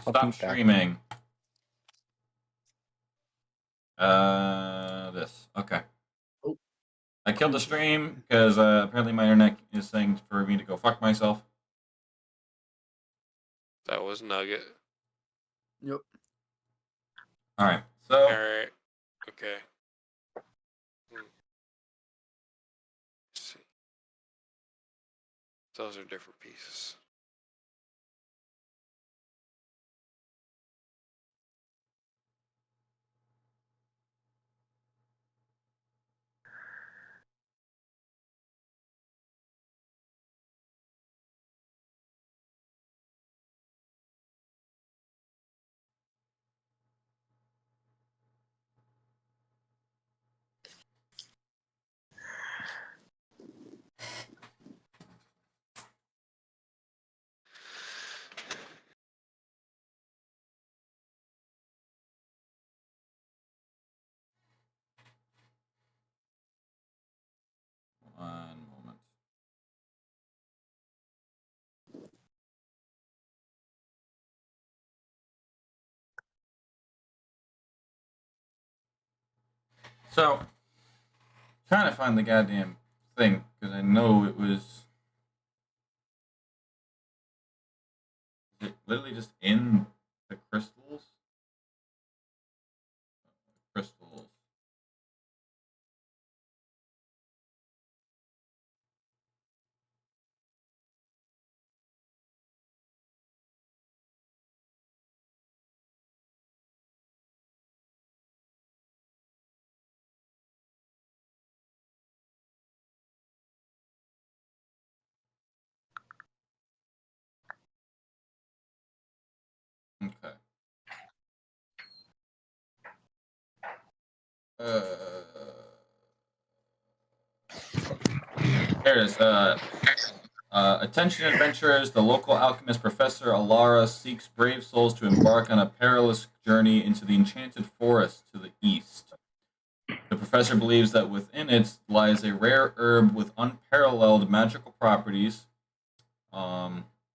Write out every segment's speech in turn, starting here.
Stop streaming. This. Okay. Oh. I killed the stream because apparently my internet is saying for me to go fuck myself. That was Nugget. Yep. Alright, so. Alright. Okay. Let's see. Those are different pieces. One moment. So, trying to find the goddamn thing because I know it was. Is it literally just in the crystals? Crystals. Okay. There it is. Attention adventurers, the local alchemist Professor Alara seeks brave souls to embark on a perilous journey into the enchanted forest to the east. The professor believes that within it lies a rare herb with unparalleled magical properties.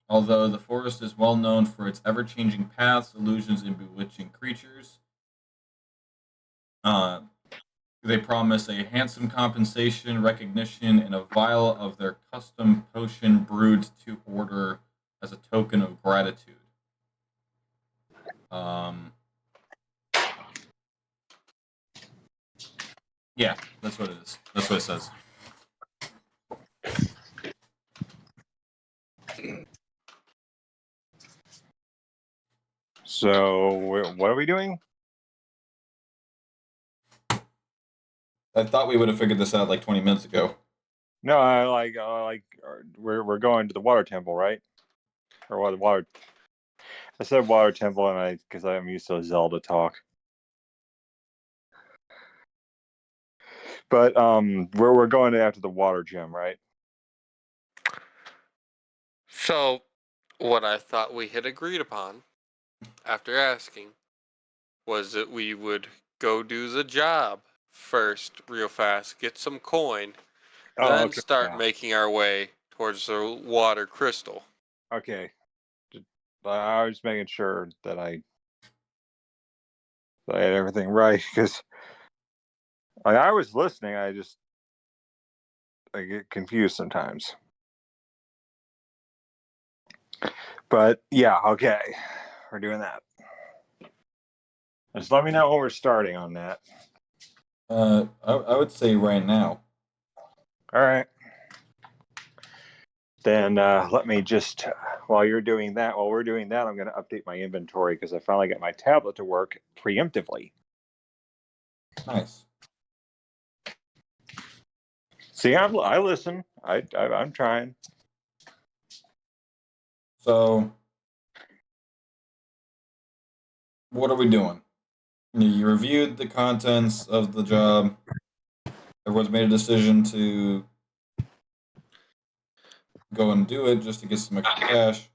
Although the forest is well known for its ever-changing paths, illusions, and bewitching creatures, they promise a handsome compensation, recognition, and a vial of their custom potion brewed to order as a token of gratitude. Yeah, that's what it is. That's what it says. So, what are we doing? I thought we would have figured this out like 20 minutes ago. No, we're going to the water temple, right? Or what? Water. I said water temple, and because I'm used to Zelda talk. But we're going after the water gem, right? So, what I thought we had agreed upon, after asking, was that we would go do the job first, real fast, get some coin, then start making our way towards the water crystal. Okay. I was making sure that I had everything right, because I was listening. I get confused sometimes. But yeah, okay, we're doing that. Just let me know when we're starting on that. I would say right now. All right. Then let me just, while we're doing that, I'm going to update my inventory because I finally got my tablet to work preemptively. Nice. See, I listen. I'm trying. So, what are we doing? You reviewed the contents of the job. Everyone's made a decision to go and do it just to get some extra cash.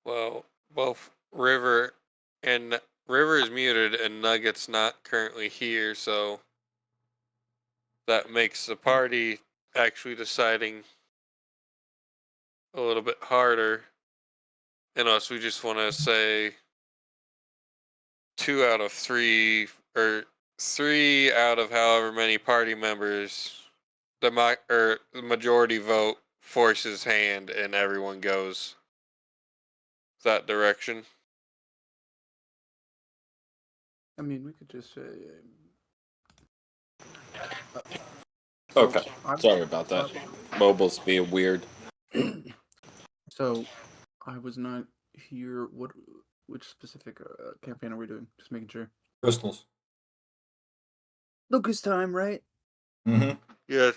Well, both River is muted and Nugget's not currently here, so that makes the party actually deciding a little bit harder. Unless we just want to say 2 out of 3, or 3 out of however many party members the majority vote forces hand and everyone goes that direction. I mean, we could just say. Okay. I'm- Sorry about that. Mobile's being weird. So, I was not here. Which specific campaign are we doing? Just making sure. Crystals. Lucas time, right? Mm-hmm. Yeah.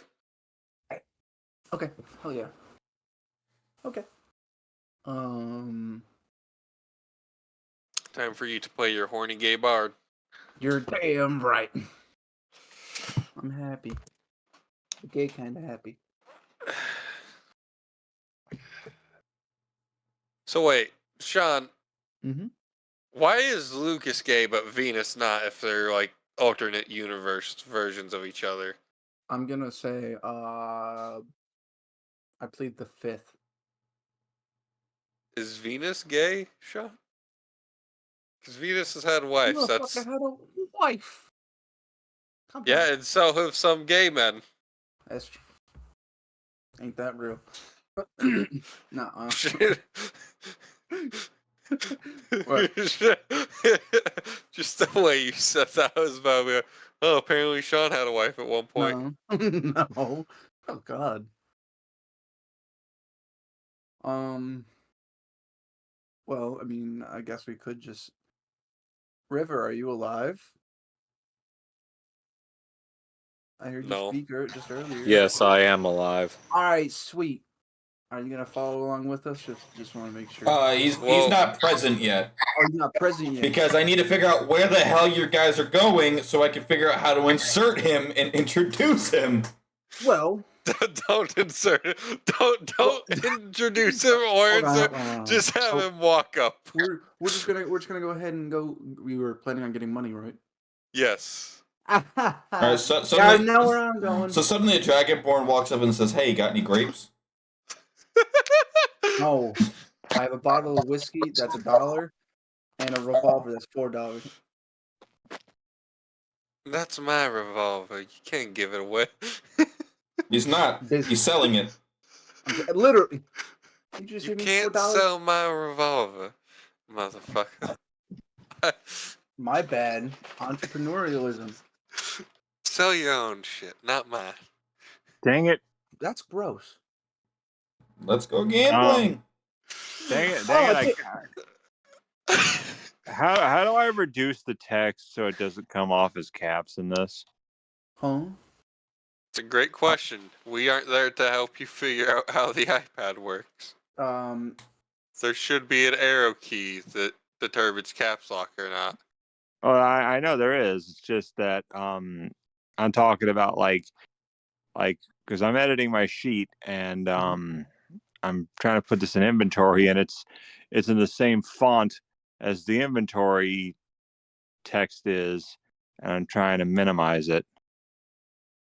Okay. Hell yeah. Okay. Time for you to play your horny gay bard. You're damn right. I'm happy. Gay kind of happy. So wait, Sean, Mm-hmm. why is Lucas gay but Venus not if they're like alternate universe versions of each other? I'm gonna say, I plead the fifth. Is Venus gay, Sean? Because Venus has had wives. Motherfucker That's had a wife. Come yeah, on. and so have some gay men. That's true. Ain't that real? Nah. What? Just the way you said that was about me. Oh, apparently Sean had a wife at one point. No. No. Oh God. Well, I mean, I guess we could just. River, are you alive? I heard No. you speak just earlier. Yes, I am alive. All right, sweet. Are you gonna follow along with us? Just want to make sure. He's Whoa. not present yet Oh, you're not present yet. because I need to figure out where the hell you guys are going so I can figure out how to insert him and introduce him. Well, Don't insert it. Don't introduce him or hold on, insert. hold on. Just have So, him walk up. we're just gonna go ahead and go. We were planning on getting money, right? Yes. All right, so Yeah, I suddenly, know where I'm going. so suddenly a dragonborn walks up and says, "Hey, got any grapes?" No, I have a bottle of whiskey that's $1, and a revolver that's $4. That's my revolver. You can't give it away. He's not. Busy. He's selling it. Literally. You just You gave me can't $4. sell my revolver, motherfucker. My bad. Entrepreneurialism. Sell your own shit, not mine. Dang it! That's gross. Let's go gambling. Dang it! Oh, Dang it! How do I reduce the text so it doesn't come off as caps in this? Huh? It's a great question. We aren't there to help you figure out how the iPad works. There should be an arrow key that determines caps lock or not. Oh, I know there is. It's just that I'm talking about like because I'm editing my sheet and I'm trying to put this in inventory and it's in the same font as the inventory text is, and I'm trying to minimize it.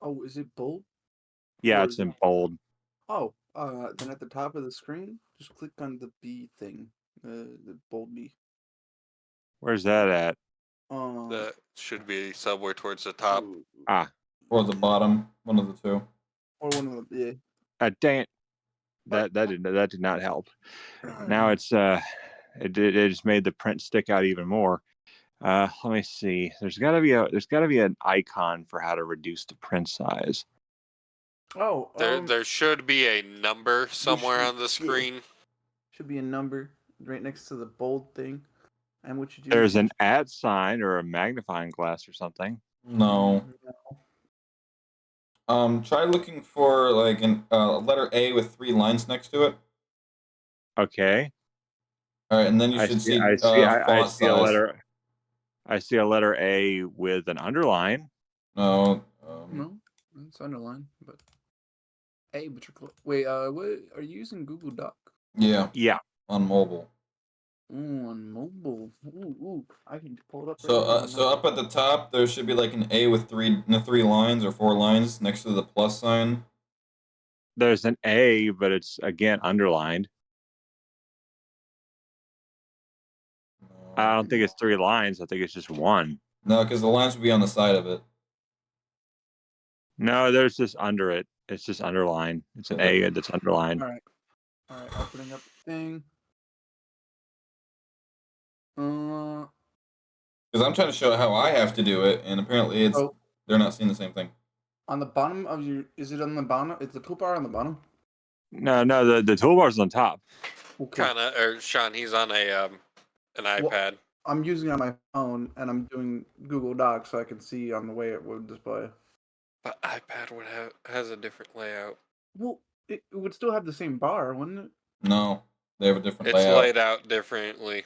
Oh, is it bold? Yeah, Or it's is in bold. Oh, then at the top of the screen, just click on the B thing, the bold B. Where's that at? That should be somewhere towards the top. Ah, Or the bottom, one of the two. Or one of the dang it! That did not help. Now it's it just made the print stick out even more. Let me see. There's got to be an icon for how to reduce the print size. Oh, There should be a number somewhere should- on the screen. should be a number right next to the bold thing. And what you do? There's an @ sign or a magnifying glass or something. No. Try looking for like an letter A with 3 lines next to it. Okay. All right, and then you should see font size. I see a letter A with an underline. No. No, it's underlined, but hey, but you're wait. What are you using? Google Doc? Yeah. Yeah. On mobile. Ooh, on mobile. Ooh, I can pull it up. So right now. so up at the top there should be like an A with 3 lines or 4 lines next to the plus sign. there's an A, but it's again underlined. I don't think it's 3 lines. I think it's just 1. No, because the lines would be on the side of it. No, there's just under it. It's just underlined. It's an A that's underlined. All right, opening up the thing. Because I'm trying to show how I have to do it, and apparently they're not seeing the same thing. On the bottom of your, is it on the bottom? Is the toolbar on the bottom? No, the toolbar's on top. Okay. Kind of, or Sean, he's on an iPad. I'm using it on my phone, and I'm doing Google Docs, so I can see on the way it would display. But iPad has a different layout. Well, it would still have the same bar, wouldn't it? No, they have a different It's layout. laid out differently.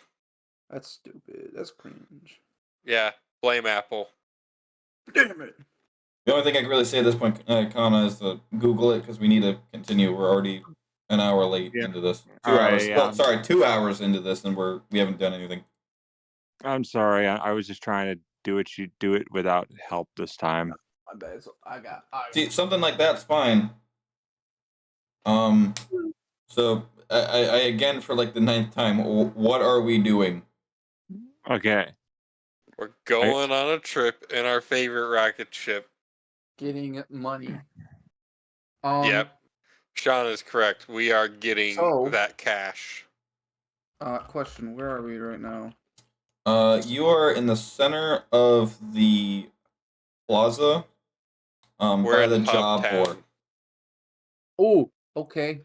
That's stupid. That's cringe. Yeah, blame Apple. Damn it. The only thing I can really say at this point, Kana, is to Google it because we need to continue. We're already an hour late into this. 2 All right, hours. yeah. Well, sorry, 2 hours into this, and we haven't done anything. I'm sorry. I was just trying to do it without help this time. My bad. So See, something like that's fine. So I again for like the 9th time. What are we doing? Okay. We're going on a trip in our favorite rocket ship. getting money. Yep. Sean is correct. We are getting that cash. Question: where are we right now? You are in the center of the plaza. We're by in the Hub job Town. board. Oh, okay.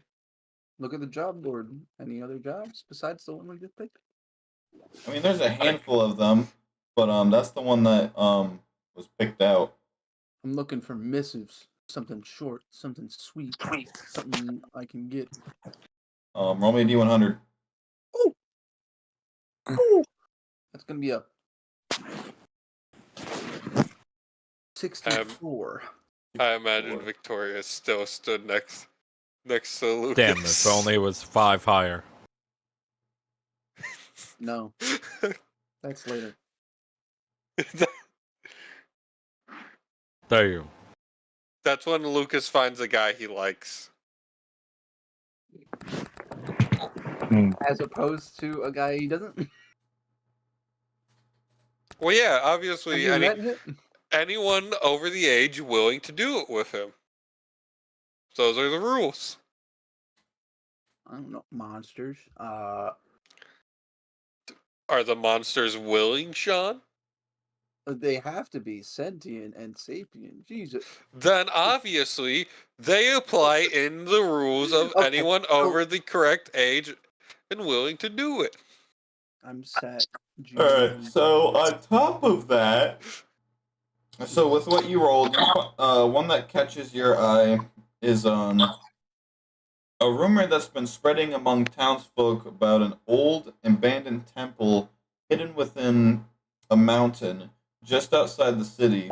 Look at the job board. Any other jobs besides the one we just picked? I mean, there's a handful of them, but that's the one that was picked out. I'm looking for missives. Something short, something sweet, something I can get. Roll me a D100. Oh, oh, that's gonna be a 64. I imagine Victoria still stood next to Lucas. Damn, if only it was 5 higher. No, that's later. There you. That's when Lucas finds a guy he likes. As opposed to a guy he doesn't. Well, yeah, obviously, Have you met him? anyone over the age willing to do it with him. Those are the rules. I don't know. Monsters. Are the monsters willing, Sean? They have to be sentient and sapient. Jesus. Then obviously they apply in the rules of Okay, anyone over the correct age and willing to do it. I'm set. Alright, so on top of that, so with what you rolled, one that catches your eye is a rumor that's been spreading among townsfolk about an old abandoned temple hidden within a mountain just outside the city.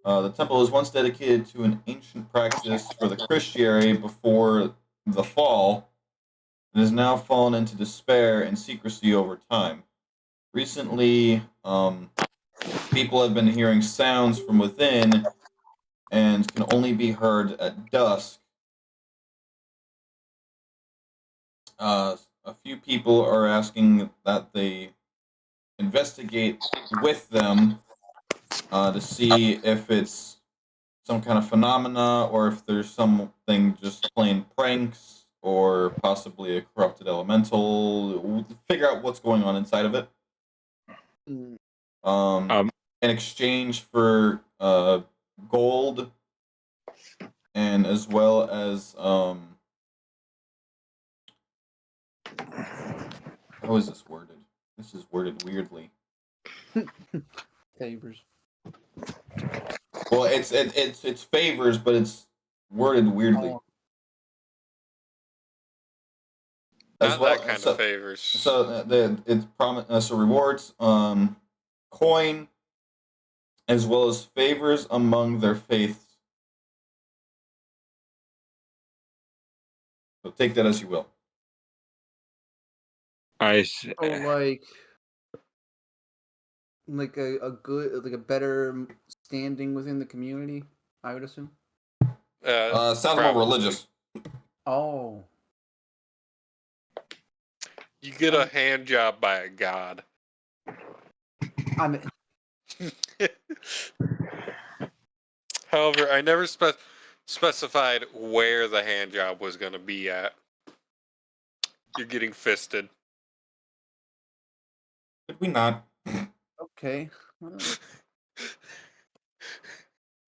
The temple was once dedicated to an ancient practice for the Christianity before the fall, and has now fallen into despair and secrecy over time. Recently, people have been hearing sounds from within and can only be heard at dusk. A few people are asking that they investigate with them to see if it's some kind of phenomena or if there's something just plain pranks or possibly a corrupted elemental. Figure out what's going on inside of it. In exchange for gold and as well as how is this worded? This is worded weirdly. Favors. Well, it's favors, but it's worded weirdly. Not that kind of favors. So it's rewards, coin, as well as favors among their faiths. So take that as you will. So like a good, like a better standing within the community, I would assume. Sounds more religious. Oh. You get a hand job by a god. I mean, However, I never specified where the hand job was going to be at. You're getting fisted. Could we not? okay.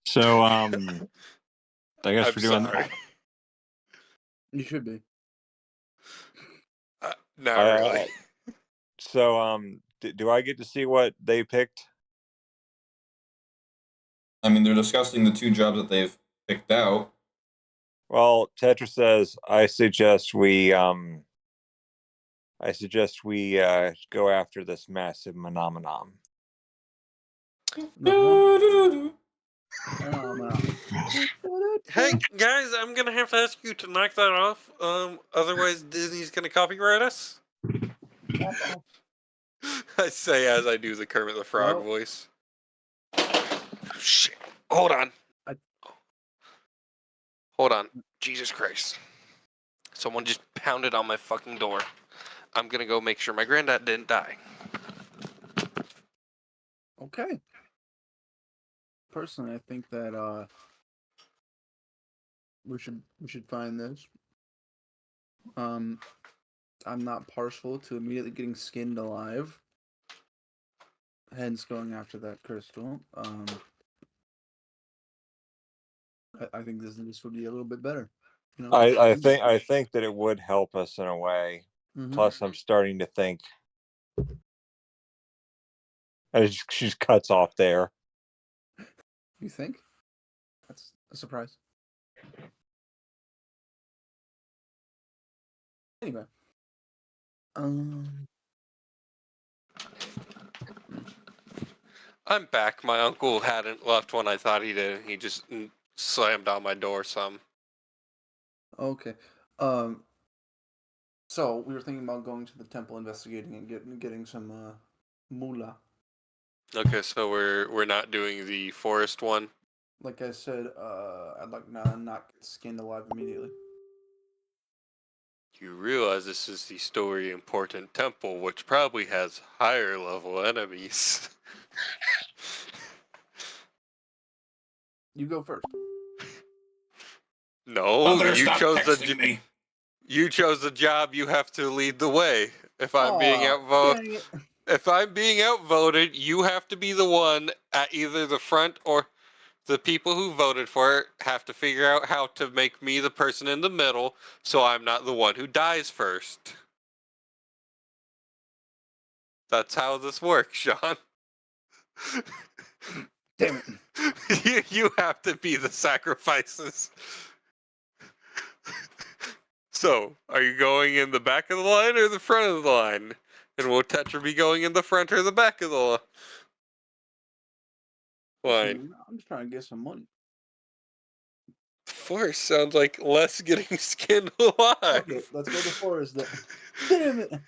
So, I guess I'm we're doing. sorry. You should be. Not Uh, really. So, do I get to see what they picked? I mean, they're discussing the 2 jobs that they've picked out. Well, Tetra says, I suggest we go after this massive phenomenon. Hey guys, I'm gonna have to ask you to knock that off. Otherwise Disney's gonna copyright us. I say as I do the Kermit the Frog Well- voice. Shit. Hold on. Hold on. Jesus Christ. Someone just pounded on my fucking door. I'm gonna go make sure my granddad didn't die. Okay. Personally, I think that we should find this. I'm not partial to immediately getting skinned alive. Hence going after that crystal. I think this would be a little bit better. You know? I think that it would help us in a way. Mhm. Plus, I'm starting to think. And she just cuts off there. You think? That's a surprise. Anyway. I'm back. My uncle hadn't left when I thought he did. He just slammed on my door some. Okay. So we were thinking about going to the temple, investigating, and getting some moolah. Okay, so we're not doing the forest one. Like I said, I'd like not get skinned alive immediately. You realize this is the story important temple, which probably has higher level enemies. You go first. No, Mother, you stop chose texting me. you chose the job. You have to lead the way. If I'm being outvoted, Dang it. if I'm being outvoted, you have to be the one at either the front or the people who voted for it have to figure out how to make me the person in the middle, so I'm not the one who dies first. That's how this works, Sean. Damn it. you have to be the sacrifices. So, are you going in the back of the line or the front of the line? And will Tetra be going in the front or the back of the line? I'm just trying to get some money. Forest sounds like less getting skinned alive. Okay, let's go to forest then. Damn it.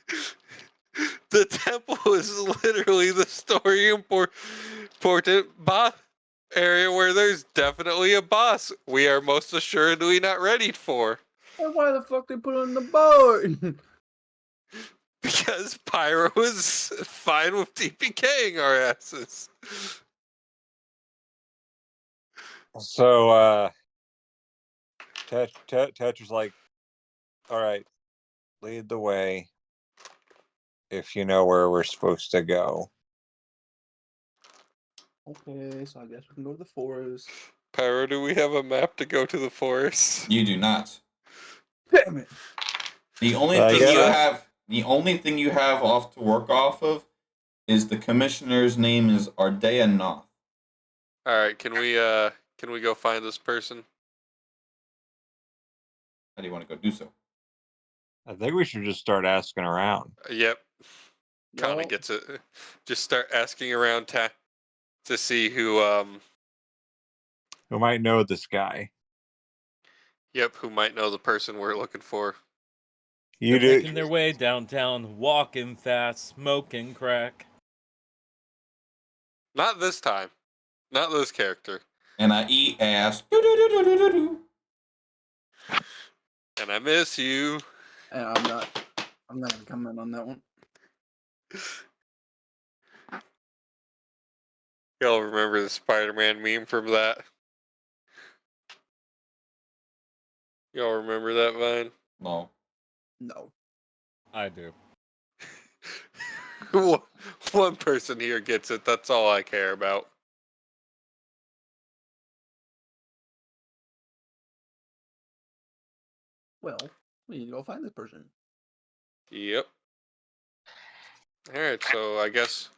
The temple is literally the story important boss area where there's definitely a boss we are most assuredly not ready for. And why the fuck they put it on the board? Because Pyro is fine with TPKing our asses. So, Tetra's like, all right, lead the way if you know where we're supposed to go. Okay, so I guess we can go to the forest. Pyro, do we have a map to go to the forest? You do not. Damn it. The only I thing guess- you have, the only thing you have off to work off of, is the commissioner's name is Ardea Noth. All right, can we go find this person? How do you want to go do so? I think we should just start asking around. Yep, kind Y'all- of gets it. Just start asking around to see who Who might know this guy? who might know the person we're looking for. You They're do. making their way downtown, walking fast, smoking crack. Not this time. Not this character. And I eat ass. Do-do-do-do-do-do-do. And I miss you. And I'm not gonna comment on that one. Y'all remember the Spider-Man meme from that? Y'all remember that, Vine? No. No. I do. One person here gets it. That's all I care about. Well, we need to go find this person. Yep. Alright, so I guess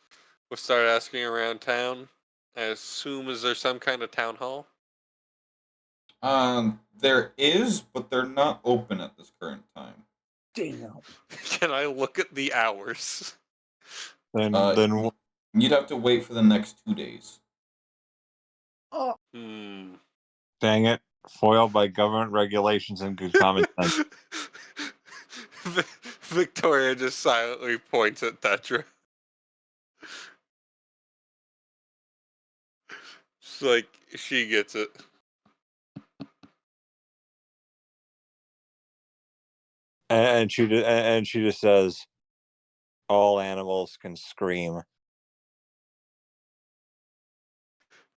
we'll start asking around town. I assume, is there some kind of town hall? There is, but they're not open at this current time. Damn. Can I look at the hours? Then Uh, then You'd have to wait for the next 2 days. Oh, dang it, foiled by government regulations and good common sense. Victoria just silently points at Tetra. It's like she gets it. And she just says, "All animals can scream."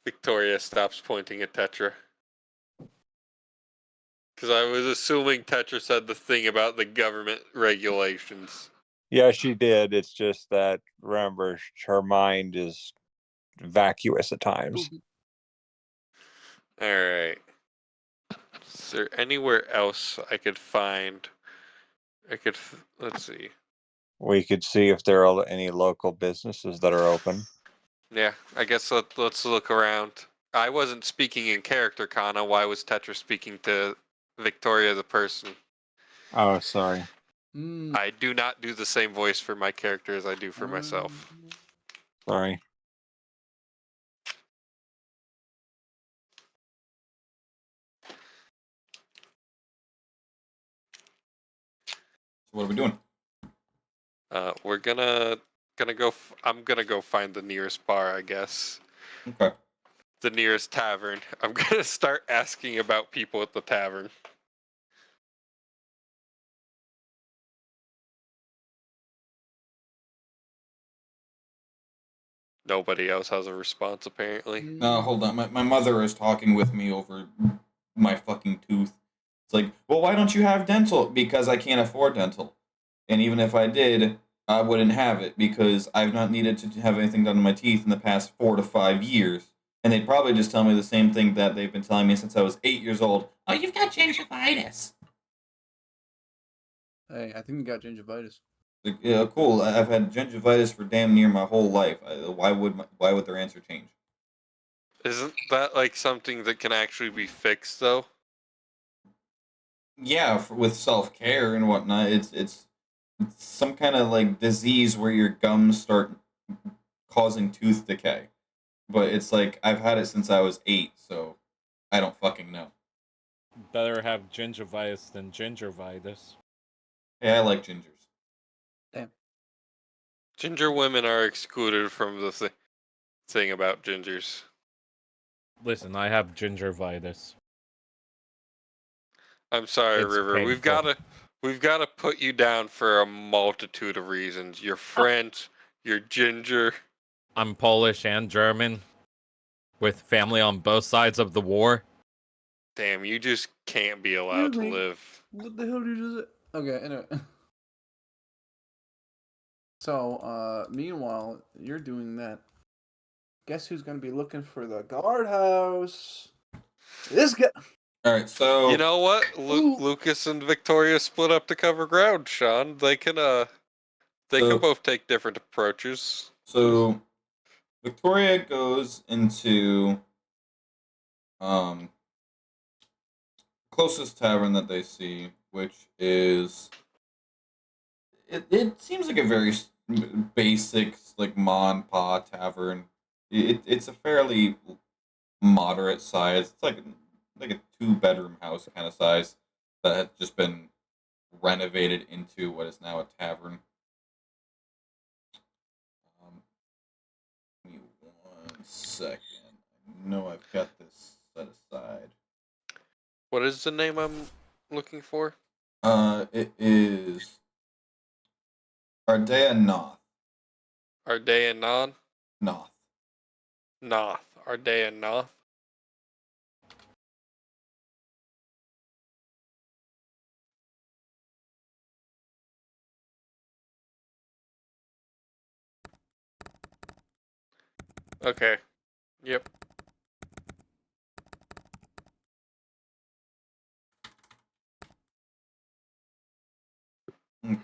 Victoria stops pointing at Tetra. Because I was assuming Tetra said the thing about the government regulations. Yeah, she did. It's just that, remember, her mind is vacuous at times. Alright. Is there anywhere else I could find? Let's see. We could see if there are any local businesses that are open. Yeah, I guess let's look around. I wasn't speaking in character, Kana. Why was Tetra speaking to Victoria the person? Oh, sorry. I do not do the same voice for my character as I do for myself. Sorry. So what are we doing? We're gonna go. I'm gonna go find the nearest bar, I guess. Okay. The nearest tavern. I'm gonna start asking about people at the tavern. Nobody else has a response, apparently. No, hold on. My mother is talking with me over my fucking tooth. It's like, well, why don't you have dental? Because I can't afford dental. And even if I did, I wouldn't have it because I've not needed to have anything done to my teeth in the past 4 to 5 years. And they'd probably just tell me the same thing that they've been telling me since I was 8 years old. Oh, you've got gingivitis. Hey, I think we got gingivitis. Like, yeah, cool. I've had gingivitis for damn near my whole life. Why would their answer change? Isn't that like something that can actually be fixed, though? Yeah, with self care and whatnot, it's some kind of like disease where your gums start causing tooth decay. But it's like I've had it since I was 8, so I don't fucking know. Better have gingivitis than gingivitis. Hey, I like gingers. Ginger women are excluded from the thing about gingers. Listen, I have gingivitis. I'm sorry, It's River. painful. We've gotta put you down for a multitude of reasons. You're French, you're ginger. I'm Polish and German, with family on both sides of the war. Damn, you just can't be allowed Excuse to me. live. What the hell did you just say? Okay, anyway. So, meanwhile, you're doing that. Guess who's gonna be looking for the guardhouse? This guy. All right, so You know what? Ooh. Lucas and Victoria split up to cover ground, Sean. They can so both take different approaches. so Victoria goes into um closest tavern that they see, which is it seems like a very basic like mon pa tavern. It's a fairly moderate size. It's like a 2-bedroom house kind of size that has just been renovated into what is now a tavern. Give me 1 second. I know I've got this set aside. What is the name I'm looking for? It is Ardea Noth. Ardea Non? Noth. Noth. Ardea Noth? Okay. Yep. Mm.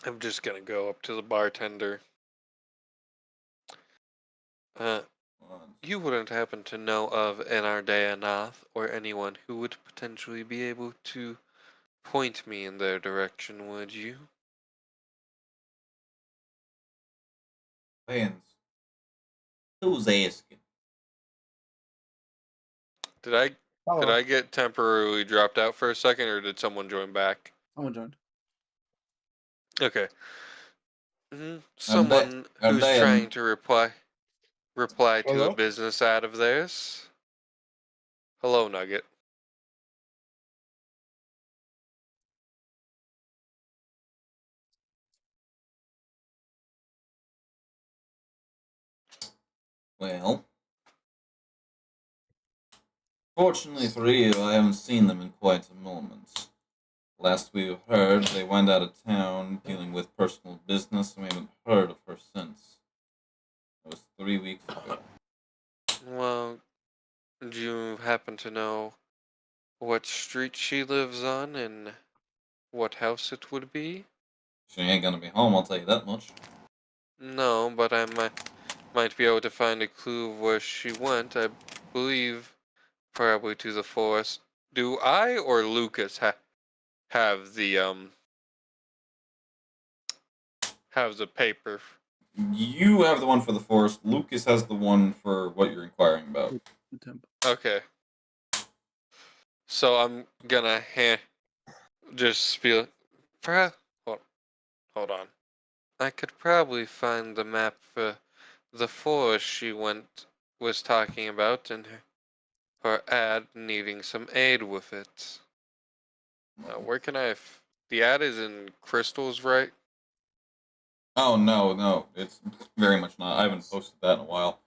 I'm just gonna go up to the bartender. You wouldn't happen to know of an Ardea Noth or anyone who would potentially be able to point me in their direction, would you? Fans. Who's asking? Did I Oh, did I get temporarily dropped out for a second, or did someone join back? someone joined. Okay. Someone who's Ardea. trying to reply to a Hello? business ad of theirs. Hello, Nugget. Well, fortunately for you, I haven't seen them in quite a moment. Last we heard, they went out of town dealing with personal business, and we haven't heard of her since. It was 3 weeks ago. Well, do you happen to know what street she lives on and what house it would be? She ain't gonna be home, I'll tell you that much. No, but I might be able to find a clue of where she went. I believe probably to the forest. Do I or Lucas have the paper? You have the one for the forest. Lucas has the one for what you're inquiring about. The temple. Okay. So I'm gonna just be like, hold on. I could probably find the map for the forest she was talking about in her ad needing some aid with it. Where can the ad is in crystals, right? Oh no, it's very much not. I haven't posted that in a while.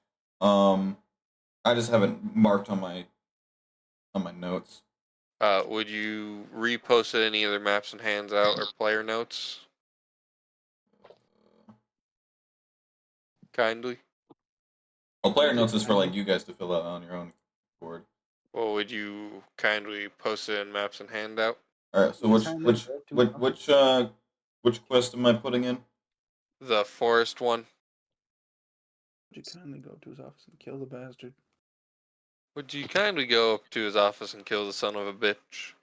I just haven't marked on my notes. Would you repost any other maps and hands out or player notes? Kindly. Well, player notes is for like you guys to fill out on your own board. Well, would you kindly post it in maps and handout? All right. So which quest am I putting in? The forest one. Would you kindly go to his office and kill the bastard? Would you kindly go up to his office and kill the son of a bitch?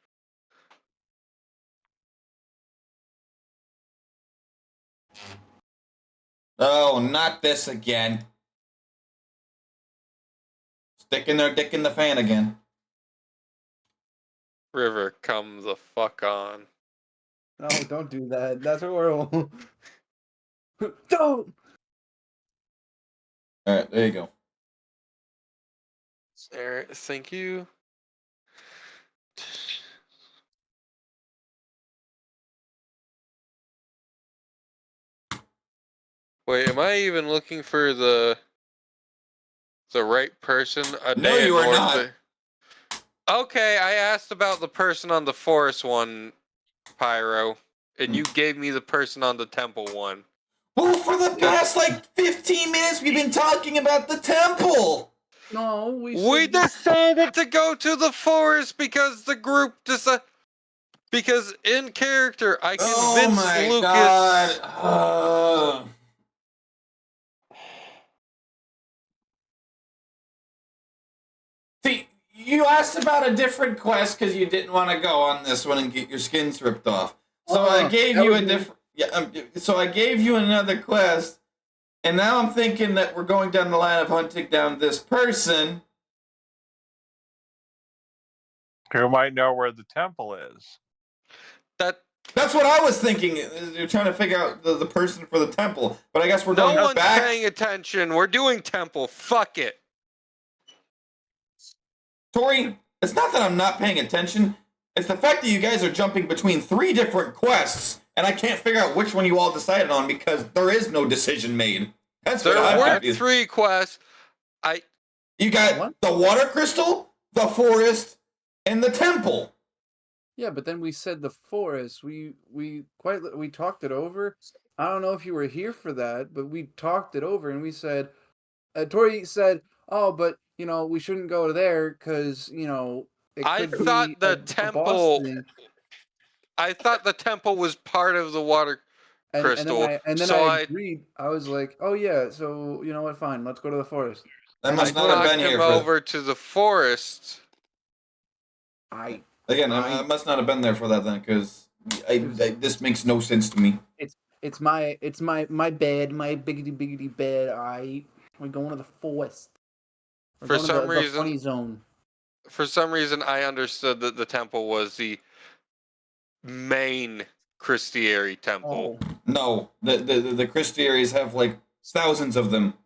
Oh, not this again. Sticking their dick in the fan again. River, come the fuck on. No, don't do that. That's horrible. Don't! All right, there you go. There, thank you. Wait, am I even looking for the right person? A No, day you are north. not. Okay, I asked about the person on the forest one, Pyro, and you gave me the person on the temple one. Well, for the past like 15 minutes, we've been talking about the temple. No, We decided to go to the forest because the group decided. Because in character, I Oh convinced my Lucas. god. See, you asked about a different quest because you didn't want to go on this one and get your skins ripped off. So I gave you a different. Yeah, so I gave you another quest, and now I'm thinking that we're going down the line of hunting down this person. Who might know where the temple is? That's what I was thinking. You're trying to figure out the person for the temple, but I guess we're No going one's back. paying attention. We're doing temple. Fuck it. Tori, It's not that I'm not paying attention. It's the fact that you guys are jumping between 3 different quests, and I can't figure out which one you all decided on because there is no decision made. That's what There I'm were confused. 3 quests. You got What? the water crystal, the forest, and the temple. Yeah, but then we said the forest. We talked it over. I don't know if you were here for that, but we talked it over and we said, Tori said, "Oh, but we shouldn't go there because it I could thought be the a boss temple. thing." I thought the temple was part of the water crystal. And then So I agreed. I was like, "Oh yeah, so you know what? Fine, let's go to the forest." That And I must not have talked been here him for. over to the forest. I Again, I- I must not have been there for that then, because this makes no sense to me. it's my bed, my biggity bed. We're going to the forest. We're For going to some the reason- funny zone. For some reason, I understood that the temple was the main Christiary temple. Oh. No, the Christiaries have like thousands of them.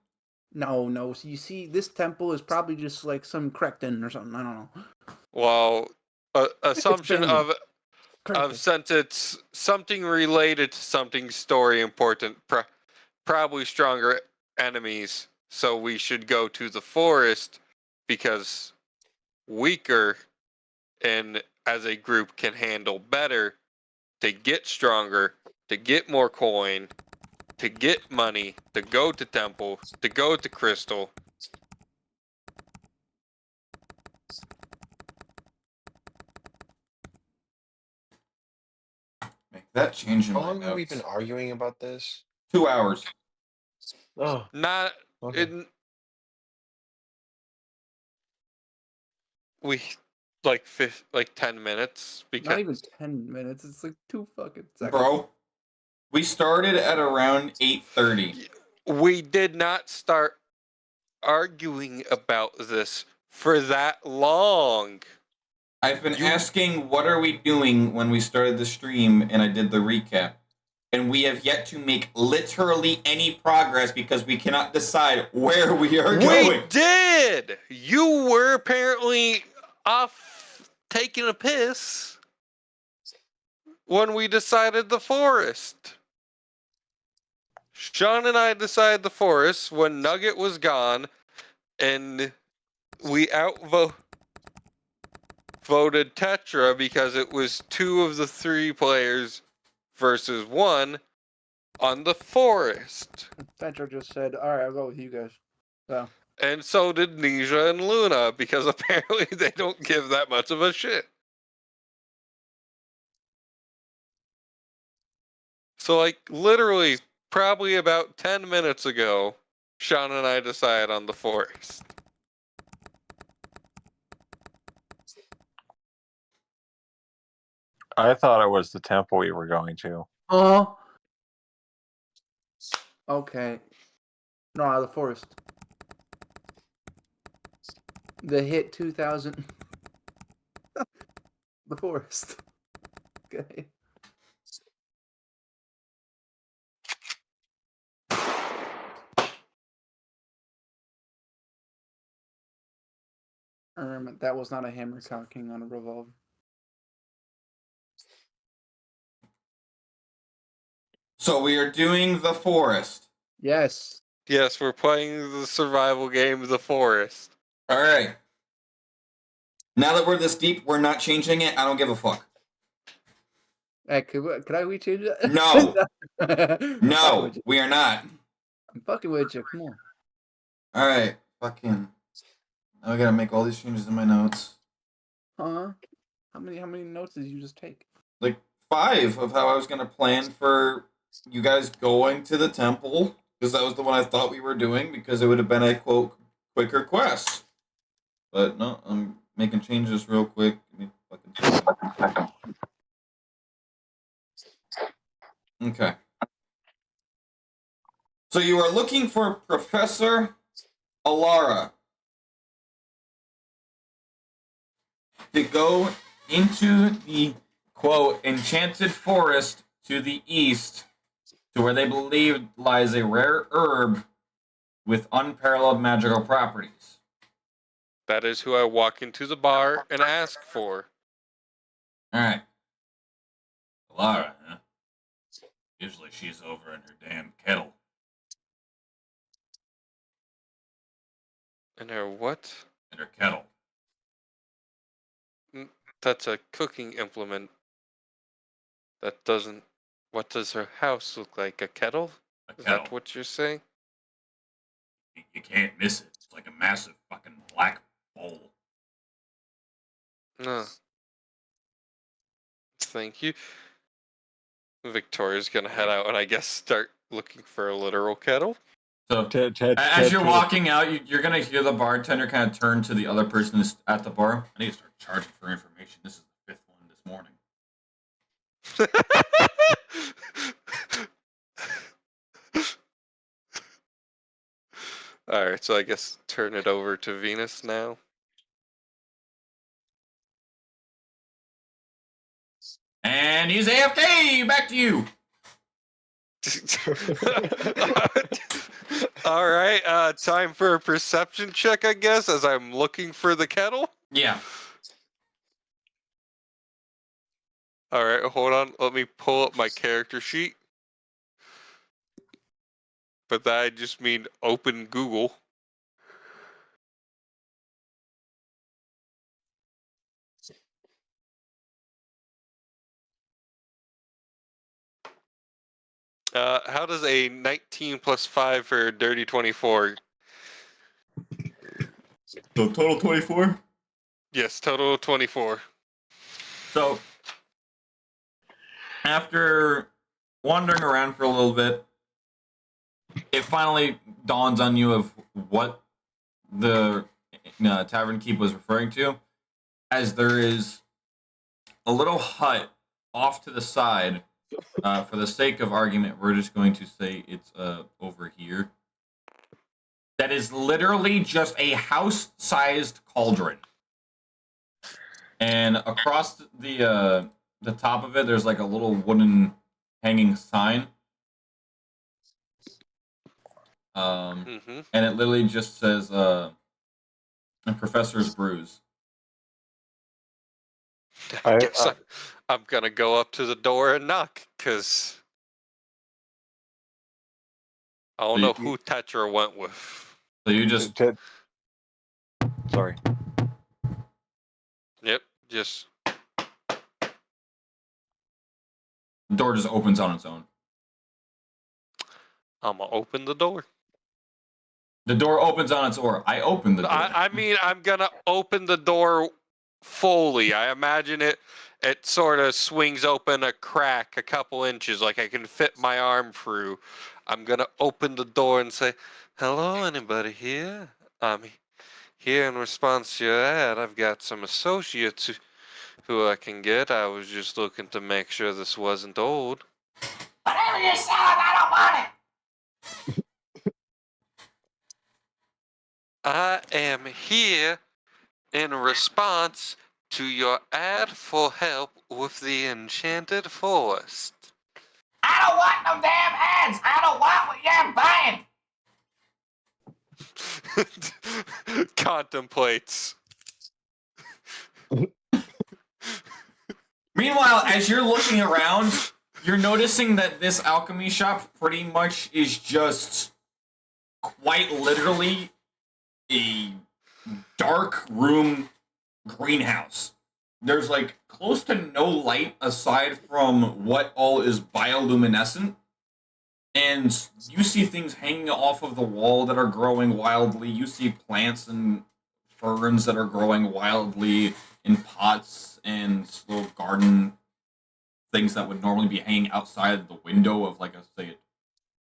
No. So you see, this temple is probably just like some Cretan or something. I don't know. Well, assumption family. of sentence something related to something story important. Probably stronger enemies. So we should go to the forest because weaker and as a group can handle better to get stronger, to get more coin, to get money, to go to temple, to go to crystal. Make that change in How my long have we been notes. arguing about this? 2 hours. Oh, Not okay. in we like 10 minutes Not because even 10 minutes. It's like 2 fucking seconds. Bro, we started at around 8:30. we did not start arguing about this for that long. I've been asking what are we doing when we started the stream, and I did the recap. And we have yet to make literally any progress because we cannot decide where we are We going. did. You were apparently off taking a piss when we decided the forest. Sean and I decided the forest when Nugget was gone, and we outvoted Tetra because it was 2 of the 3 players versus 1 on the forest. Tetra just said, "All right, I'll go with you guys." So And so did Nisha and Luna because apparently they don't give that much of a shit. So, like, literally, probably about 10 minutes ago, Sean and I decided on the forest. I thought it was the temple we were going to. okay. No, the forest. The hit 2000. The forest. Okay. That was not a hammer cocking on a revolver. So we are doing the forest. Yes. Yes, we're playing the survival game, The Forest. All right. Now that we're this deep, we're not changing it. I don't give a fuck. Hey, could I rechange that? No. I'm fucking No, with you. we are not. I'm fucking with you. Come on. All right. Fucking. Now I gotta make all these changes in my notes. Huh? How many notes did you just take? Like 5 of how I was gonna plan for you guys going to the temple, because that was the one I thought we were doing, because it would have been a quote quicker quest. But no, I'm making changes real quick. Give me a fucking second. Okay. So you are looking for Professor Alara to go into the quote enchanted forest to the east, to where they believe lies a rare herb with unparalleled magical properties. That is who I walk into the bar and ask for. All right. Laura, huh? Usually she's over in her damn kettle. And her what? In her kettle. That's a cooking implement. That doesn't... What does her house look like? A kettle? A Is kettle. that what you're saying? You can't miss it. It's like a massive fucking black bowl. No. Thank you. Victoria's gonna head out and I guess start looking for a literal kettle. So, as you're walking out, you're going to hear the bartender kind of turn to the other person at the bar. I need to start charging for information. This is the 5th one this morning. Alright, so I guess turn it over to Venus now. And he's AFK! Back to you! Alright, time for a perception check, I guess, as I'm looking for the kettle. Yeah. Alright, hold on. Let me pull up my character sheet. But that I just mean open Google. How does a 19 plus 5 for Dirty 24? So total 24? Yes, total 24. So, after wandering around for a little bit, it finally dawns on you of what the Tavern Keep was referring to, as there is a little hut off to the side. For the sake of argument, we're just going to say it's over here. That is literally just a house-sized cauldron. And across the top of it, there's like a little wooden hanging sign. And it literally just says a Professor's Brews. I guess I'm gonna go up to the door and knock, because I don't know who Tetra went with. So you just... Sorry. Yep, just... The door just opens on its own. I'm gonna open the door. The door opens on its own. I open the door. I mean, I'm gonna open the door fully. I imagine it sort of swings open a crack a couple inches, like I can fit my arm through. I'm gonna open the door and say, "Hello, anybody here? I'm here in response to your ad. I've got some associates who I can get. I was just looking to make sure this wasn't old." Whatever you're selling, I don't want it. I am here in response to your ad for help with the Enchanted Forest. I don't want no damn ads. I don't want what you're buying. Contemplates. Meanwhile, as you're looking around, you're noticing that this alchemy shop pretty much is just quite literally a dark room greenhouse. There's like close to no light aside from what all is bioluminescent. And you see things hanging off of the wall that are growing wildly. You see plants and ferns that are growing wildly in pots and little garden things that would normally be hanging outside the window of like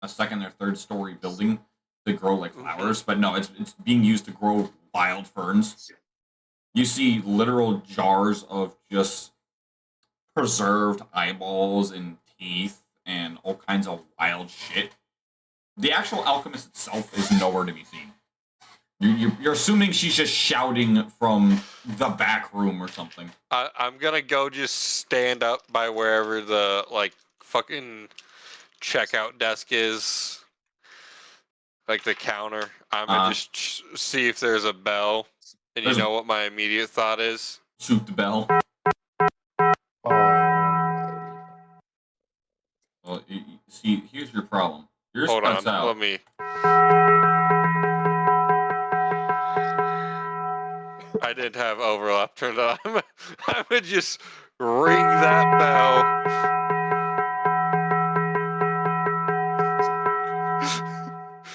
a second or third story building to grow like flowers. But no, it's being used to grow wild ferns. You see literal jars of just preserved eyeballs and teeth and all kinds of wild shit. The actual alchemist itself is nowhere to be seen. You're assuming she's just shouting from the back room or something. I'm gonna go just stand up by wherever the like fucking checkout desk is, like the counter. I'm gonna just see if there's a bell. And you know what my immediate thought is? Shoot the bell. Oh. Well, see, here's your problem. Yours Hold cuts on, out. let me. I didn't have overlap turned on. I would just ring that bell.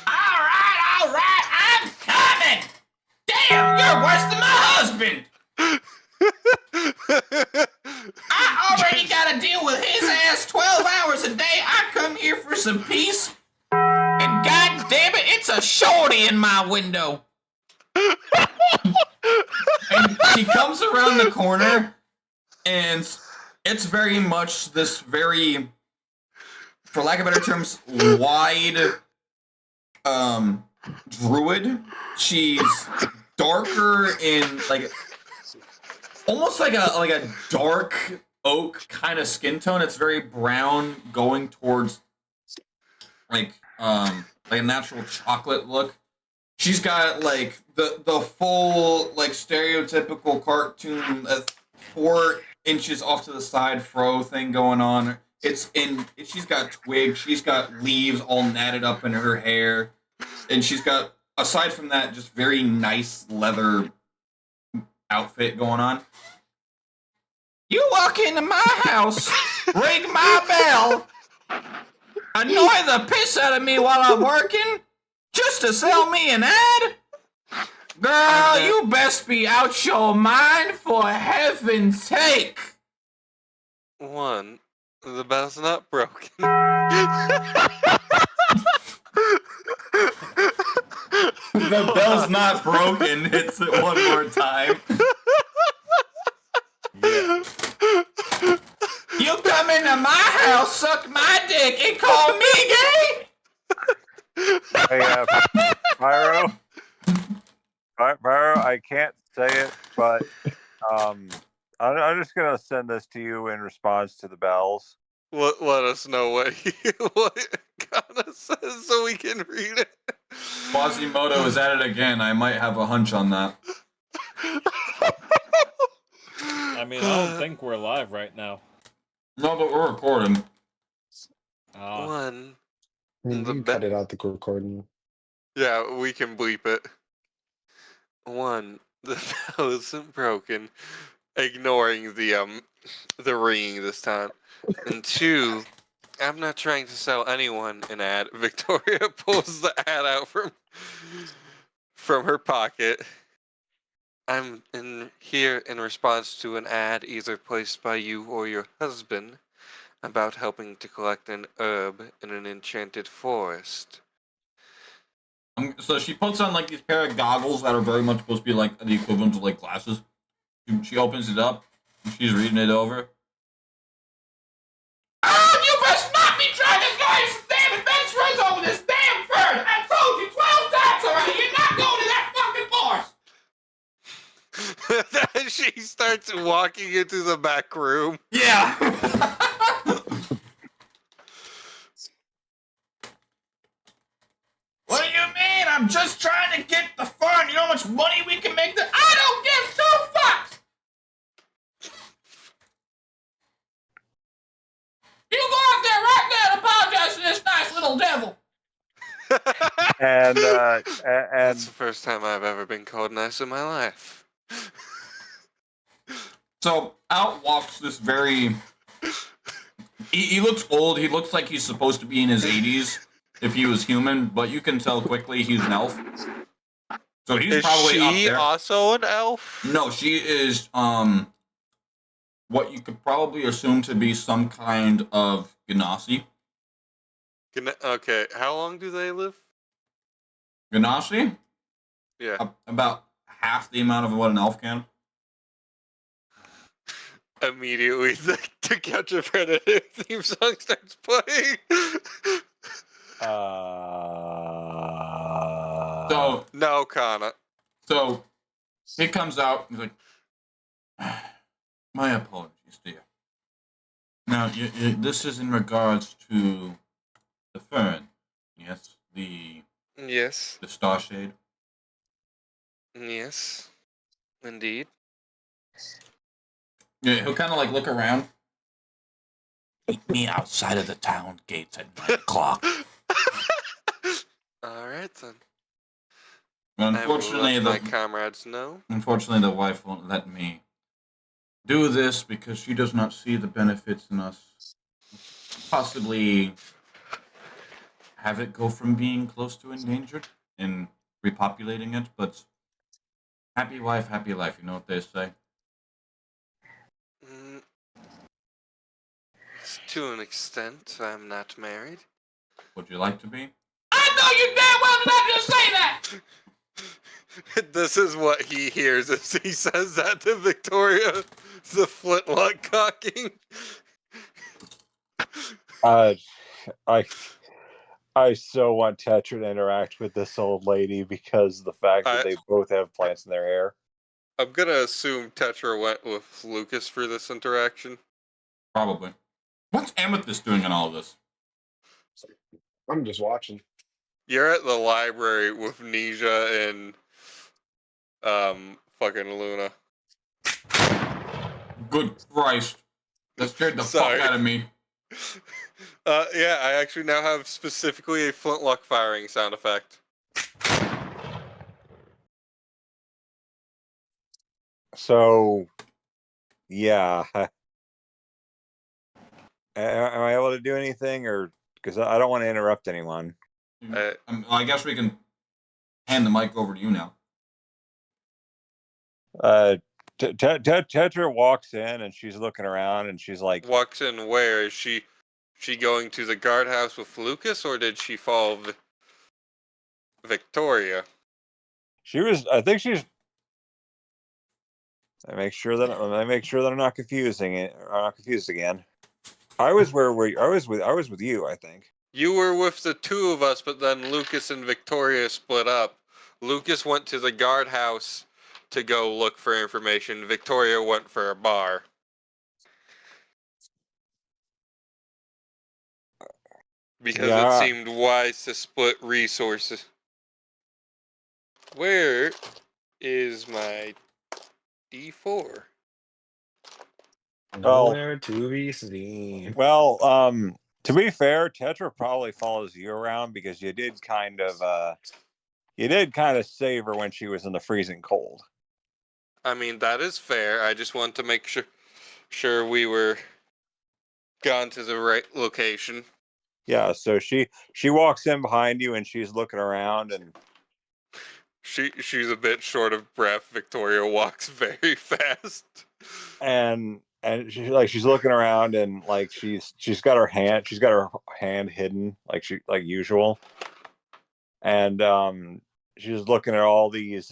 All right, I'm coming. Damn, you're worse than my husband. I already got to deal with his ass 12 hours a day. I come here for some peace, and god damn it, it's a shorty in my window. And she comes around the corner, and it's very much this very, for lack of better terms, wide druid. She's darker in like almost like a dark oak kind of skin tone. It's very brown going towards like a natural chocolate look. She's got like the full like stereotypical cartoon 4 inches off to the side fro thing going on. She's got twigs, she's got leaves all natted up in her hair, and she's got, aside from that, just very nice leather outfit going on. You walk into my house, ring my bell, annoy the piss out of me while I'm working, just to sell me an ad? Girl, you best be out your mind, for heaven's sake. 1, the bell's not broken. The bell's not broken. Hits it one more time. Yeah. You come into my house, suck my dick, and call me gay? Hey, Pyro. Pyro, I can't say it, but I'm just gonna send this to you in response to the bells. Let us know what Kana says so we can read it. Quasimodo is at it again. I might have a hunch on that. I mean, I don't think we're live right now. No, but we're recording. 1. I mean, The you can cut it out the recording. Yeah, we can bleep it. 1, the bell isn't broken, ignoring the ringing this time. And 2, I'm not trying to sell anyone an ad. Victoria pulls the ad out from her pocket. I'm here in response to an ad either placed by you or your husband about helping to collect an herb in an enchanted forest. So she puts on like these pair of goggles that are very much supposed to be like the equivalent of like glasses. She opens it up and she's reading it over. Oh, you best not be trying to go some damn adventurers over this damn fern! I told you 12 times already, you're not going to that fucking forest! Then she starts walking into the back room. Yeah. What do you mean? I'm just trying to get the fern. You know how much money we can make? I don't give 2 fucks! You go out there right now and apologize to this nice little devil. And That's the first time I've ever been called nice in my life. So out walks this very. He looks old. He looks like he's supposed to be in his 80s if he was human, but you can tell quickly he's an elf. So he's Is probably up she there. also an elf? No, she is what you could probably assume to be some kind of Ganassi. Okay, how long do they live? Ganassi? Yeah. About half the amount of what an elf can. Immediately, the To Catch a Predator theme song starts playing. So No, Kana. So he comes out. He's like, "My apologies, dear. Now, this is in regards to the fern, yes, Yes. the starshade. Yes. Indeed. Yeah, he'll kind of like look around. Meet me outside of the town gates at 9 o'clock. All right then. Unfortunately, I will let my comrades know. Unfortunately, the wife won't let me do this because she does not see the benefits in us possibly have it go from being close to endangered and repopulating it. But happy wife, happy life. You know what they say. Mm, to an extent, I'm not married. Would you like to be? I know you damn well did not just say that! This is what he hears as he says that to Victoria. The flintlock cocking. I so want Tetra to interact with this old lady because of the fact that they both have plants in their hair. I'm gonna assume Tetra went with Lucas for this interaction. Probably. What's Amethyst doing in all of this? I'm just watching. You're at the library with Nisha and fucking Luna. Good Christ. That scared the Sorry. fuck out of me. Yeah, I actually now have specifically a flintlock firing sound effect. So, yeah. Am I able to do anything, or because I don't want to interrupt anyone? I guess we can hand the mic over to you now. Tetra walks in and she's looking around and she's like, Walks in where? Is she going to the guardhouse with Lucas, or did she follow Victoria? I think she's. I make sure that I'm not confusing it. I'm not confused again. I was with you, I think. You were with the two of us, but then Lucas and Victoria split up. Lucas went to the guardhouse to go look for information. Victoria went for a bar. Because it seemed wise to split resources. Where is my D4? Nowhere to be seen. Well, to be fair, Tetra probably follows you around because you did kind of save her when she was in the freezing cold. I mean, that is fair. I just want to make sure we were gone to the right location. Yeah, so she walks in behind you and she's looking around and she's a bit short of breath. Victoria walks very fast. And she's looking around and like she's got her hand hidden like usual. And she's looking at all these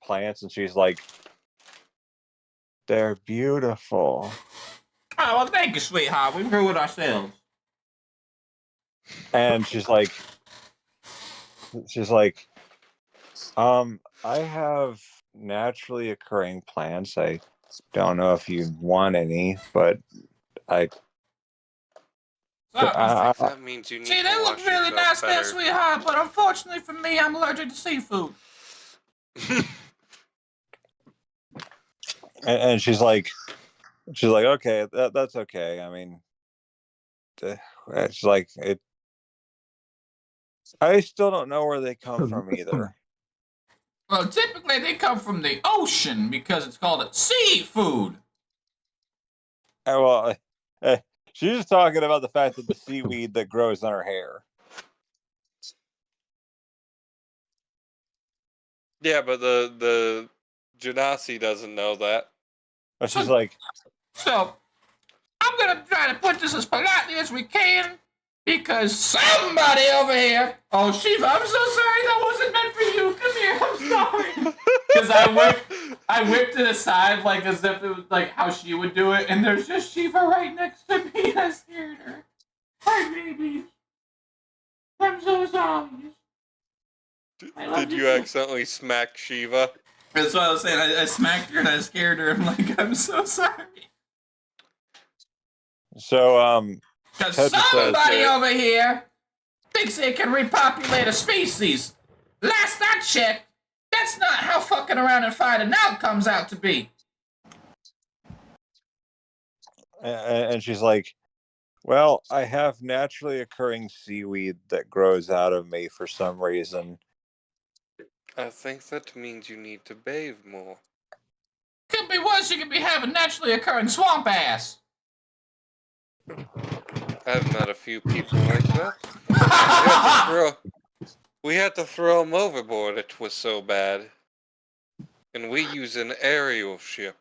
plants and she's like, they're beautiful. Oh, well, thank you, sweetheart. We grew it ourselves. And she's like, I have naturally occurring plants. I don't know if you want any, but I think that means you need See, to they look wash really yourself nice there, better. sweetheart, but unfortunately for me, I'm allergic to seafood. and she's like, okay, that's okay. I mean, she's like, I still don't know where they come from either. Well, typically they come from the ocean because it's called seafood. Well, she's just talking about the fact that the seaweed that grows on her hair. Yeah, but the Genasi doesn't know that. But she's like, So, I'm gonna try to put this as politely as we can because somebody over here. Oh, Shiva, I'm so sorry. That wasn't meant for you. Come here. I'm sorry. Because I whipped to the side like as if it was like how she would do it, and there's just Shiva right next to me. I scared her. Hi, baby. I'm so sorry. Did you accidentally smack Shiva? That's what I was saying. I smacked her and I scared her. I'm like, I'm so sorry. so Because somebody over here thinks they can repopulate a species. Last I checked, there That's not how fucking around and finding out comes out to be. And she's like, well, I have naturally occurring seaweed that grows out of me for some reason. I think that means you need to bathe more. Could be worse, you could be having naturally occurring swamp ass. I've met a few people like that. We had to throw them overboard. It was so bad. And we use an aerial ship.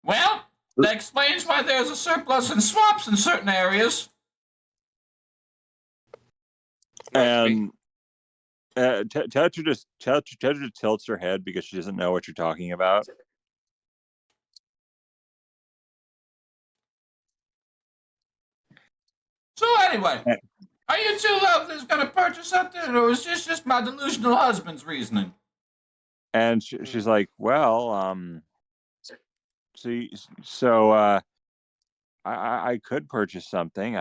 Well, that explains why there's a surplus in swamps in certain areas. And Tetra just tilts her head because she doesn't know what you're talking about. So anyway, are you two lovelies gonna purchase something, or is this just my delusional husband's reasoning? And she's like, well, I could purchase something.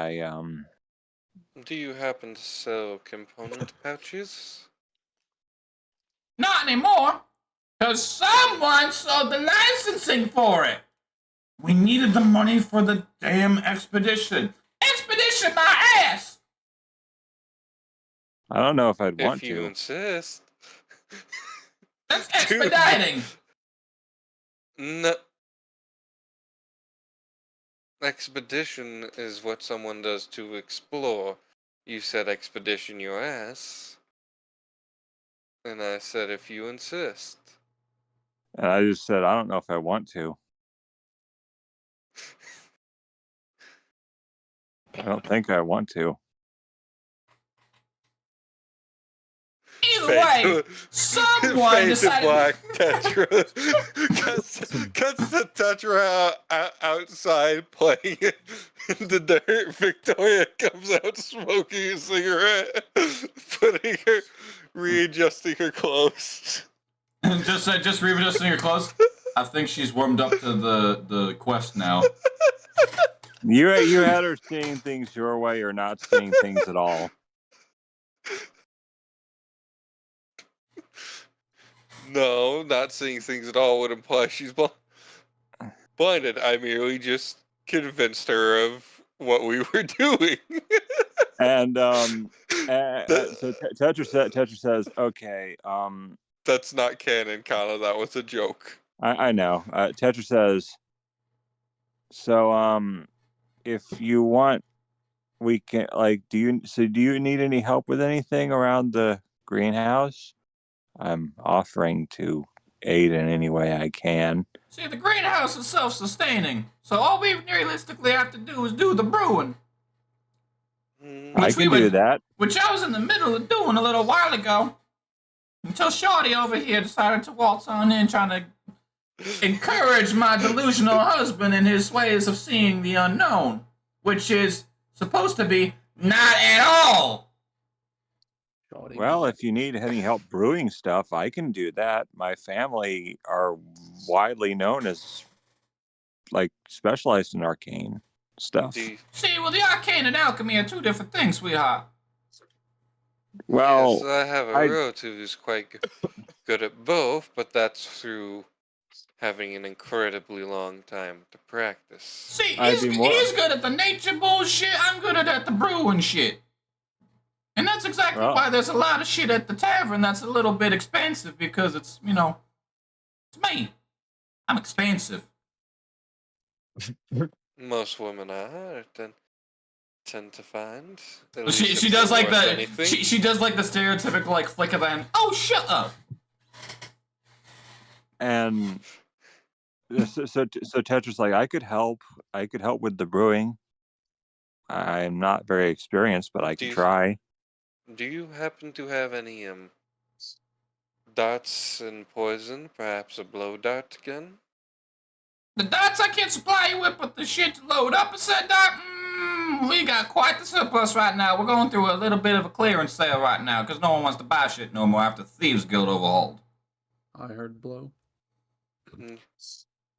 Do you happen to sell component pouches? Not anymore, because someone sold the licensing for it. We needed the money for the damn expedition. Expedition my ass! I don't know if I'd want If you to. insist. That's expediting. No. Expedition is what someone does to explore. You said expedition your ass. And I said if you insist. And I just said, I don't know if I want to. I don't think I want to. Either way, someone decided. Black Tetra cuts the Tetra outside playing it in the dirt. Victoria comes out smoking a cigarette, readjusting her clothes. just readjusting her clothes. I think she's warmed up to the quest now. You had her seeing things your way or not seeing things at all. No, not seeing things at all would imply she's blinded. I merely just convinced her of what we were doing. And so Tetra says, okay. That's not canon, Kana. That was a joke. I know. Tetra says, so if you want, we can do you need any help with anything around the greenhouse? I'm offering to aid in any way I can. See, the greenhouse is self-sustaining, so all we realistically have to do is do the brewing. I can do that. Which I was in the middle of doing a little while ago. Until Shorty over here decided to waltz on in, trying to encourage my delusional husband in his ways of seeing the unknown, which is supposed to be not at all. Well, if you need any help brewing stuff, I can do that. My family are widely known as specialized in arcane stuff. See, well, the arcane and alchemy are two different things, sweetheart. Well, yes, I have a relative who's quite good at both, but that's through having an incredibly long time to practice. See, he's good at the nature bullshit, I'm good at the brewing shit. And that's exactly why there's a lot of shit at the tavern that's a little bit expensive, because it's, it's me. I'm expensive. Most women are, tend to find. She does like the she does like the stereotypical flick of the hand. Oh, shut up. And so Tetra's like, I could help with the brewing. I'm not very experienced, but I can try. Do you happen to have any darts and poison? Perhaps a blow dart gun? The darts I can't supply you with, but the shit to load up a said dart, we got quite the surplus right now. We're going through a little bit of a clearance sale right now, because no one wants to buy shit no more after Thieves Guild overhauled. I heard blow.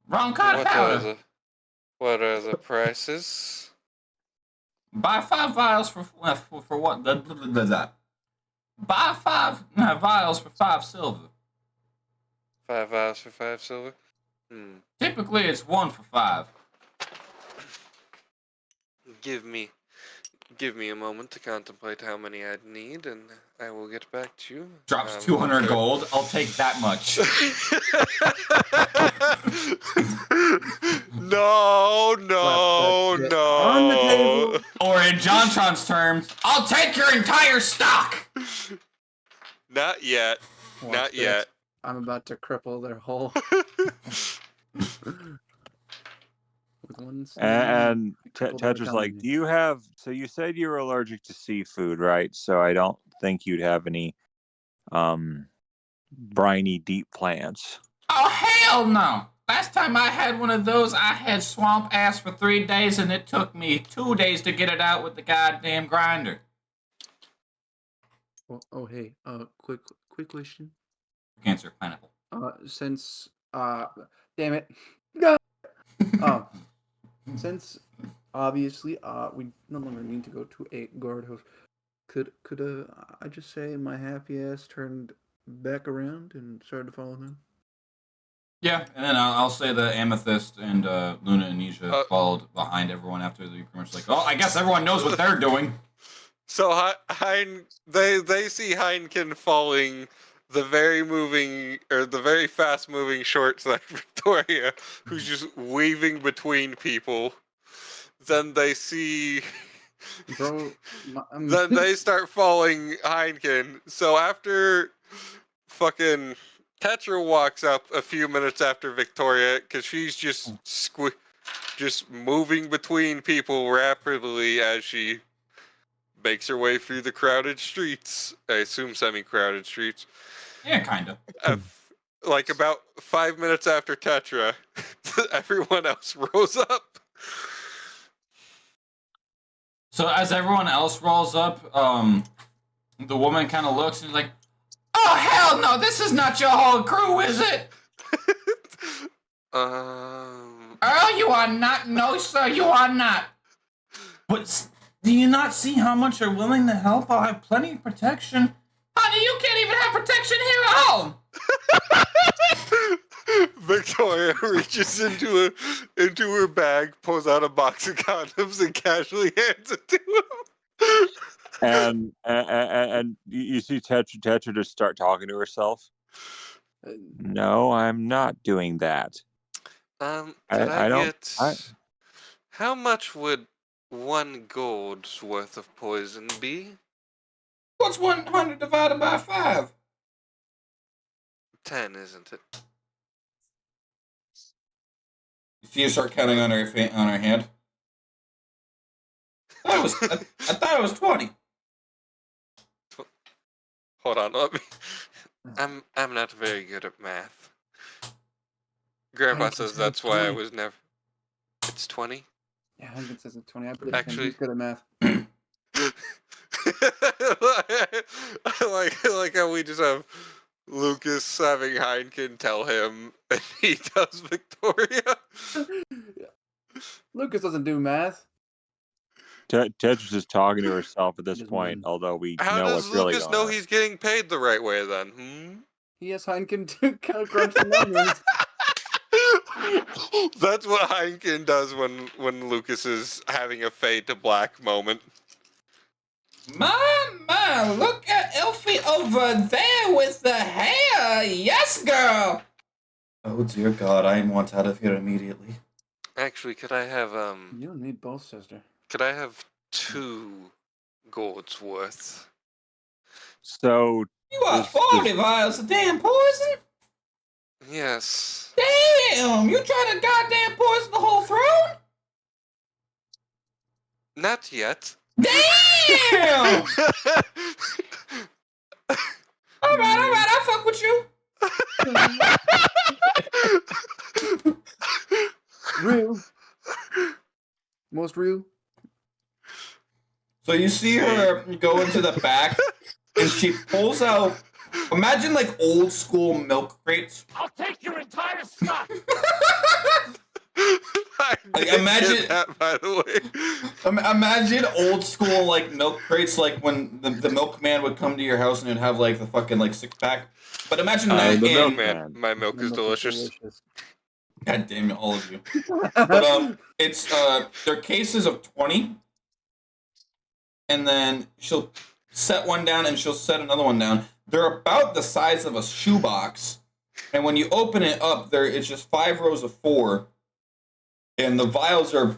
Wrong kind of powder. What are the prices? Buy 5 vials for what? Buy 5 vials for 5 silver. 5 vials for 5 silver? Typically, it's 1 for 5. Give me a moment to contemplate how many I'd need, and I will get back to you. Drops 200 gold. I'll take that much. No. On the table. Or in JonTron's terms, I'll take your entire stock. Not yet. Watch Not this. yet. I'm about to cripple their whole. With one snap, And cripple their Tetra's like, economy. do you have? So you said you were allergic to seafood, right? So I don't think you'd have any briny deep plants. Oh, hell no. Last time I had one of those, I had swamp ass for 3 days, and it took me 2 days to get it out with the goddamn grinder. Oh, hey, quick question. cancer pineapple. Since damn it. No. Since obviously we no longer need to go to a guardhouse, could I just say my happy ass turned back around and started to follow them? Yeah, and then I'll say that Amethyst and Luna and Nisha followed behind everyone after they pretty much like, oh, I guess everyone knows what they're doing. So they see Heineken falling the very fast moving short side Victoria, who's just weaving between people. Then they see Bro, then they start following Heineken. So after fucking Tetra walks up a few minutes after Victoria, because she's just just moving between people rapidly as she makes her way through the crowded streets. I assume semi-crowded streets. Yeah, kind of. Like about 5 minutes after Tetra, everyone else rose up. So as everyone else rolls up, the woman kind of looks and is like, oh, hell no, this is not your whole crew, is it? Earl, you are not. No, sir, you are not. But do you not see how much they're willing to help? I'll have plenty of protection. Honey, you can't even have protection here at home. Victoria reaches into her bag, pulls out a box of condoms, and casually hands it to him. And you see Tetra just start talking to herself. No, I'm not doing that. How much would 1 gold's worth of poison be? What's 100 divided by 5? 10, isn't it? You start counting on her hand. I thought it was 20. Hold on, let me. I'm not very good at math. Grandpa says that's why I was never. It's 20. Yeah, Heineken says it's 20. I believe Actually, he's good at math. I like how we just have Lucas having Heineken tell him, and he tells Victoria. Lucas doesn't do math. Tetra's just talking to herself at this point, although we know what's really going on. How does Lucas know he's getting paid the right way then? He has Heineken to crunch the numbers. That's what Heineken does when Lucas is having a fade to black moment. My, look at Elfie over there with the hair. Yes, girl. Oh, dear God, I want out of here immediately. Actually, could I have, You don't need both, sister. Could I have 2 gold's worth? So... You are 40 vials of damn poison? Yes. Damn, you trying to goddamn poison the whole throne? Not yet. Damn! Alright, I'll fuck with you. Real. Most real. So you see her go into the back, and she pulls out, imagine like old school milk crates. I'll take your entire stock. I Like, Get imagine that, by the way. Imagine old school like milk crates, like when the milkman would come to your house and it'd have like the fucking like 6-pack. But imagine that the in milkman. My milk The is milk delicious. God damn it, all of you. But it's they're cases of 20, and then she'll set one down and she'll set another one down. They're about the size of a shoebox, and when you open it up, it's just 5 rows of 4, and the vials are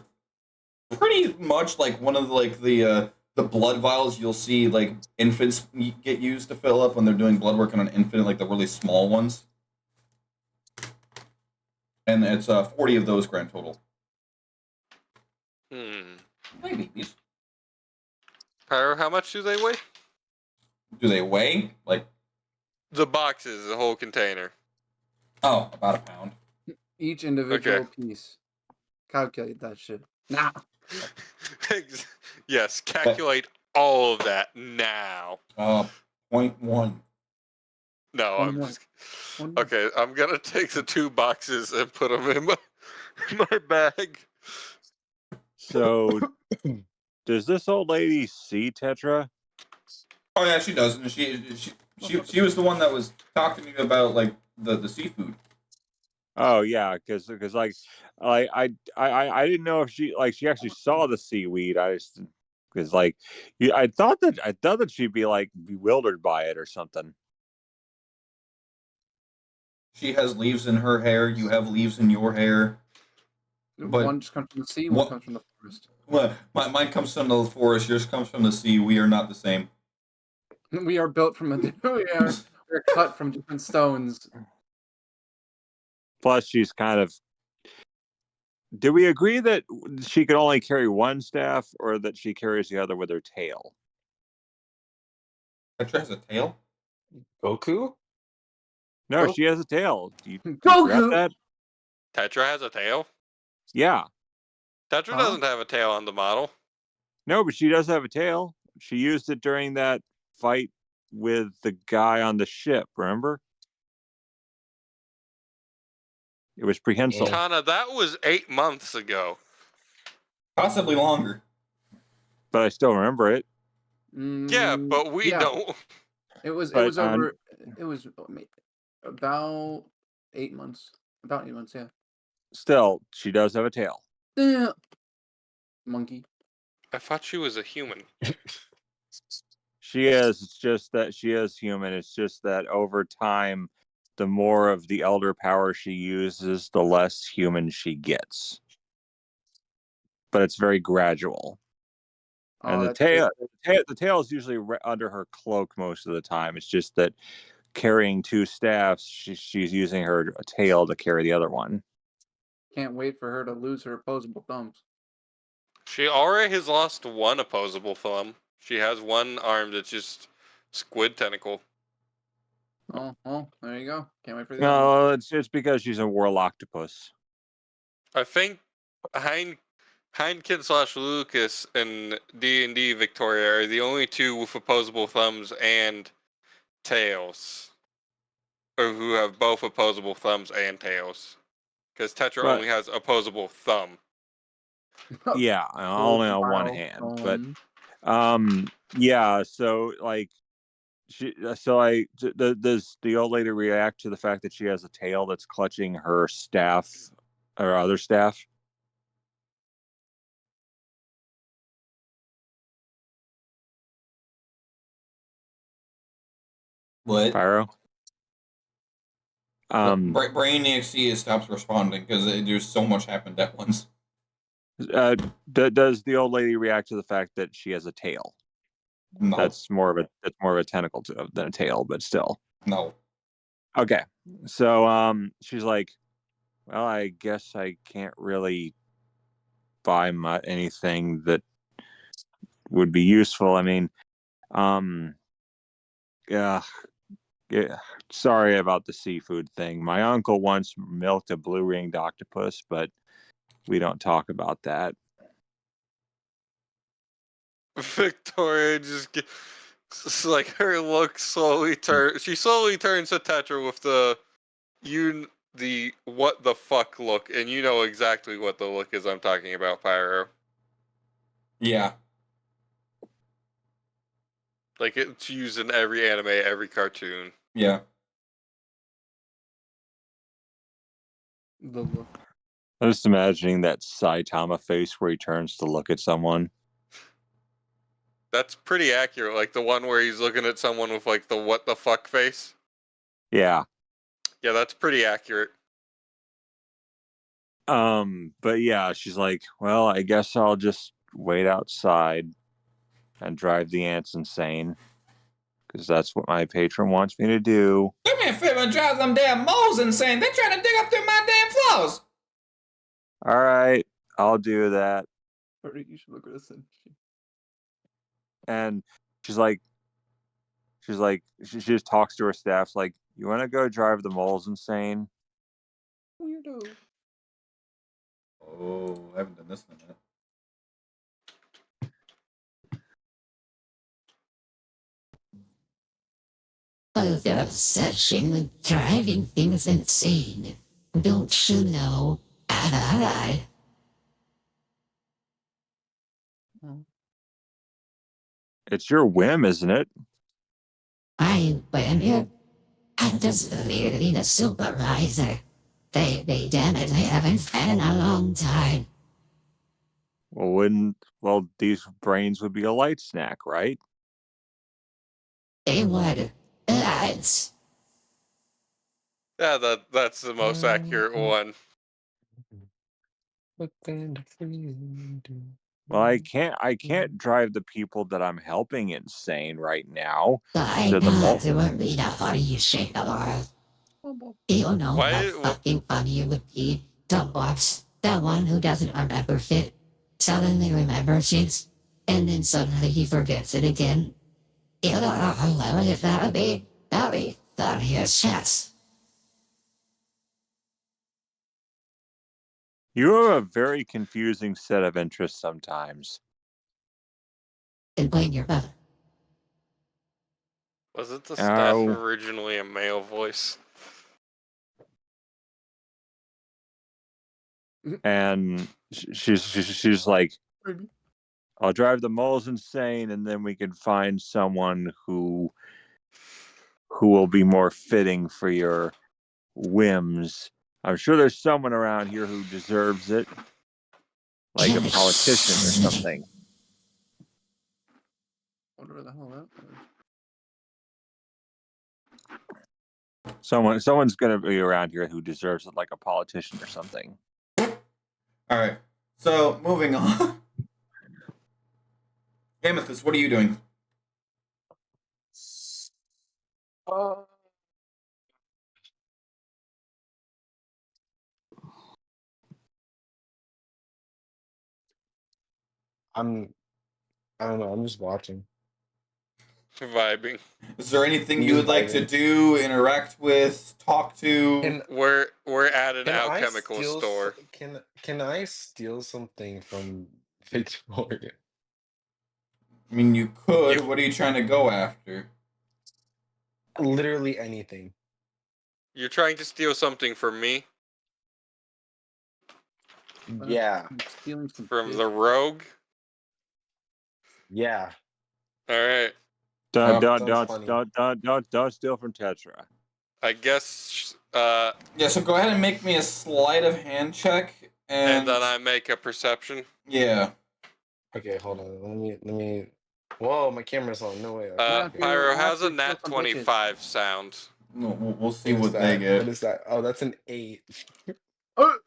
pretty much like one of the blood vials you'll see like infants get used to fill up when they're doing blood work on an infant, like the really small ones. And it's 40 of those grand total. Hmm. Hey, babies. Pyro, how much do they weigh? Do they weigh? Like, The boxes, the whole container. oh, about a pound. Each individual piece. Calculate that shit. Nah. Yes, calculate all of that now. 0.1. No, One I'm more. just. One more. Okay, I'm gonna take the 2 boxes and put them in my bag. So, does this old lady see Tetra? Oh yeah, she does. And she was the one that was talking to me about like the seafood. Oh yeah, because like I didn't know if she actually saw the seaweed. I just because like I thought that she'd be like bewildered by it or something. She has leaves in her hair. You have leaves in your hair. But one just comes from the sea, one comes from the forest. Well, mine comes from the forest. Yours comes from the sea. We are not the same. We are built from we're cut from different stones. Plus, she's kind of. Do we agree that she can only carry one staff, or that she carries the other with her tail? Petra has a tail. Goku? No, Go- she has a tail. Do you forget Goku. that? Tetra has a tail? Yeah. Tetra Huh? doesn't have a tail on the model. No, but she does have a tail. She used it during that fight with the guy on the ship, remember? It was prehensile. Tana, that was 8 months ago. Possibly longer. But I still remember it. Yeah, but we yeah. don't. It was But, over. It was about 8 months. About 8 months, yeah. Still, she does have a tail. Monkey. I thought she was a human. She is. It's just that she is human. It's just that over time, the more of the elder power she uses, the less human she gets. But it's very gradual. And the tail is usually under her cloak most of the time. It's just that carrying 2 staffs, she's using her tail to carry the other one. Can't wait for her to lose her opposable thumbs. She already has lost 1 opposable thumb. She has 1 arm that's just squid tentacle. Oh, well, there you go. Can't wait for the other one. No, it's because she's a warlocktopus. I think Heineken / Lucas and D&D Victoria are the only 2 with opposable thumbs and tails. Or who have both opposable thumbs and tails. Because Tetra But- only has opposable thumb. Yeah, only on one hand. But yeah, so like does the old lady react to the fact that she has a tail that's clutching her staff or other staff? What? Pyro? Brainiac has stopped responding because there's so much happened at once. Does the old lady react to the fact that she has a tail? No. That's more of a tentacle than a tail, but still. No. Okay. So she's like, well, I guess I can't really buy anything that would be useful. I mean, yeah, sorry about the seafood thing. My uncle once milked a blue-ringed octopus, but we don't talk about that. Victoria it's like her look slowly turns. She slowly turns to Tetra with the you the what the fuck look, and you know exactly what the look is I'm talking about, Pyro. Yeah. Like, it's used in every anime, every cartoon. Yeah. The look. I'm just imagining that Saitama face where he turns to look at someone. That's pretty accurate. Like the one where he's looking at someone with like the what the fuck face. Yeah. Yeah, that's pretty accurate. But yeah, she's like, well, I guess I'll just wait outside and drive the ants insane. Because that's what my patron wants me to do. Do me a favor and drive them damn moles insane. They're trying to dig up through my damn floors. All right, I'll do that. Or you should look at this. And she just talks to her staff like, you want to go drive the moles insane? Weirdo. Oh, I haven't done this in a minute. Oh, they're obsession with driving things insane. Don't you know? I. It's your whim, isn't it? I went here. I'm just merely the supervisor. They damn it, I haven't fed in a long time. Well, these brains would be a light snack, right? They would. Lads. Yeah, that's the most accurate one. Well, I can't drive the people that I'm helping insane right now. I To the know mall. there won't be that funny you shake the world. You know Why- how fucking funny it would be to watch that one who doesn't remember shit suddenly remembers shit, and then suddenly he forgets it again. You don't know how hilarious that would be? That'd be funny as shit. You have a very confusing set of interests sometimes. And blame your mother. Wasn't the staff Oh. originally a male voice? And she's like, Maybe. I'll drive the moles insane, and then we can find someone who will be more fitting for your whims. I'm sure there's someone around here who deserves it, like a politician or something. Wonder where the hell that was. Someone's gonna be around here who deserves it, like a politician or something. All right. So moving on. Amethyst, what are you doing? I don't know. I'm just watching. Vibing. Is there anything I'm you just would like to vibing. do, interact with, talk to? Can We're at an can I alchemical steal store. can I steal something from Victoria? I mean, you could. You- What are you trying to go after? Literally anything. You're trying to steal something from me? Yeah. I'm stealing some From shit. the rogue? Yeah. Alright. Don't Sounds funny. don't steal from Tetra. I guess Yeah, so go ahead and make me a sleight of hand check, and then I make a perception. yeah. Okay, hold on. Let me. Whoa, my camera's on. No way. Yeah, Okay. Pyro, I'll how's a actually kill nat some 25 sound? No, we'll see What is what they that? get. What is that? Oh, that's an 8. Oh!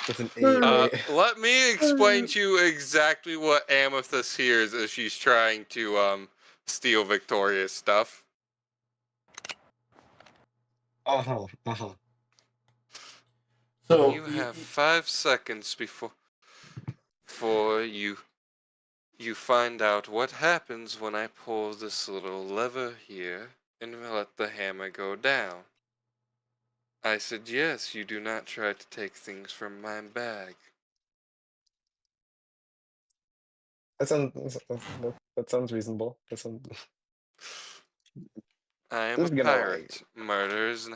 That's an 8, right? Let me explain to you exactly what Amethyst hears as she's trying to steal Victoria's stuff. Uh-huh. So You have 5 seconds before you find out what happens when I pull this little lever here and let the hammer go down. I suggest you do not try to take things from my bag. That sounds reasonable. That sounds. I am This a is gonna, pirate. Murder is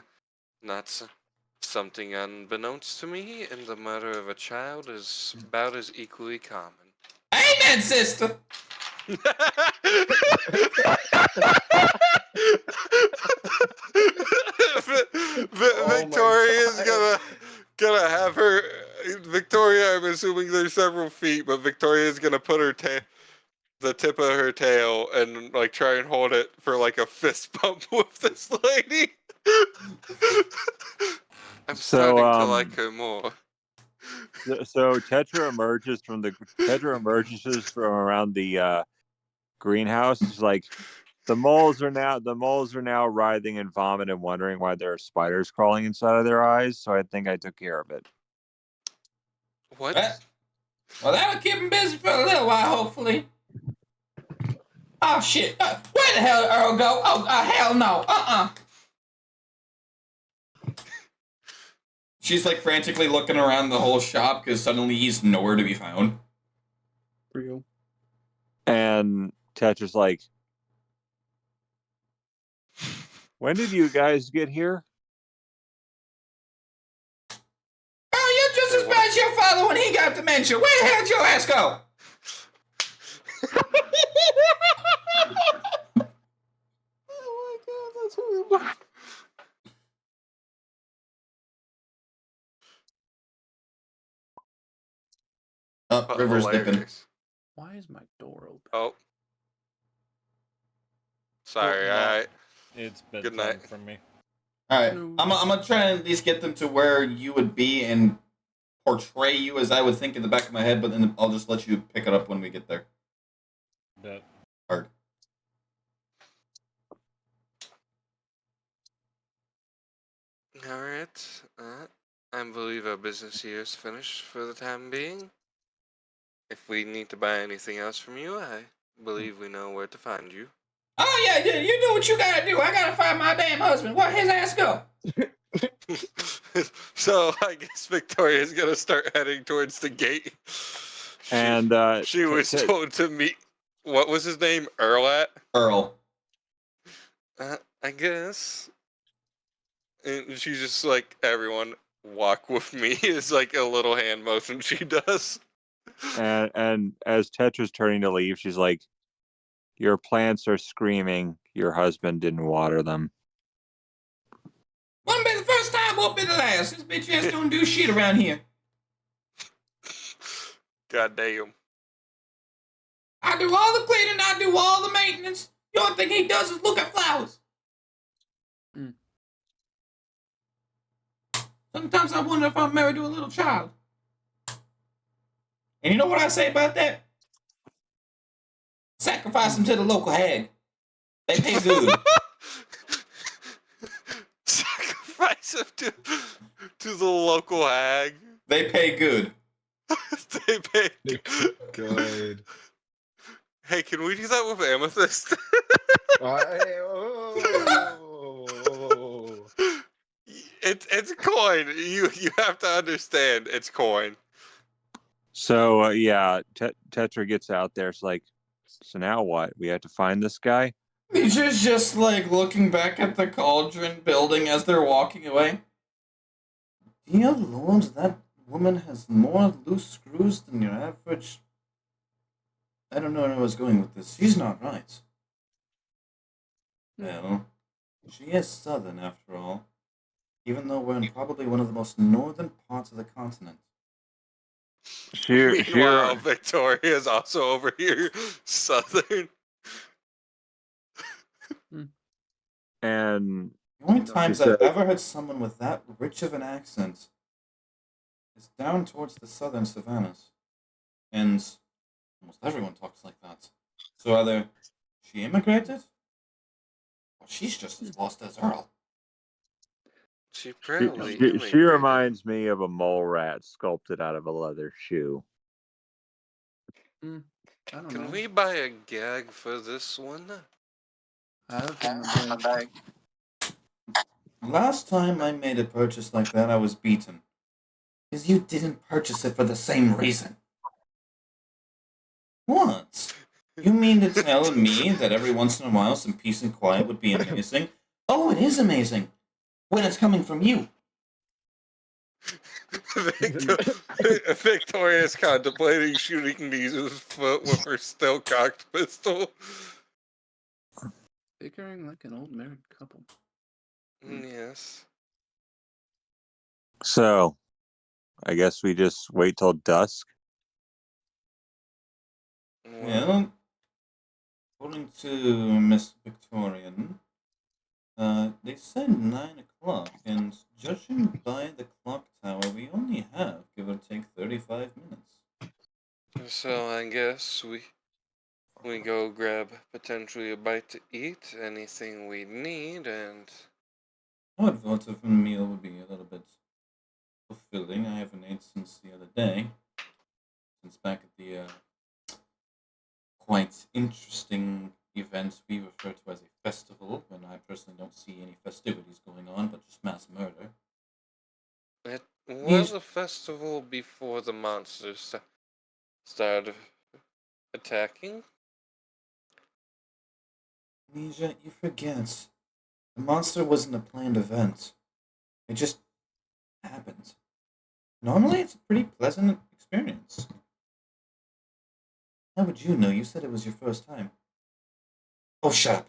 not so. Something unbeknownst to me, and the murder of a child is about as equally common. Amen, sister. Oh my Victoria's God. gonna have her. Victoria, I'm assuming there's several feet, but Victoria's gonna put her the tip of her tail and like try and hold it for like a fist bump with this lady. I'm So starting to like her more. so Tetra emerges from around the greenhouse. It's like the moles are now writhing and vomit and wondering why there are spiders crawling inside of their eyes. So I think I took care of it. What? Well, that'll keep him busy for a little while, hopefully. Oh, shit. Where the hell did Earl go? Oh, hell no. She's like frantically looking around the whole shop because suddenly he's nowhere to be found. Real. And Tetra's like, when did you guys get here? Oh, you're just as bad as your father when he got dementia. Where the hell did your ass go? Oh my god, that's horrible. Oh, River's dipping. Hilarious. Why is my door open? Oh. Sorry, no. It's Good bedtime night. for me. All right, No. I'm gonna try and at least get them to where you would be and portray you as I would think in the back of my head, but then I'll just let you pick it up when we get there. Bet. Hard. Alright. I believe our business here is finished for the time being. If we need to buy anything else from you, I believe we know where to find you. Oh yeah, you do what you gotta do. I gotta find my damn husband. Where his ass go? So I guess Victoria's gonna start heading towards the gate. And She was told to meet. What was his name? Earl. Earl. I guess. And she's just like, everyone, walk with me. Is like a little hand motion she does. and as Tetra's turning to leave, she's like, your plants are screaming. Your husband didn't water them. Won't be the first time, won't be the last. This bitch ass don't do shit around here. God damn. I do all the cleaning, I do all the maintenance. The only thing he does is look at flowers. Mm. Sometimes I wonder if I'm married to a little child. And you know what I say about that? Sacrifice him to the local hag. They pay good. Sacrifice him to the local hag. They pay good. They pay Good. Hey, can we do that with Amethyst? It's coin. You have to understand. It's coin. So yeah, Tetra gets out there. It's like, so now what? We have to find this guy. He's just like looking back at the cauldron building as they're walking away. Dear Lord, that woman has more loose screws than your average. I don't know where I was going with this. She's not right. Well, she is southern after all, even though we're in probably one of the most northern parts of the continent. Meanwhile, Victoria's also over here, southern. And The only times I've ever heard someone with that rich of an accent is down towards the southern savannas. And almost everyone talks like that. So either she immigrated, or she's just as lost as Earl. She probably she immigrated. reminds me of a mole rat sculpted out of a leather shoe. I don't know. Can we buy a gag for this one? I have it in my bag. Last time I made a purchase like that, I was beaten. Because you didn't purchase it for the same reason. What? You mean to tell me that every once in a while some peace and quiet would be amazing? Oh, it is amazing. When it's coming from you. Victoria is contemplating shooting Nizu's foot with her still cocked pistol. Bickering like an old married couple. Yes. So, I guess we just wait till dusk. Well, according to Miss Victorian, they said 9 o'clock, and judging by the clock tower, we only have, give or take, 35 minutes. So I guess we go grab potentially a bite to eat, anything we need, and I would vote if a meal would be a little bit fulfilling. I haven't ate since the other day, since back at the quite interesting event we refer to as a festival, when I personally don't see any festivities going on, but just mass murder. it was a festival before the monsters started attacking. Nisha, you forget. The monster wasn't a planned event. It just happened. Normally, it's a pretty pleasant experience. How would you know? You said it was your first time. Oh, shut up.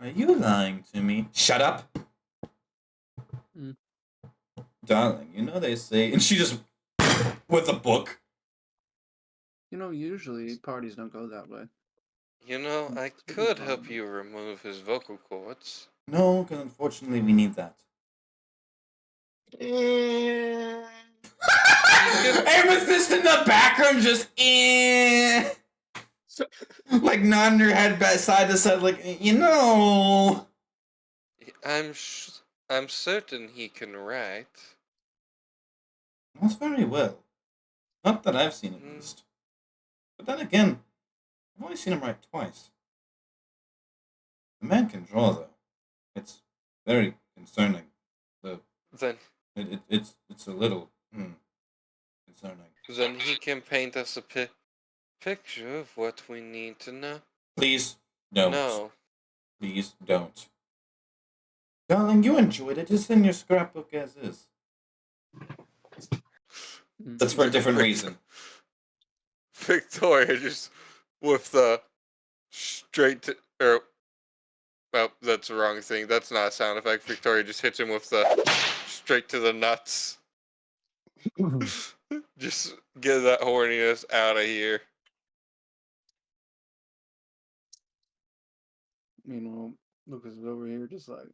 Are you lying to me? Shut up! Mm. Darling, you know they say... And she just... with a book. You know, usually parties don't go that way. You know, I It's pretty could help violent. you remove his vocal cords. No, because unfortunately we need that. Amethyst in the background just like nodding her head back side to side, like, you know. I'm certain he can write. That's very well. Not that I've seen, at Mm. least. But then again, I've only seen him write twice. The man can draw, though. It's very concerning. Then It's a little concerning. then he can paint us a picture of what we need to know. Please don't. No. Please don't. Darling, you enjoyed it. Just send your scrapbook as is. That's for a different reason. Victoria just with the straight to well, that's the wrong thing. That's not a sound effect. Victoria just hits him with the straight to the nuts. Just get that horniness out of here. Meanwhile, Lucas is over here just like,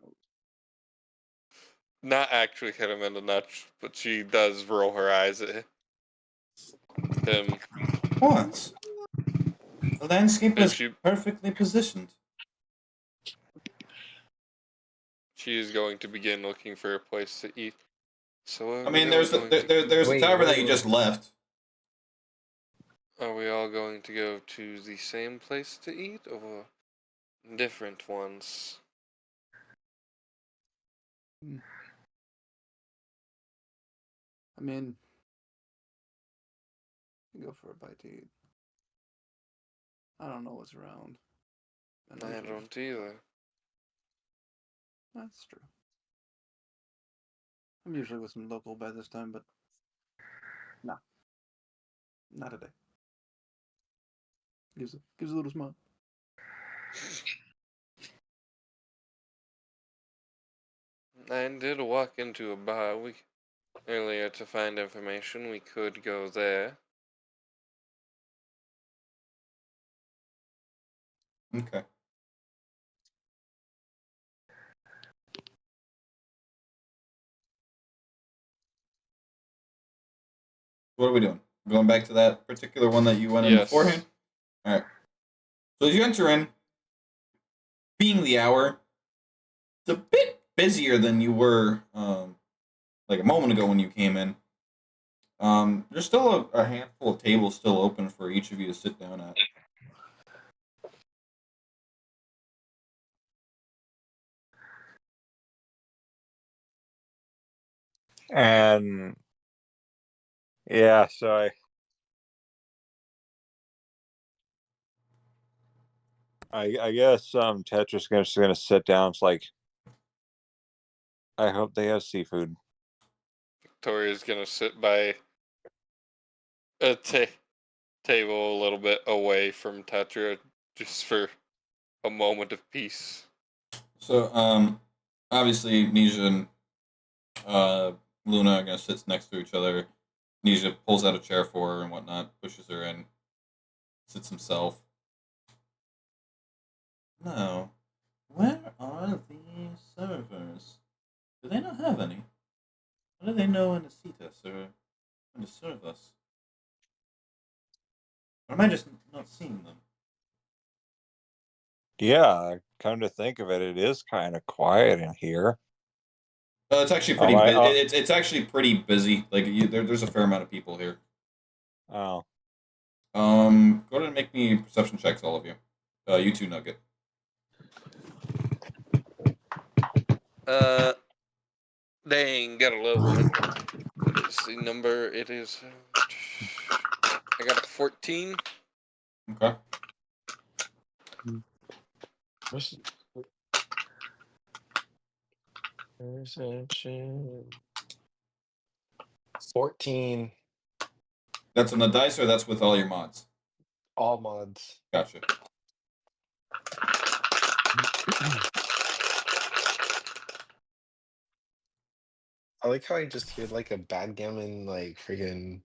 Not actually hit him in the nuts, but she does roll her eyes at him. What? The landscape And is perfectly positioned. she is going to begin looking for a place to eat. So I mean, there's a tavern that you just left. Are we all going to go to the same place to eat or different ones? I mean, go for a bite to eat. I don't know what's around. I don't either. That's true. I'm usually with some local by this time, but no, not today. Gives a little smile. I did walk into a bar earlier to find information. We could go there. Okay. What are we doing? Going back to that particular one that you went in beforehand? Alright. So as you enter in, being the hour, it's a bit busier than you were like a moment ago when you came in. There's still a handful of tables still open for each of you to sit down at. And yeah, so I guess Tetra's just gonna sit down. It's like, I hope they have seafood. Victoria's gonna sit by a table a little bit away from Tetra just for a moment of peace. So, obviously, Nisha and Luna are gonna sit next to each other. Nisha pulls out a chair for her and whatnot, pushes her in, sits himself. Now, where are the servers? Do they not have any? How do they know when to seat us or when to serve us? Or am I just not seeing them? Yeah, come to think of it, it is kind of quiet in here. It's actually Oh, pretty. It's actually pretty busy. Like there's a fair amount of people here. Oh, Go ahead and make me perception checks, all of you. You two, Nugget. Dang, got a low one. What is the number? It is. I got a 14. Okay. Perception. 14. That's on the dice, or that's with all your mods. All mods. Gotcha. I like how I just hear like a backgammon, like freaking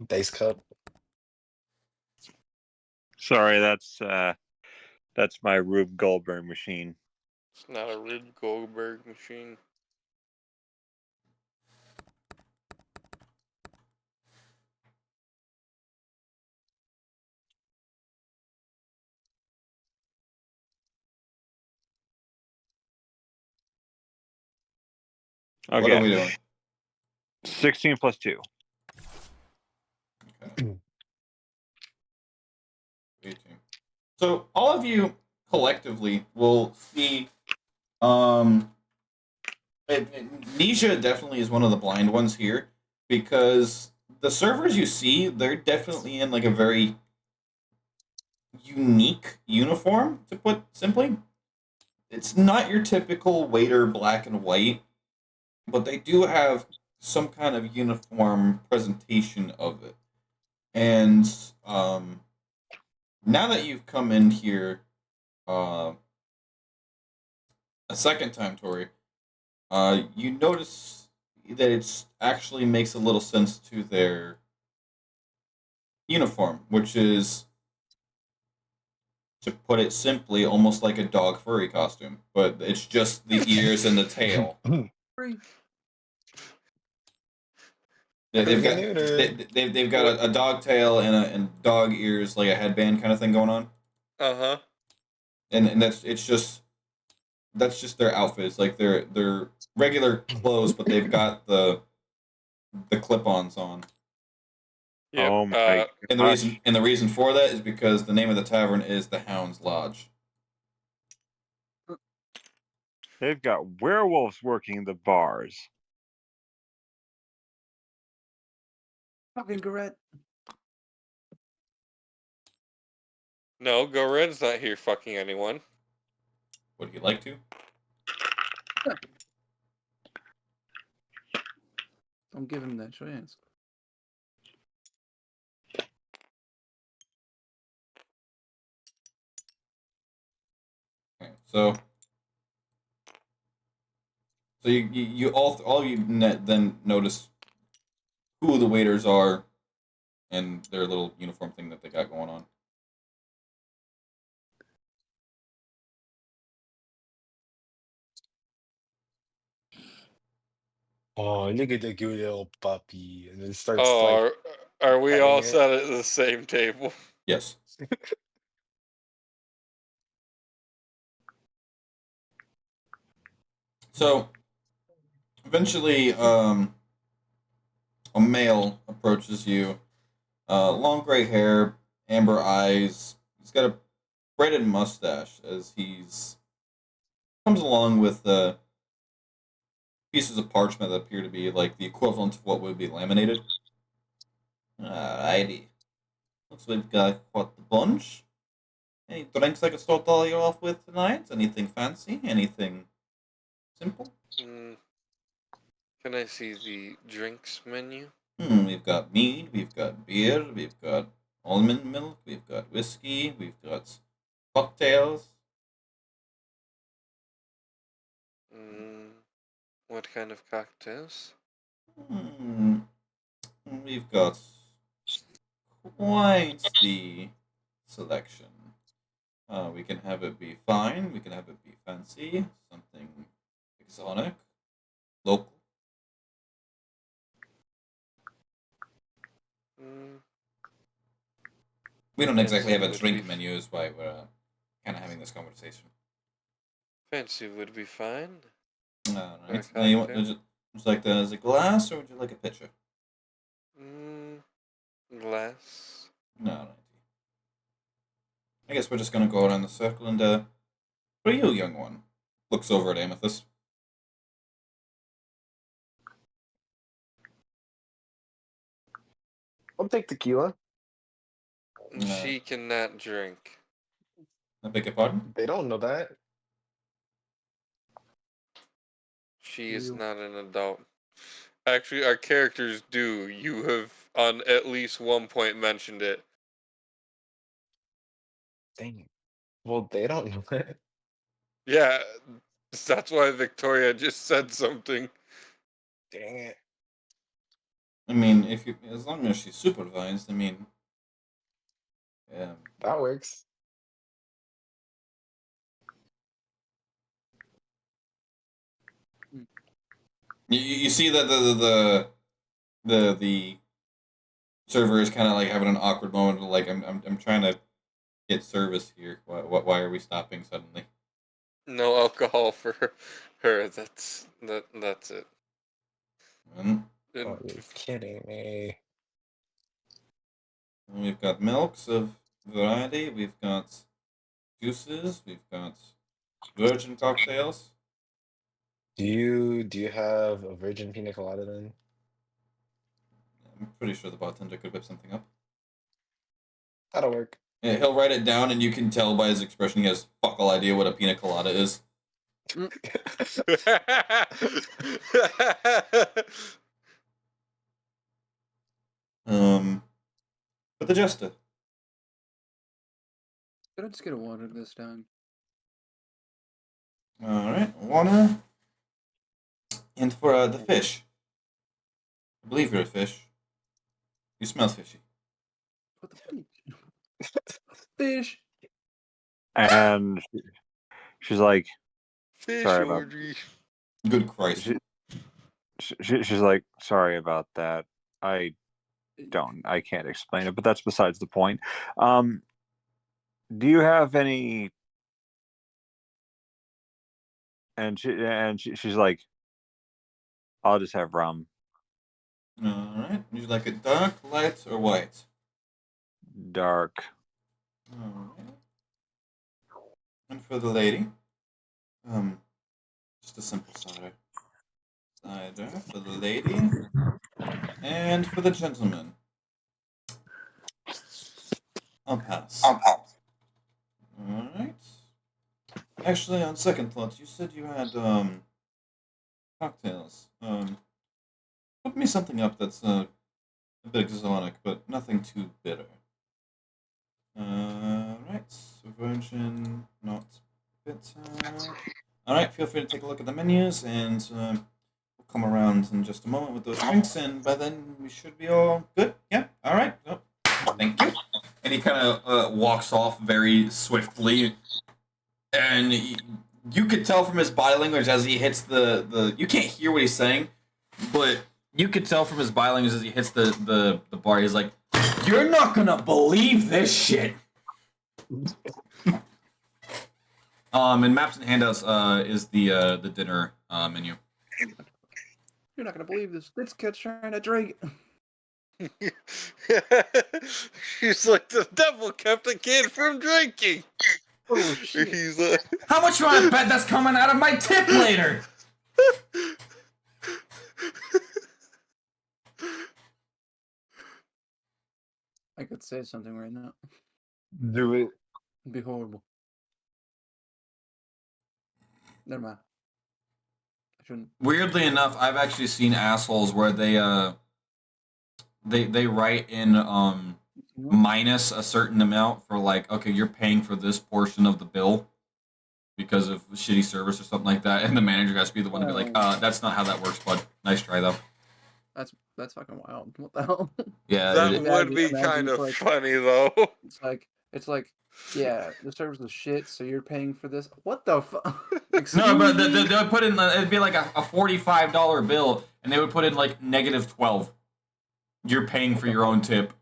dice cup. sorry, that's my Rube Goldberg machine. It's not a Rube Goldberg machine. Okay. What are we doing? 16 plus 2. Okay. 18. So all of you collectively will see. Nisha definitely is one of the blind ones here because the servers you see, they're definitely in like a very unique uniform, to put simply. It's not your typical waiter black and white, but they do have some kind of uniform presentation of it. And now that you've come in here a second time, Tori, you notice that it actually makes a little sense to their uniform, which is, to put it simply, almost like a dog furry costume, but it's just the ears and the tail. They've got they've got a dog tail and dog ears, like a headband kind of thing going on. Uh-huh. And that's just their outfits, like they're regular clothes, but they've got the clip-ons on. Yep. Oh my And the reason for that is because the name of the tavern is the Hound's Lodge. They've got werewolves working the bars. Fucking Garrett. No, Go Red's not here fucking anyone. Would he like to? Don't give him that chance. Okay, so you all of you then notice who the waiters are and their little uniform thing that they got going on. Oh, look at the cute little puppy. And then starts Oh, like are we petting all it. sat at the same table? Yes. So eventually, a male approaches you. Long gray hair, amber eyes. He's got a braided mustache as he's comes along with pieces of parchment that appear to be like the equivalent of what would be laminated. Alrighty. Looks like we've got quite the bunch. Any drinks I could start all you off with tonight? Anything fancy? Anything simple? Mm, can I see the drinks menu? We've got mead, we've got beer, we've got almond milk, we've got whiskey, we've got cocktails. Mm, what kind of cocktails? Hmm, we've got quite the selection. We can have it be fine, we can have it be fancy, something exotic, local. Mm, We don't exactly fancy have a would drink be menu, is why we're kind of having this conversation. fancy would be fine. All For a right. Now, you want, cocktail. would you like that as a glass, or would you like a pitcher? Mm, glass. No, all right. I guess we're just gonna go around the circle and for you, young one, looks over at Amethyst. I'll take tequila. She cannot drink. I beg your pardon. They don't know that. She is You. not an adult. Actually, our characters do. You have, on at least one point, mentioned it. Dang it. Well, they don't know that. Yeah, that's why Victoria just said something. Dang it. I mean, if you, as long as she's supervised, I mean, yeah. That works. You see that the server is kind of like having an awkward moment. Like I'm trying to get service here. Why are we stopping suddenly? No alcohol for her. That's it. And Oh, And you're kidding me. we've got milks of variety. We've got juices. We've got virgin cocktails. Do you have a virgin pina colada then? I'm pretty sure the bartender could whip something up. That'll work. Yeah, he'll write it down, and you can tell by his expression he has fuck all idea what a pina colada is. For the jester. Could I just get a water this time? All right, water. And for the fish. I believe you're a fish. You smell fishy. What the fish? And she's like, Fish sorry about orgy. Good Christ. she's like, sorry about that. I can't explain it, but that's besides the point. Do you have any? And she's like, I'll just have rum. All right. Would you like it dark, light, or white? Dark. All right. And for the lady, just a simple cider. Cider for the lady, and for the gentleman. I'll pass. All right. Actually, on second thoughts, you said you had cocktails. Put me something up that's a bit exotic, but nothing too bitter. Right. Virgin, not bitter. Alright, feel free to take a look at the menus, and we'll come around in just a moment with those drinks, and by then we should be all good. Yeah, alright. Oh, thank you. And he kind of walks off very swiftly, and you could tell from his body language as he hits the. You can't hear what he's saying, but you could tell from his body language as he hits the bar, he's like, "You're not gonna believe this shit." And maps and handouts is the dinner menu. You're not gonna believe this. This kid's trying to drink. She's like, the devil kept a kid from drinking. Oh shit! He's like, How much you want to bet that's coming out of my tip later? I could say something right now. Do it. It'd be horrible. Never mind. shouldn't. Weirdly enough, I've actually seen assholes where they write in minus a certain amount for like, okay, you're paying for this portion of the bill because of shitty service or something like that, and the manager has to be the one to be like, that's not how that works, bud. Nice try though. That's fucking wild. What the hell? Yeah, That it, would be imagine kind it's of like- funny though. It's like, yeah, the service is shit, so you're paying for this. What the fuck? no, but they would put in it'd be like a $45 bill, and they would put in like -12. You're paying for your own tip.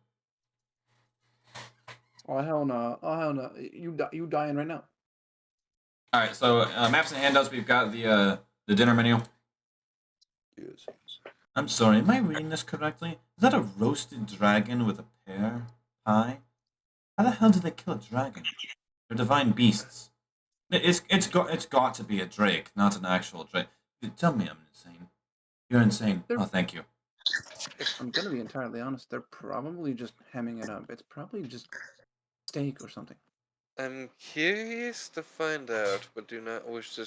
Oh hell no! Oh hell no! You dying right now? All right, so maps and handouts. We've got the dinner menu. Yes. I'm sorry, am I reading this correctly? Is that a roasted dragon with a pear pie? How the hell did they kill a dragon? They're divine beasts. It's got to be a drake, not an actual drake. Tell me I'm insane. You're insane. Oh, thank you. I'm gonna be entirely honest. They're probably just hemming it up. It's probably just steak or something. I'm curious to find out, but do not wish to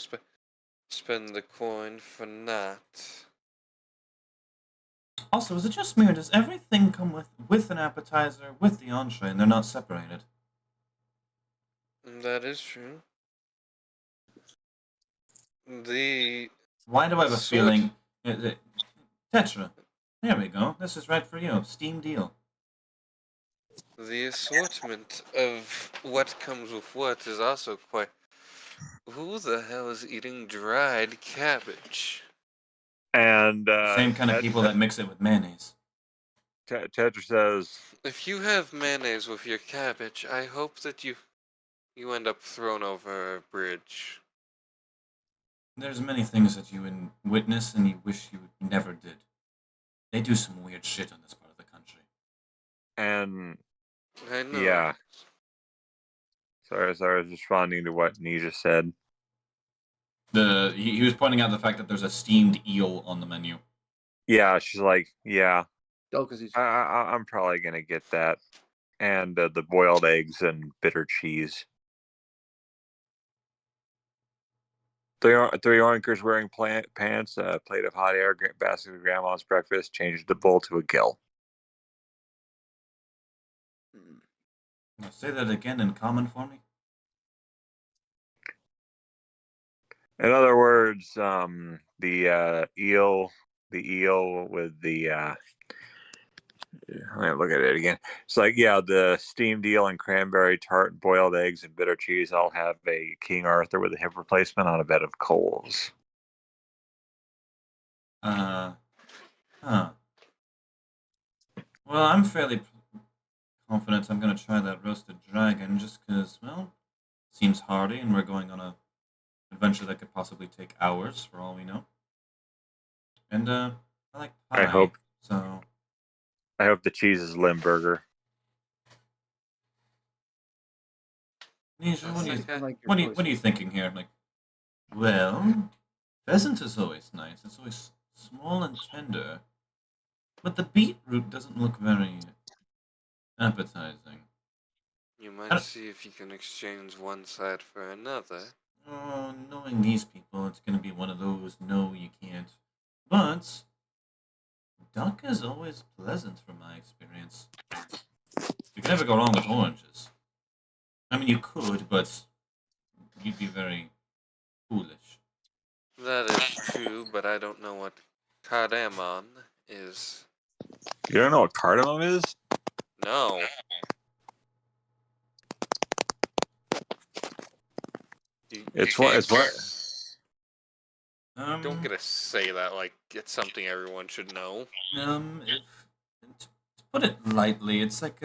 spend the coin for not. Also, is it just me or does everything come with an appetizer, with the entree, and they're not separated? That is true. The Why do I have a Sort- feeling... Tetra, there we go. This is right for you. Steam deal. The assortment of what comes with what is also quite. Who the hell is eating dried cabbage? And Same kind of people that mix it with mayonnaise. Tetra says, If you have mayonnaise with your cabbage, I hope that you end up thrown over a bridge. There's many things that you witness and you wish you never did. They do some weird shit in this part of the country. and I know. yeah. Sorry, I was responding to what Nisha said. He was pointing out the fact that there's a steamed eel on the menu. Yeah, she's like, yeah, Oh, because he's I'm probably gonna get that, and the boiled eggs and bitter cheese. Three oinkers wearing pants, a plate of hot air, basket of grandma's breakfast, changed the bowl to a gill. Now say that again in common for me. In other words, the eel with the let me look at it again. It's like, yeah, the steamed eel and cranberry tart, boiled eggs and bitter cheese all have a King Arthur with a hip replacement on a bed of coals. Huh. Well, I'm fairly confident I'm gonna try that roasted dragon just because, well, seems hearty and we're going on a adventure that could possibly take hours for all we know. And I like pie. I hope So the cheese is Limburger. Nisha, what like are you thinking here? Like, well, pheasant is always nice. It's always small and tender, but the beetroot doesn't look very appetizing. You might see if you can exchange one side for another. Oh, knowing these people, it's gonna be one of those. No, you can't. But duck is always pleasant from my experience. You can never go wrong with oranges. I mean, you could, but you'd be very foolish. That is true, but I don't know what cardamom is. You don't know what cardamom is? No. It's what? Don't get to say that like it's something everyone should know. To put it lightly, it's like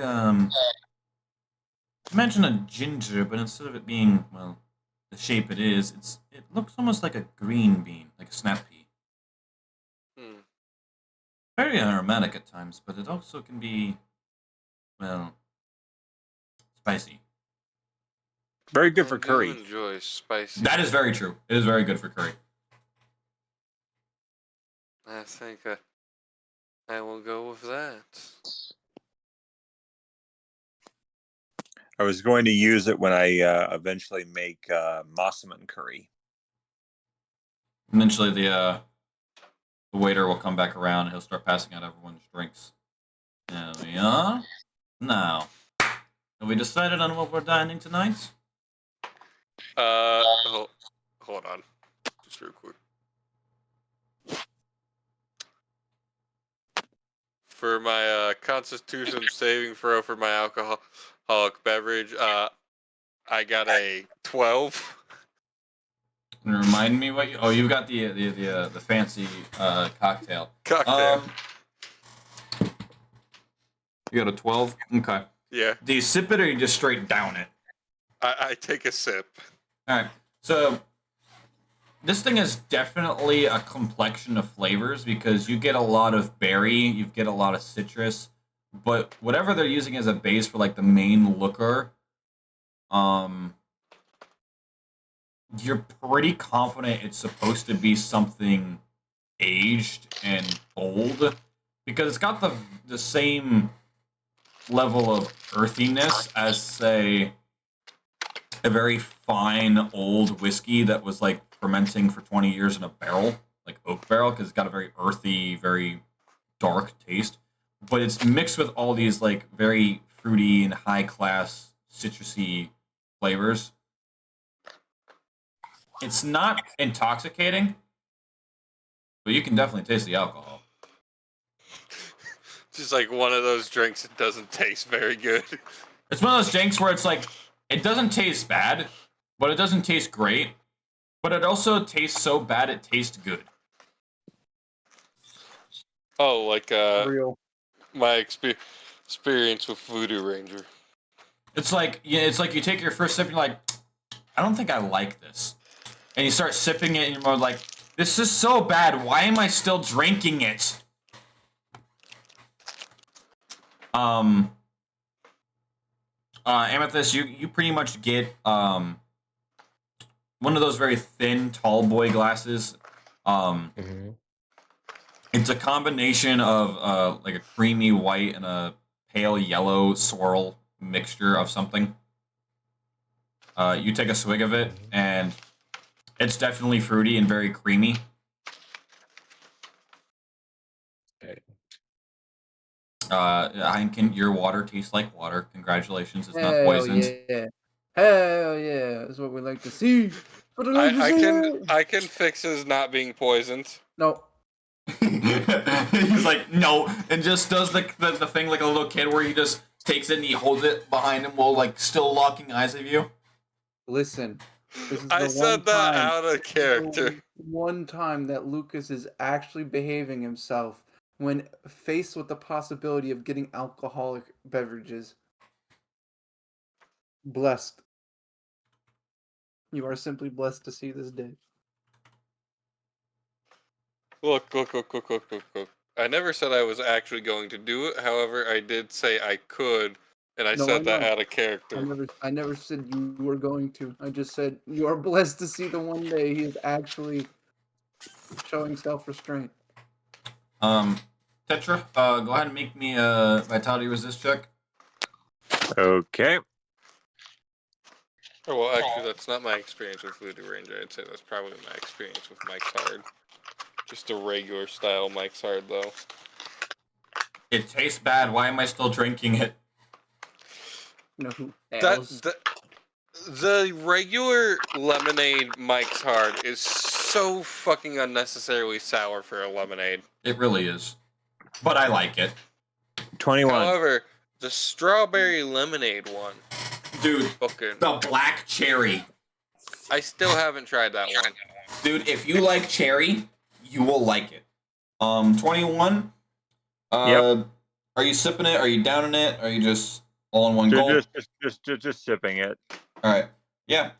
imagine a ginger, but instead of it being the shape it is, it looks almost like a green bean, like a snap pea. Very aromatic at times, but it also can be spicy. Very good for I curry. do enjoy spicy. That is very true. It is very good for curry. I think I will go with that. I was going to use it when I eventually make massaman curry. Eventually, the waiter will come back around and he'll start passing out everyone's drinks. There we are. Now, have we decided on what we're dining tonight? Hold on. Just real quick. For my Constitution saving throw for my alcoholic beverage, I got a 12. And remind me what you. Oh, you've got the fancy cocktail. Cocktail. You got a 12. Okay. Yeah. Do you sip it or you just straight down it? I take a sip. All right. So this thing is definitely a complexion of flavors because you get a lot of berry, you get a lot of citrus, but whatever they're using as a base for like the main liquor, you're pretty confident it's supposed to be something aged and bold because it's got the same level of earthiness as, say, a very fine old whiskey that was like fermenting for 20 years in a barrel, like oak barrel, because it's got a very earthy, very dark taste. But it's mixed with all these like very fruity and high class citrusy flavors. It's not intoxicating, but you can definitely taste the alcohol. Just like one of those drinks that doesn't taste very good. It's one of those drinks where it's like, it doesn't taste bad, but it doesn't taste great. But it also tastes so bad it tastes good. Oh, like Real. my experience with Voodoo Ranger. It's like you take your first sip and you're like, I don't think I like this. And you start sipping it and you're more like, this is so bad, why am I still drinking it? Amethyst, you pretty much get one of those very thin tall boy glasses. It's a combination of like a creamy white and a pale yellow swirl mixture of something. You take a swig of it, and it's definitely fruity and very creamy. Heineken, your water tastes like water. Congratulations, it's not poisoned. Yeah. Hell yeah. That's what we like to see. I can fix his not being poisoned. No. He's like, no, and just does the thing like a little kid where he just takes it and he holds it behind him while like still locking eyes of you. Listen. This is I the said one that time, out of character. one time that Lucas is actually behaving himself when faced with the possibility of getting alcoholic beverages. Blessed. You are simply blessed to see this day. Look. I never said I was actually going to do it. However, I did say I could, and I No, said that know. out of character. I never said you were going to. I just said you are blessed to see the one day he is actually showing self-restraint. Tetra, go ahead and make me a vitality resist check. Okay. Oh, well, actually, that's not my experience with Voodoo Ranger. I'd say that's probably my experience with Mike's Hard. Just a regular style Mike's Hard, though. It tastes bad. Why am I still drinking it? You know who The regular lemonade Mike's Hard is so fucking unnecessarily sour for a lemonade. It really is. But I like it. 21. However, the strawberry lemonade one. Dude, fucking, the black cherry. I still haven't tried that one. Dude, if you like cherry, you will like it. 21. Yep. Are you sipping it? Are you downing it? Are you just all in one gulp? Just sipping it. All right. Yeah.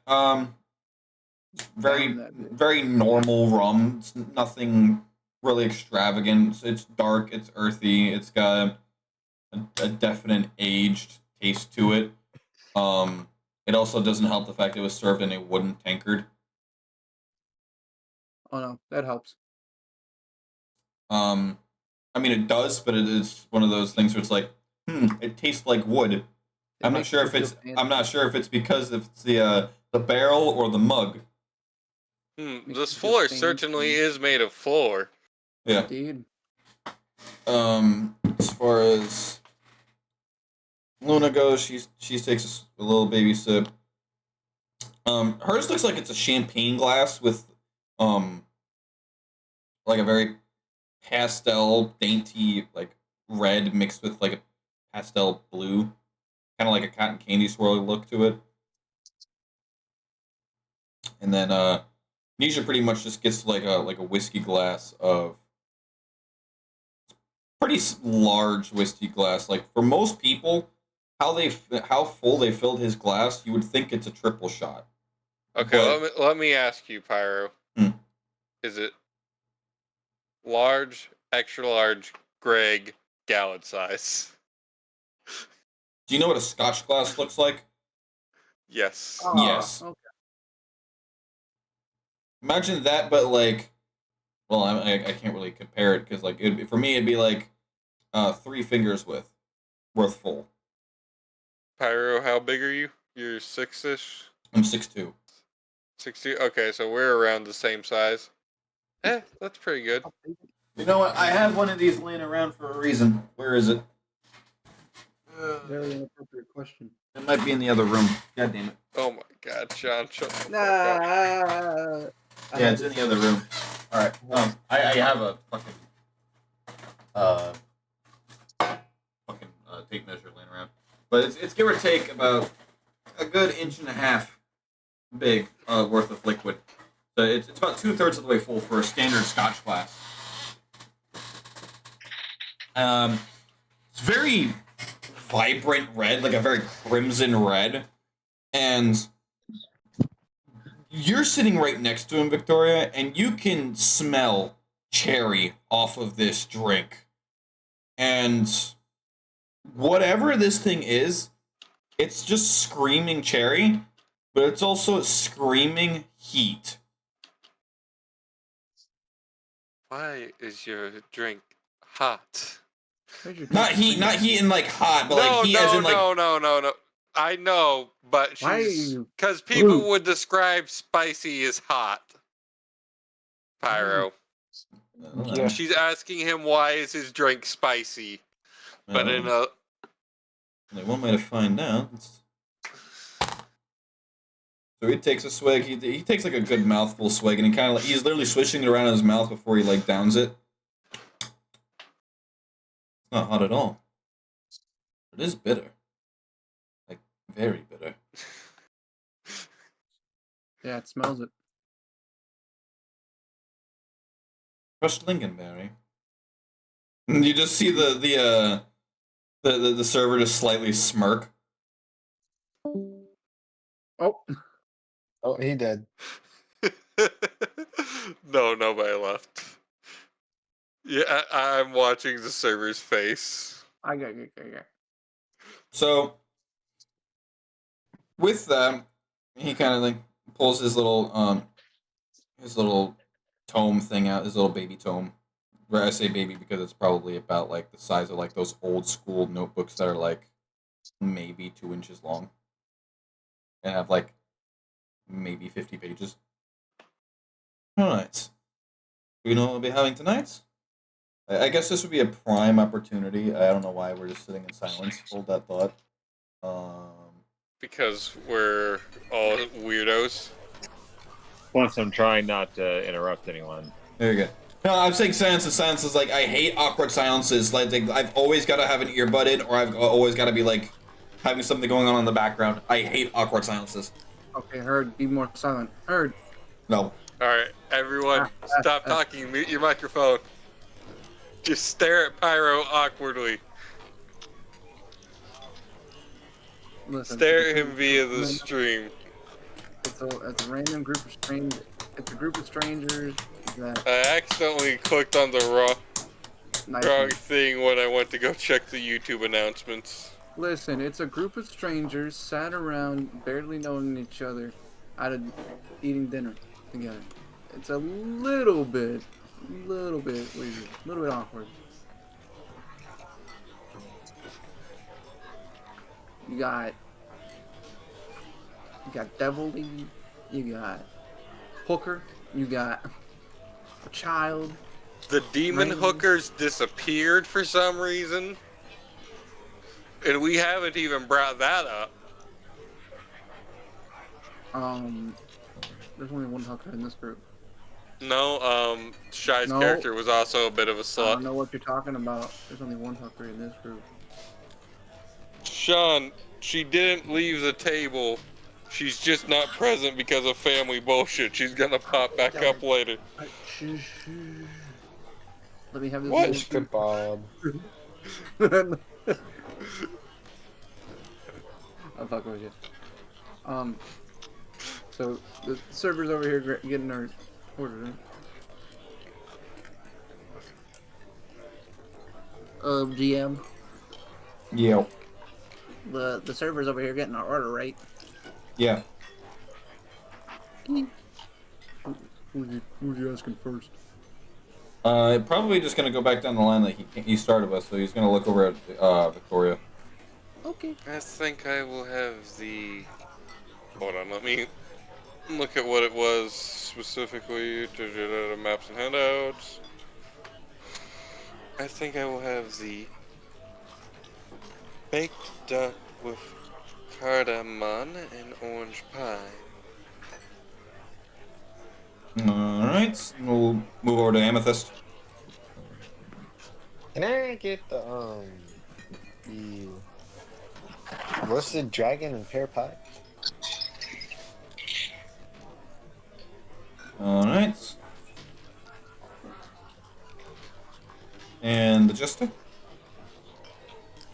Very normal rum. It's nothing really extravagant. It's dark. It's earthy. It's got a definite aged taste to it. It also doesn't help the fact it was served in a wooden tankard. Oh no, that helps. I mean it does, but it is one of those things where it's like, it tastes like wood. I'm not sure if it's because it's the barrel or the mug. This floor certainly is made of floor. Yeah. Indeed. As far as Luna goes, she takes a little baby sip. Hers looks like it's a champagne glass with like a very pastel, dainty, like red mixed with like a pastel blue, kind of like a cotton candy swirl look to it. And then Nisha pretty much just gets like a whiskey glass of pretty large whiskey glass. Like for most people, how full they filled his glass, you would think it's a triple shot. Okay, But- let me ask you, Pyro. Hmm. Is it large, extra large, Greg, gallon size? Do you know what a Scotch glass looks like? Yes. Yes. Okay. Imagine that, but like, well, I can't really compare it because like for me it'd be like 3 fingers worth full. Pyro, how big are you? You're 6-ish? I'm 6'2". 60? Okay, so we're around the same size. That's pretty good. You know what? I have one of these laying around for a reason. Where is it? Very inappropriate question. It might be in the other room. God damn it. Oh my god, John, shut the fuck up. Nah. Yeah, it's in the other room. All right. I have a fucking tape measure laying around, but it's give or take about a good inch and a half big worth of liquid. So it's about 2/3 of the way full for a standard Scotch glass. It's very vibrant red, like a very crimson red, and you're sitting right next to him, Victoria, and you can smell cherry off of this drink. And whatever this thing is, it's just screaming cherry, but it's also screaming heat. Why is your drink hot? Not heat and like hot, but like heat as in like no. I know, but Why are she's you- because people Ooh. would describe spicy as hot. Pyro. Yeah. She's asking him why is his drink spicy, but in a like one way to find out. So he takes a swig. He takes like a good mouthful swig, and he kind of he's literally swishing it around in his mouth before he like downs it. It's not hot at all. It is bitter, like very bitter. Yeah, it smells it. Crushed lingonberry. And you just see the server just slightly smirk. Oh, Oh, he did. no, nobody left. Yeah, I'm watching the server's face. I got. So with that, he kind of like pulls his little tome thing out, his little baby tome. Where I say baby because it's probably about like the size of like those old school notebooks that are like maybe 2 inches long and have like maybe 50 pages. All right. Do you know what we'll be having tonight? I guess this would be a prime opportunity. I don't know why we're just sitting in silence. Hold that thought. Because we're all weirdos. Plus, I'm trying not to interrupt anyone. There you go. No, I'm saying silence. Silence is like I hate awkward silences. Like I've always got to have an earbud in, or I've always got to be like having something going on in the background. I hate awkward silences. Okay, Heard, be more silent. Heard. No. Alright, everyone, stop talking. Mute your microphone. Just stare at Pyro awkwardly. Listen, Stare at him via the stream. It's a random group of strangers. It's a group of strangers that. I accidentally clicked on the Nice wrong one. thing when I went to go check the YouTube announcements. Listen, it's a group of strangers sat around, barely knowing each other, eating dinner together. It's a little bit weird, a little bit awkward. You got Devilly, you got Hooker, You got a child. The demon Right. hookers disappeared for some reason. And we haven't even brought that up. There's only one hooker in this group. No, Shy's No. character was also a bit of a I slut. don't know what you're talking about. There's only one hooker in this group. Sean, she didn't leave the table. She's just not present because of family bullshit. She's gonna pop back up later. Shh. Let me have this What? moment. Strip Bob. I'm fucking with you. So the server's over here getting our order, right? GM. Yeah. The server's over here getting our order, right? Yeah. Who's you asking first? Probably just gonna go back down the line that he started with, so he's gonna look over at Victoria. Okay. I think I will have the... Hold on, let me look at what it was specifically. Maps and handouts. I think I will have the baked duck with cardamom and orange pie. Alright, we'll move over to Amethyst. Can I get the roasted dragon and pear pie? Alright. And the Jester?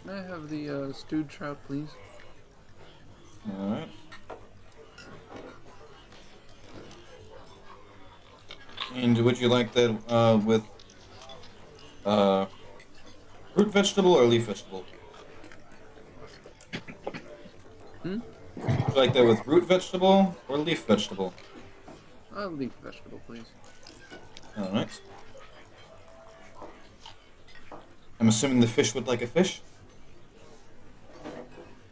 Can I have the stewed trout, please? Alright. And would you like that with root vegetable or leaf vegetable? Hmm? Would you like that with root vegetable or leaf vegetable? Leaf vegetable, please. Alright. I'm assuming the fish would like a fish?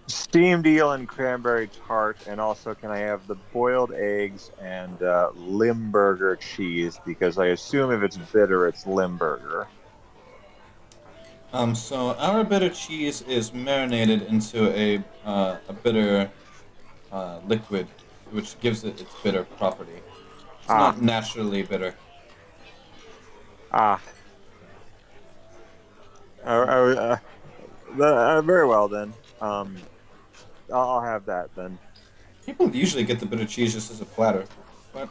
Steamed eel and cranberry tart, and also can I have the boiled eggs and Limburger cheese, because I assume if it's bitter, it's Limburger. So our bitter cheese is marinated into a bitter liquid, which gives it its bitter property. It's not naturally bitter. Very well then. I'll have that then. People usually get the bitter cheese just as a platter, but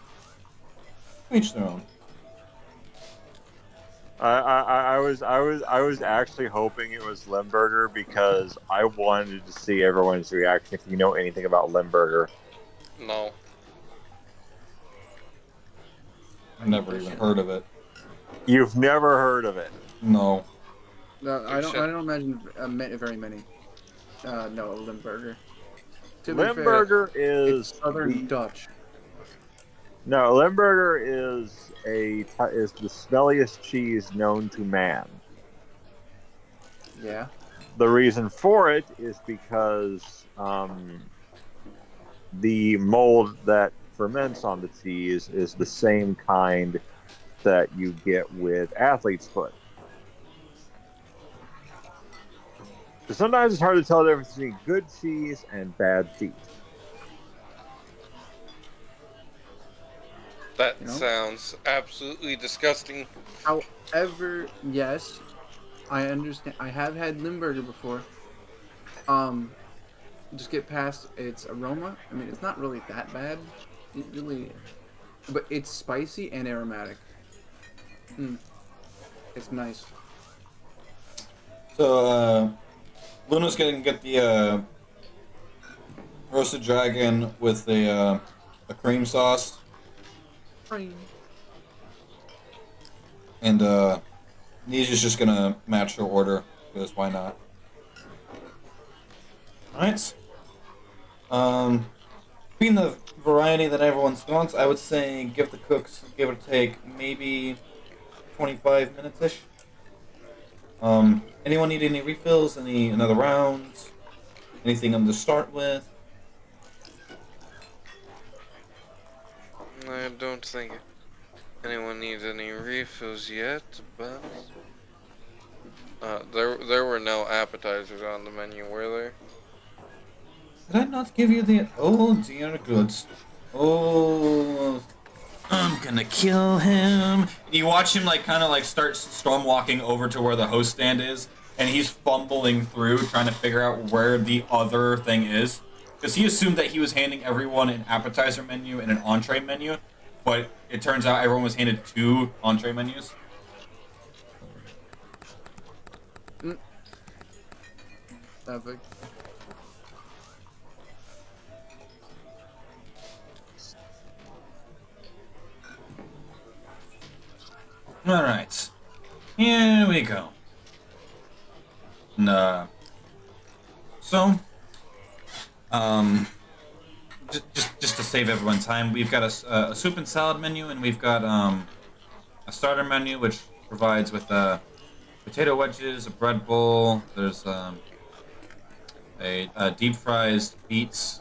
each their own. I was actually hoping it was Limburger because I wanted to see everyone's reaction. If you know anything about Limburger, No. I've never even heard of it. You've never heard of it? No. No, I don't imagine very many. No, Limburger. To be Limburger fair, is it's Southern Dutch. No, Limburger is the smelliest cheese known to man. Yeah. The reason for it is because the mold that ferments on the cheese is the same kind that you get with athlete's foot. So sometimes it's hard to tell the difference between good cheese and bad feet. That sounds absolutely disgusting. However, yes, I understand. I have had Limburger before. Just get past its aroma. I mean, it's not really that bad. It really, but it's spicy and aromatic. It's nice. So, Luna's gonna get the roasted dragon with a cream sauce. Cream. And Nisha's just gonna match her order, because why not? Alright. Being the variety that everyone wants, I would say give the cooks, give or take, maybe 25 minutes-ish. Anyone need any refills? Another round? Anything to start with? I don't think Anyone need any refills yet? There were no appetizers on the menu, were there? Did I not give you the... Oh, dear goods. Oh, I'm gonna kill him. You watch him, like, kind of, like, start storm walking over to where the host stand is, and he's fumbling through, trying to figure out where the other thing is. Because he assumed that he was handing everyone an appetizer menu and an entree menu, but it turns out everyone was handed 2 entree menus. Epic. Alright. Here we go. And, so, just to save everyone time, we've got a soup and salad menu, and we've got a starter menu, which provides with potato wedges, a bread bowl. There's a deep fried beets,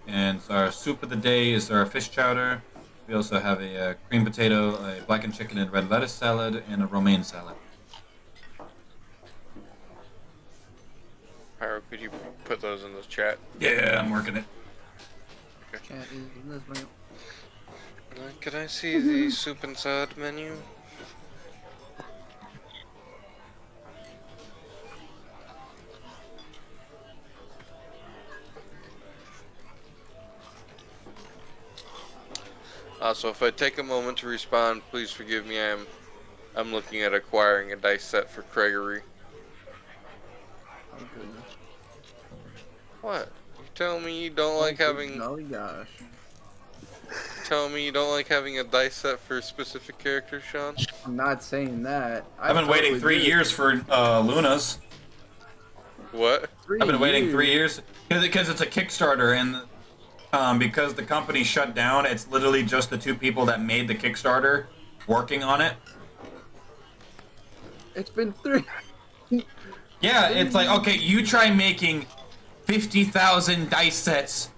and our soup of the day is our fish chowder. We also have a cream potato, a blackened chicken and red lettuce salad, and a romaine salad. Pyro, could you put those in the chat? Yeah, I'm working it. Chat is this menu. Can I see the soup and salad menu? So if I take a moment to respond, please forgive me. I'm looking at acquiring a dice set for Gregory. Oh goodness. What? You tell me you don't like having? Oh gosh. Tell me you don't like having a dice set for a specific character, Sean? I'm not saying that. I've been waiting 3 years for Luna's. What? I've been waiting 3 years because it's a Kickstarter, and because the company shut down, it's literally just the 2 people that made the Kickstarter working on it. It's been 3. Yeah, it's like, okay, you try making 50,000 dice sets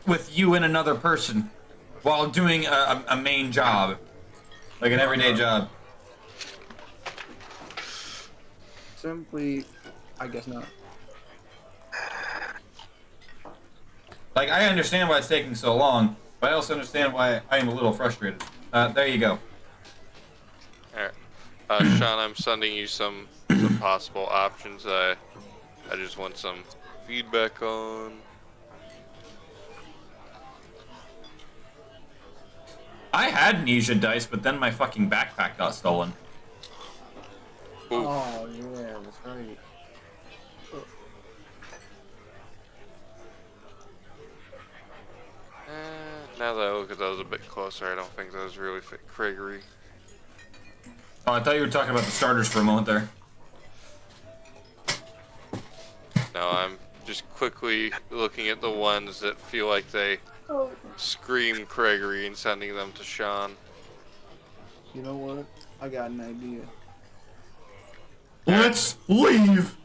with you and another person while doing a main job, like an everyday job. Simply, I guess not. Like, I understand why it's taking so long, but I also understand why I am a little frustrated. There you go. Alright. Sean, I'm sending you some possible options I just want some feedback on. I had Nisha dice, but then my fucking backpack got stolen. Oof. Oh yeah, that's right. Now that I look at those a bit closer, I don't think those really fit Gregory. Oh, I thought you were talking about the starters for a moment there. No, I'm just quickly looking at the ones that feel like they scream Gregory and sending them to Sean. You know what? I got an idea. Let's leave!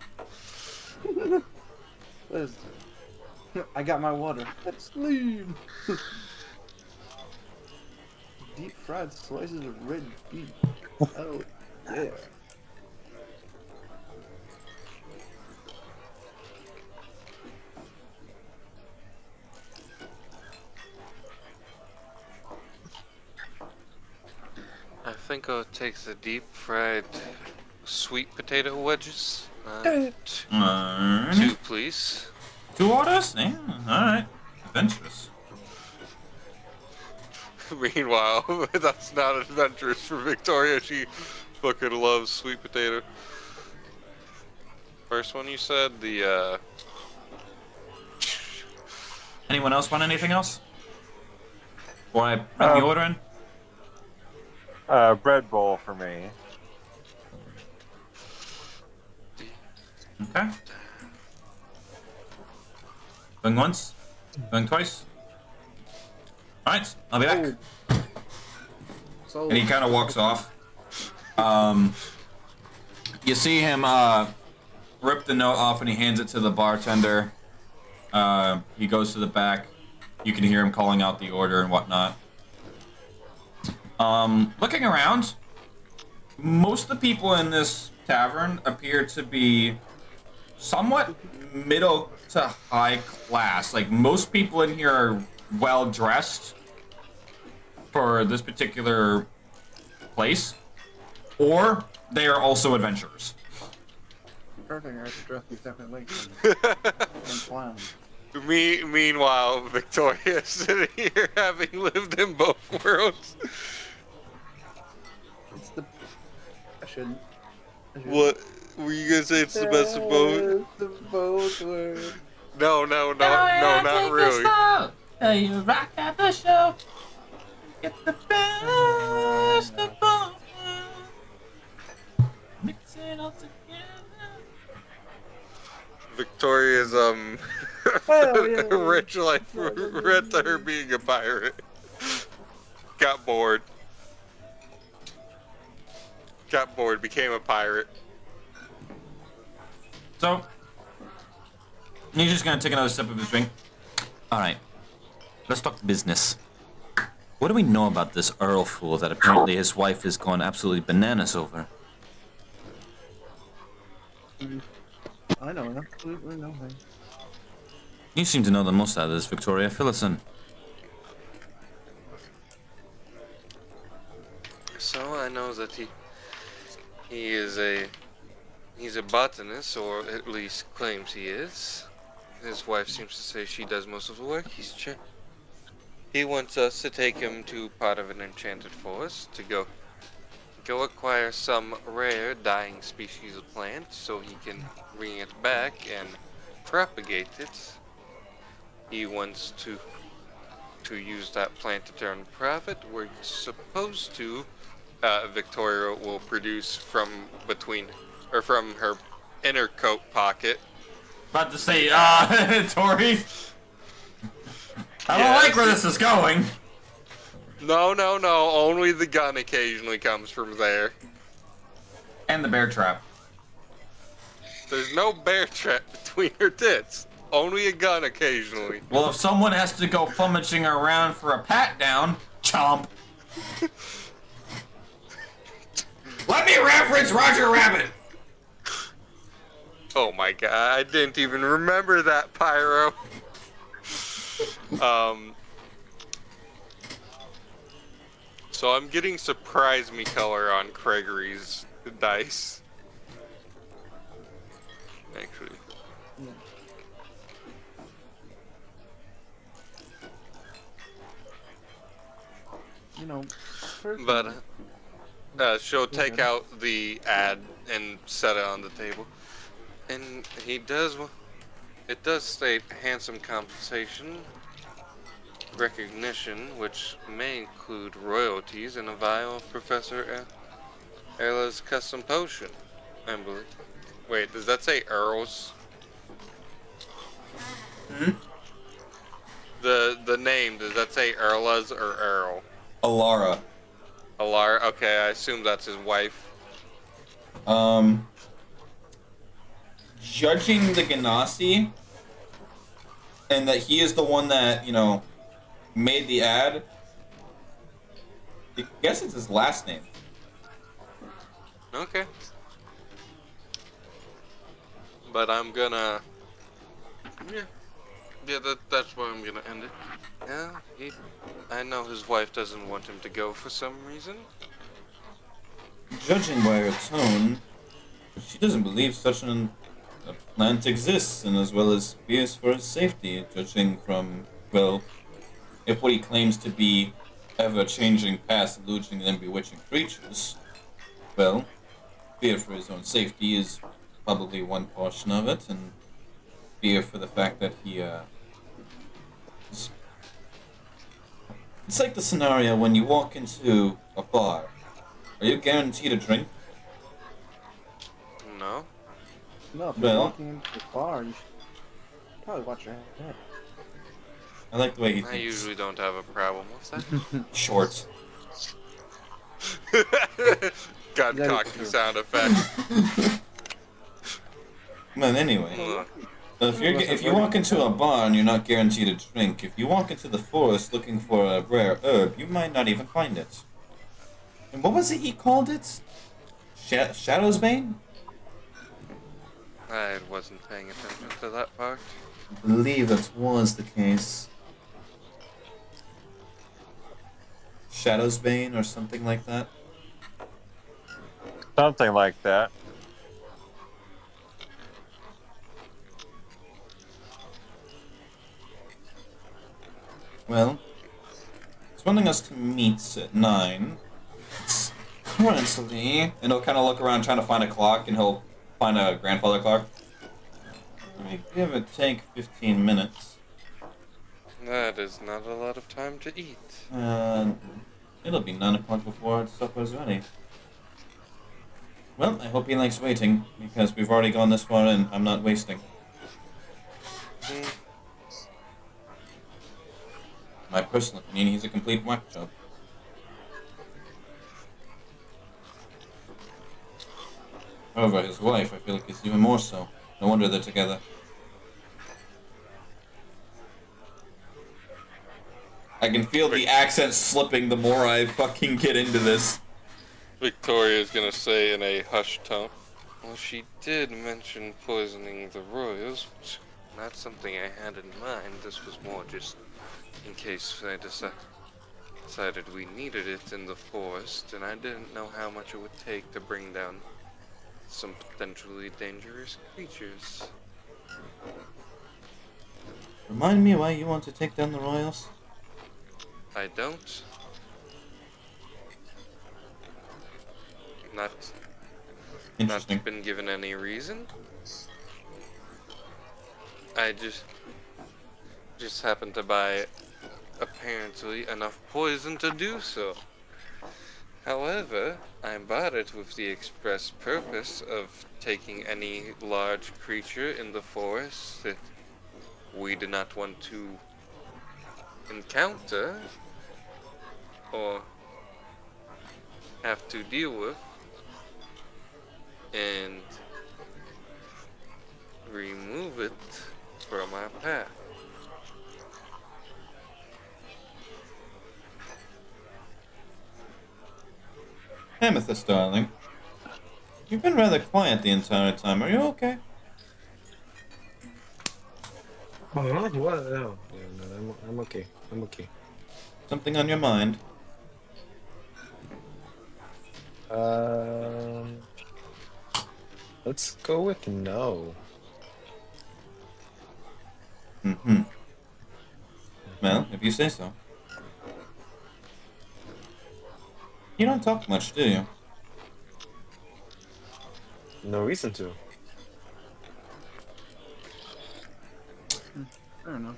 Listen, I got my water. Let's leave. Deep fried slices of red beef. Oh yeah. I think I'll take the deep fried sweet potato wedges. Alrighty. 2, please. 2 orders? Yeah, alright. Adventurous. Meanwhile, that's not adventurous for Victoria. She fucking loves sweet potato. First one you said, the Anyone else want anything else? Before I bring the order in? Bread bowl for me. Okay. Going once? Going twice? Alright, I'll be back. So And he kind of walks off. You see him rip the note off and he hands it to the bartender. He goes to the back. You can hear him calling out the order and whatnot. Looking around, most of the people in this tavern appear to be somewhat middle to high class. Like, most people in here are well dressed for this particular place, or they are also adventurers. Perfect. I should dress these definitely and clown. Meanwhile, Victoria is sitting here having lived in both worlds. It's the. I shouldn't. What were you gonna say? It's the best of both? It's the both words. No, not really. You rock at the show. Get the best of both worlds. Mix it all together. Victoria's yeah. rich life read to her being a pirate. Got bored, became a pirate. So, he's just gonna take another sip of his drink. Alright, let's talk business. What do we know about this Earl fool that apparently his wife is going absolutely bananas over? I know absolutely nothing. You seem to know the most out of this, Victoria. Fill us in. So I know that he's a botanist, or at least claims he is. His wife seems to say she does most of the work. He wants us to take him to part of an enchanted forest to go acquire some rare dying species of plant so he can bring it back and propagate it. He wants to use that plant to turn profit. We're supposed to. Victoria will produce from her inner coat pocket. About to say, Tori. I don't like where this is going. No. Only the gun occasionally comes from there. And the bear trap. There's no bear trap between her tits. Only a gun occasionally. Well, if someone has to go rummaging around for a pat down, chomp. Let me reference Roger Rabbit. Oh my god, I didn't even remember that, Pyro. So I'm getting surprise me color on Gregory's dice. Actually. You know, But she'll take out the ad and set it on the table. And it does state handsome compensation, recognition, which may include royalties, and a vial of Professor Erla's custom potion, I believe. Wait, does that say Earl's? The name, does that say Erla's or Earl? Alara. Alara, okay, I assume that's his wife. Judging the Ganassi, and that he is the one that, made the ad, I guess it's his last name. Okay. But I'm gonna... Yeah, that's where I'm gonna end it. Yeah, I know his wife doesn't want him to go for some reason. Judging by her tone, she doesn't believe such a plant exists, and as well as fears for his safety, judging from, well, if what he claims to be ever-changing past eluding and bewitching creatures, well, fear for his own safety is probably one portion of it, and fear for the fact that he, it's like the scenario when you walk into a bar. Are you guaranteed a drink? No. No, if Well- you're walking into the bar, you should probably watch your head. I like the way he I thinks. usually don't have a problem with that. Short. Gun That is cocky true. sound effect. But anyway, if you walk into a bar and you're not guaranteed a drink, if you walk into the forest looking for a rare herb, you might not even find it. And what was it he called it? Shadow's Bane? I wasn't paying attention to that part. I believe that was the case. Shadow's Bane or something like that. Something like that. Well, he's wanting us to meet at 9. It's currently, and he'll kind of look around trying to find a clock, and he'll find a grandfather clock. Let me give it take 15 minutes. That is not a lot of time to eat. It'll be 9 o'clock before supper's ready. Well, I hope he likes waiting, because we've already gone this far and I'm not wasting. My personal opinion, he's a complete whack job. However, his wife, I feel like, is even more so. No wonder they're together. I can feel the accent slipping the more I fucking get into this. Victoria's gonna say in a hushed tone, well, she did mention poisoning the royals, which not something I had in mind. This was more just in case I decided we needed it in the forest, and I didn't know how much it would take to bring down some potentially dangerous creatures. Remind me why you want to take down the royals? I don't. Not Interesting. been given any reason. I just happened to buy apparently enough poison to do so. However, I bought it with the express purpose of taking any large creature in the forest that we did not want to encounter or have to deal with, and remove it from our path. Amethyst, darling. You've been rather quiet the entire time. Are you okay? Oh, what? No, no, I'm okay. I'm okay. Something on your mind? Let's go with no. Mm-hmm. Well, if you say so. You don't talk much, do you? No reason to. Fair enough.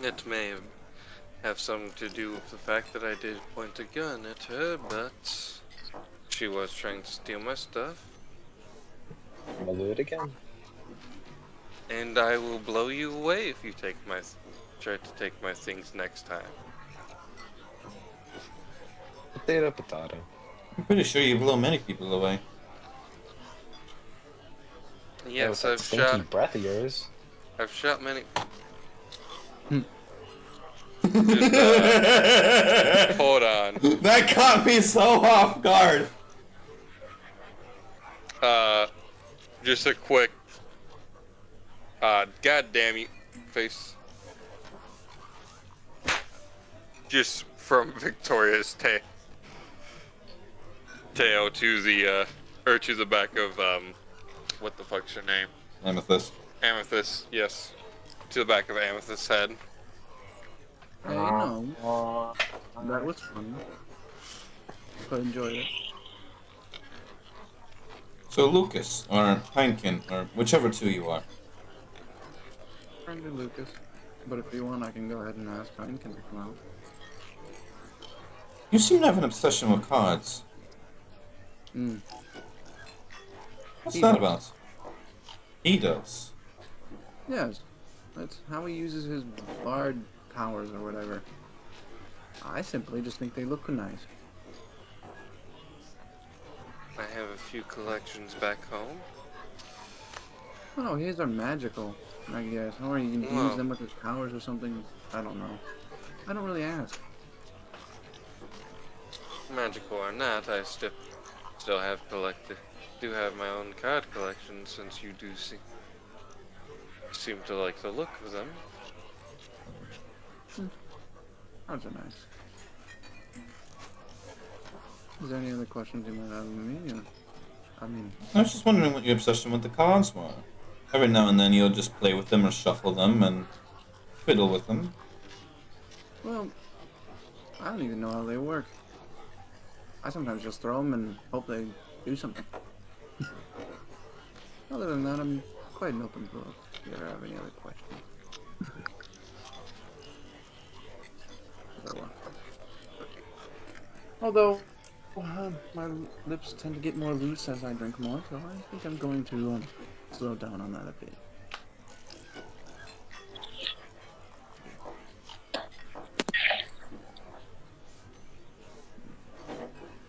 It may have something to do with the fact that I did point a gun at her, but she was trying to steal my stuff. I'll do it again. And I will blow you away if you try to take my things next time. Potato, potato. I'm pretty sure you blow many people away. Yeah, with Yes, that stinky breath of yours. I've shot many. Hmm. Just, hold on. That caught me so off guard. Just a quick. God damn you, face. Just from Victoria's tail to the or to the back of what the fuck's her name? Amethyst. Amethyst, yes. To the back of Amethyst's head. Hey, no. That was fun. I enjoyed it. So Lucas, or Heineken, or whichever two you are. Friend of Lucas. But if you want, I can go ahead and ask Heineken to come out. You seem to have an obsession with cards. Hmm. What's He that does. about? He does. Yes. That's how he uses his bard powers or whatever. I simply just think they look nice. I have a few collections back home. Oh, his are magical, I guess. Or you can Wow. use them with his powers or something. I don't know. I don't really ask. Magical or not, I still have do have my own card collection since you do seem to like the look of them. Cards are nice. Is there any other questions you might have of me? Or, I mean, I was just wondering what your obsession with the cards were. Every now and then you'll just play with them or shuffle them and fiddle with them. well, I don't even know how they work. I sometimes just throw them and hope they do something. Other than that, I'm quite an open book. If you ever have any other questions. So, although my lips tend to get more loose as I drink more, so I think I'm going to slow down on that a bit.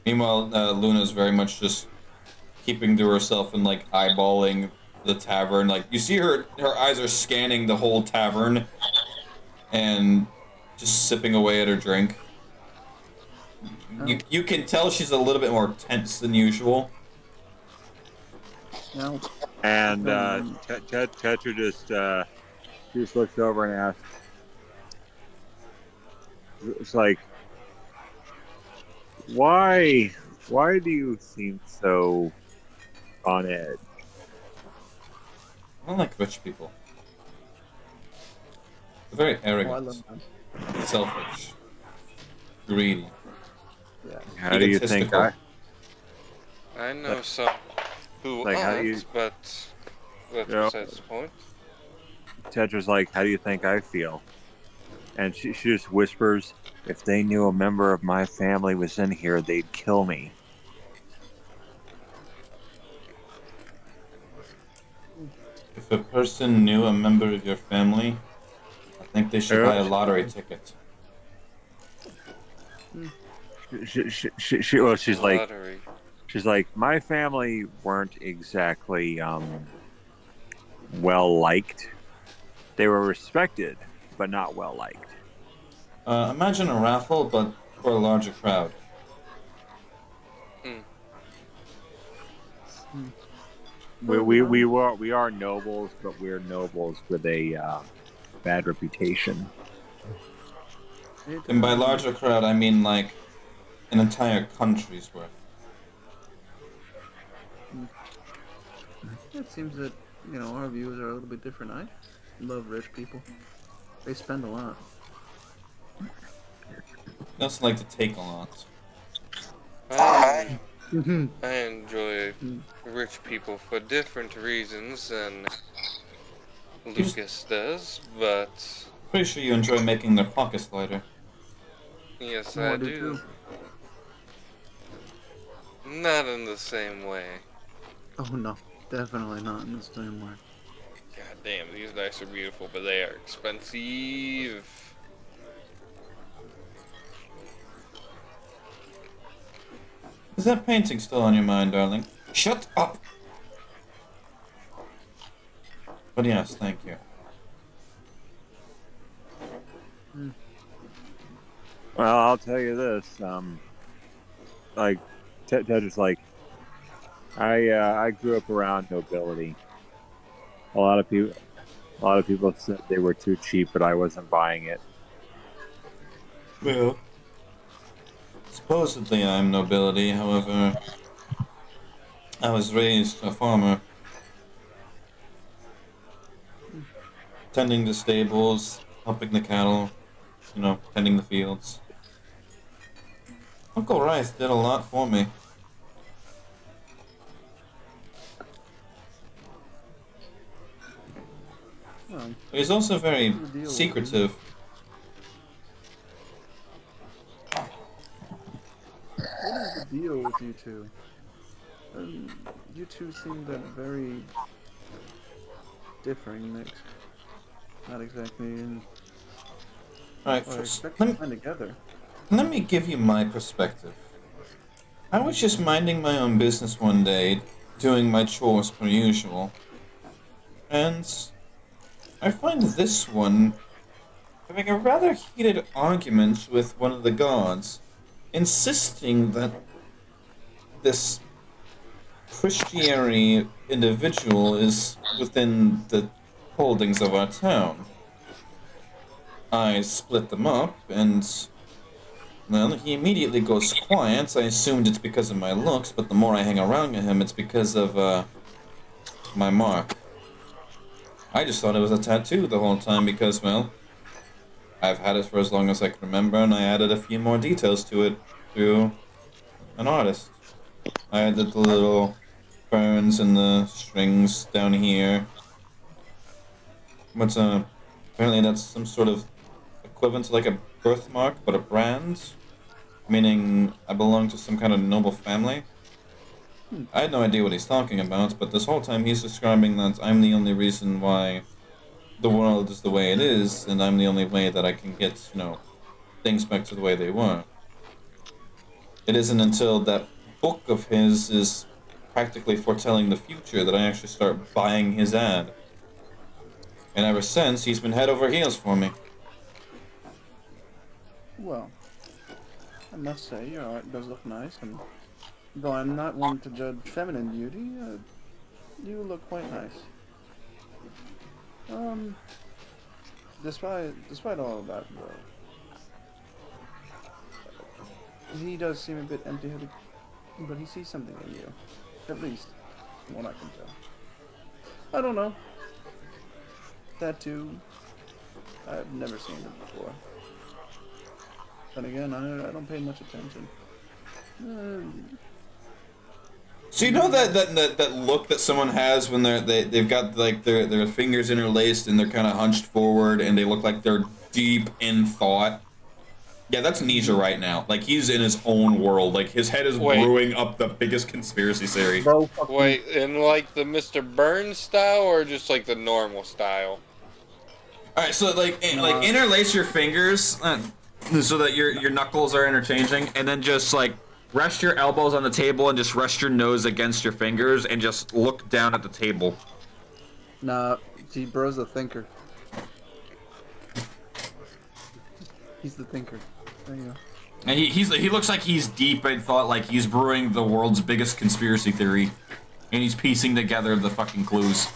Meanwhile, Luna's very much just keeping to herself and like eyeballing the tavern. Like you see her eyes are scanning the whole tavern and just sipping away at her drink. You can tell she's a little bit more tense than usual. Now, And Tetra just looks over and asks, "It's like, why do you seem so on edge?" I don't like rich people. They're very I arrogant, love them. selfish, greedy, Yeah. How do you think egotistical. I know some who Like, how do aren't, you- but that's Yeah. besides the point. Tetra's like, "How do you think I feel?" And she just whispers, "If they knew a member of my family was in here, they'd kill me." If a person knew a member of your family, I think they should buy a lottery ticket. Well, she's like, Lottery. "My family weren't exactly well liked. They were respected, but not well liked." Imagine a raffle, but for a larger crowd. We are nobles, but we're nobles with a bad reputation. And by larger crowd, I mean like an entire country's worth. It seems that, our views are a little bit different. I love rich people. They spend a lot. They also like to take a lot. I enjoy rich people for different reasons than Lucas does, but Pretty sure you enjoy making their pockets lighter. yes, Oh, I do do. too. Not in the same way. Oh no, definitely not in the same way. God damn, these dice are beautiful, but they are expensive. Is that painting still on your mind, darling? Shut up! But yes, thank you. Well, I'll tell you this. Like, Tetra's like, I grew up around nobility. A lot of people said they were too cheap, but I wasn't buying it. Well, supposedly I'm nobility, however, I was raised a farmer. Tending the stables, helping the cattle, tending the fields. Uncle Rice did a lot for me. Well, But he's also very what's the deal with secretive. what is the deal with you two? You two seem that very differing mix. Not exactly in Alright, what I first, expect to find together. let me give you my perspective. I was just minding my own business one day, doing my chores per usual. And I find this one having a rather heated argument with one of the guards, insisting that this Christianity individual is within the holdings of our town. I split them up, and well, he immediately goes quiet. I assumed it's because of my looks, but the more I hang around him, it's because of my mark. I just thought it was a tattoo the whole time because, well, I've had it for as long as I can remember, and I added a few more details to it through an artist. I added the little ferns and the strings down here. But apparently that's some sort of equivalent to like a birthmark, but a brand, meaning I belong to some kind of noble family. I had no idea what he's talking about, but this whole time he's describing that I'm the only reason why the world is the way it is, and I'm the only way that I can get, things back to the way they were. It isn't until that book of his is practically foretelling the future that I actually start buying his ad. And ever since, he's been head over heels for me. Well, I must say your art does look nice, and though I'm not one to judge feminine beauty, you look quite nice. Despite all of that, though, he does seem a bit empty-headed, but he sees something in you. At least, from what I can tell. I don't know. Tattoo. I've never seen it before. Then again, I don't pay much attention. So you know that look that someone has when they've got like their fingers interlaced and they're kind of hunched forward and they look like they're deep in thought. Yeah, that's Nisha right now. Like he's in his own world. Like his head is brewing up the biggest conspiracy theory. Wait, in like the Mr. Burns style or just like the normal style? All right, so like interlace your fingers so that your knuckles are interchanging, and then just like rest your elbows on the table and just rest your nose against your fingers and just look down at the table. Nah, see, bro's a thinker. He's the thinker. There you go. And he looks like he's deep in thought, like he's brewing the world's biggest conspiracy theory, and he's piecing together the fucking clues.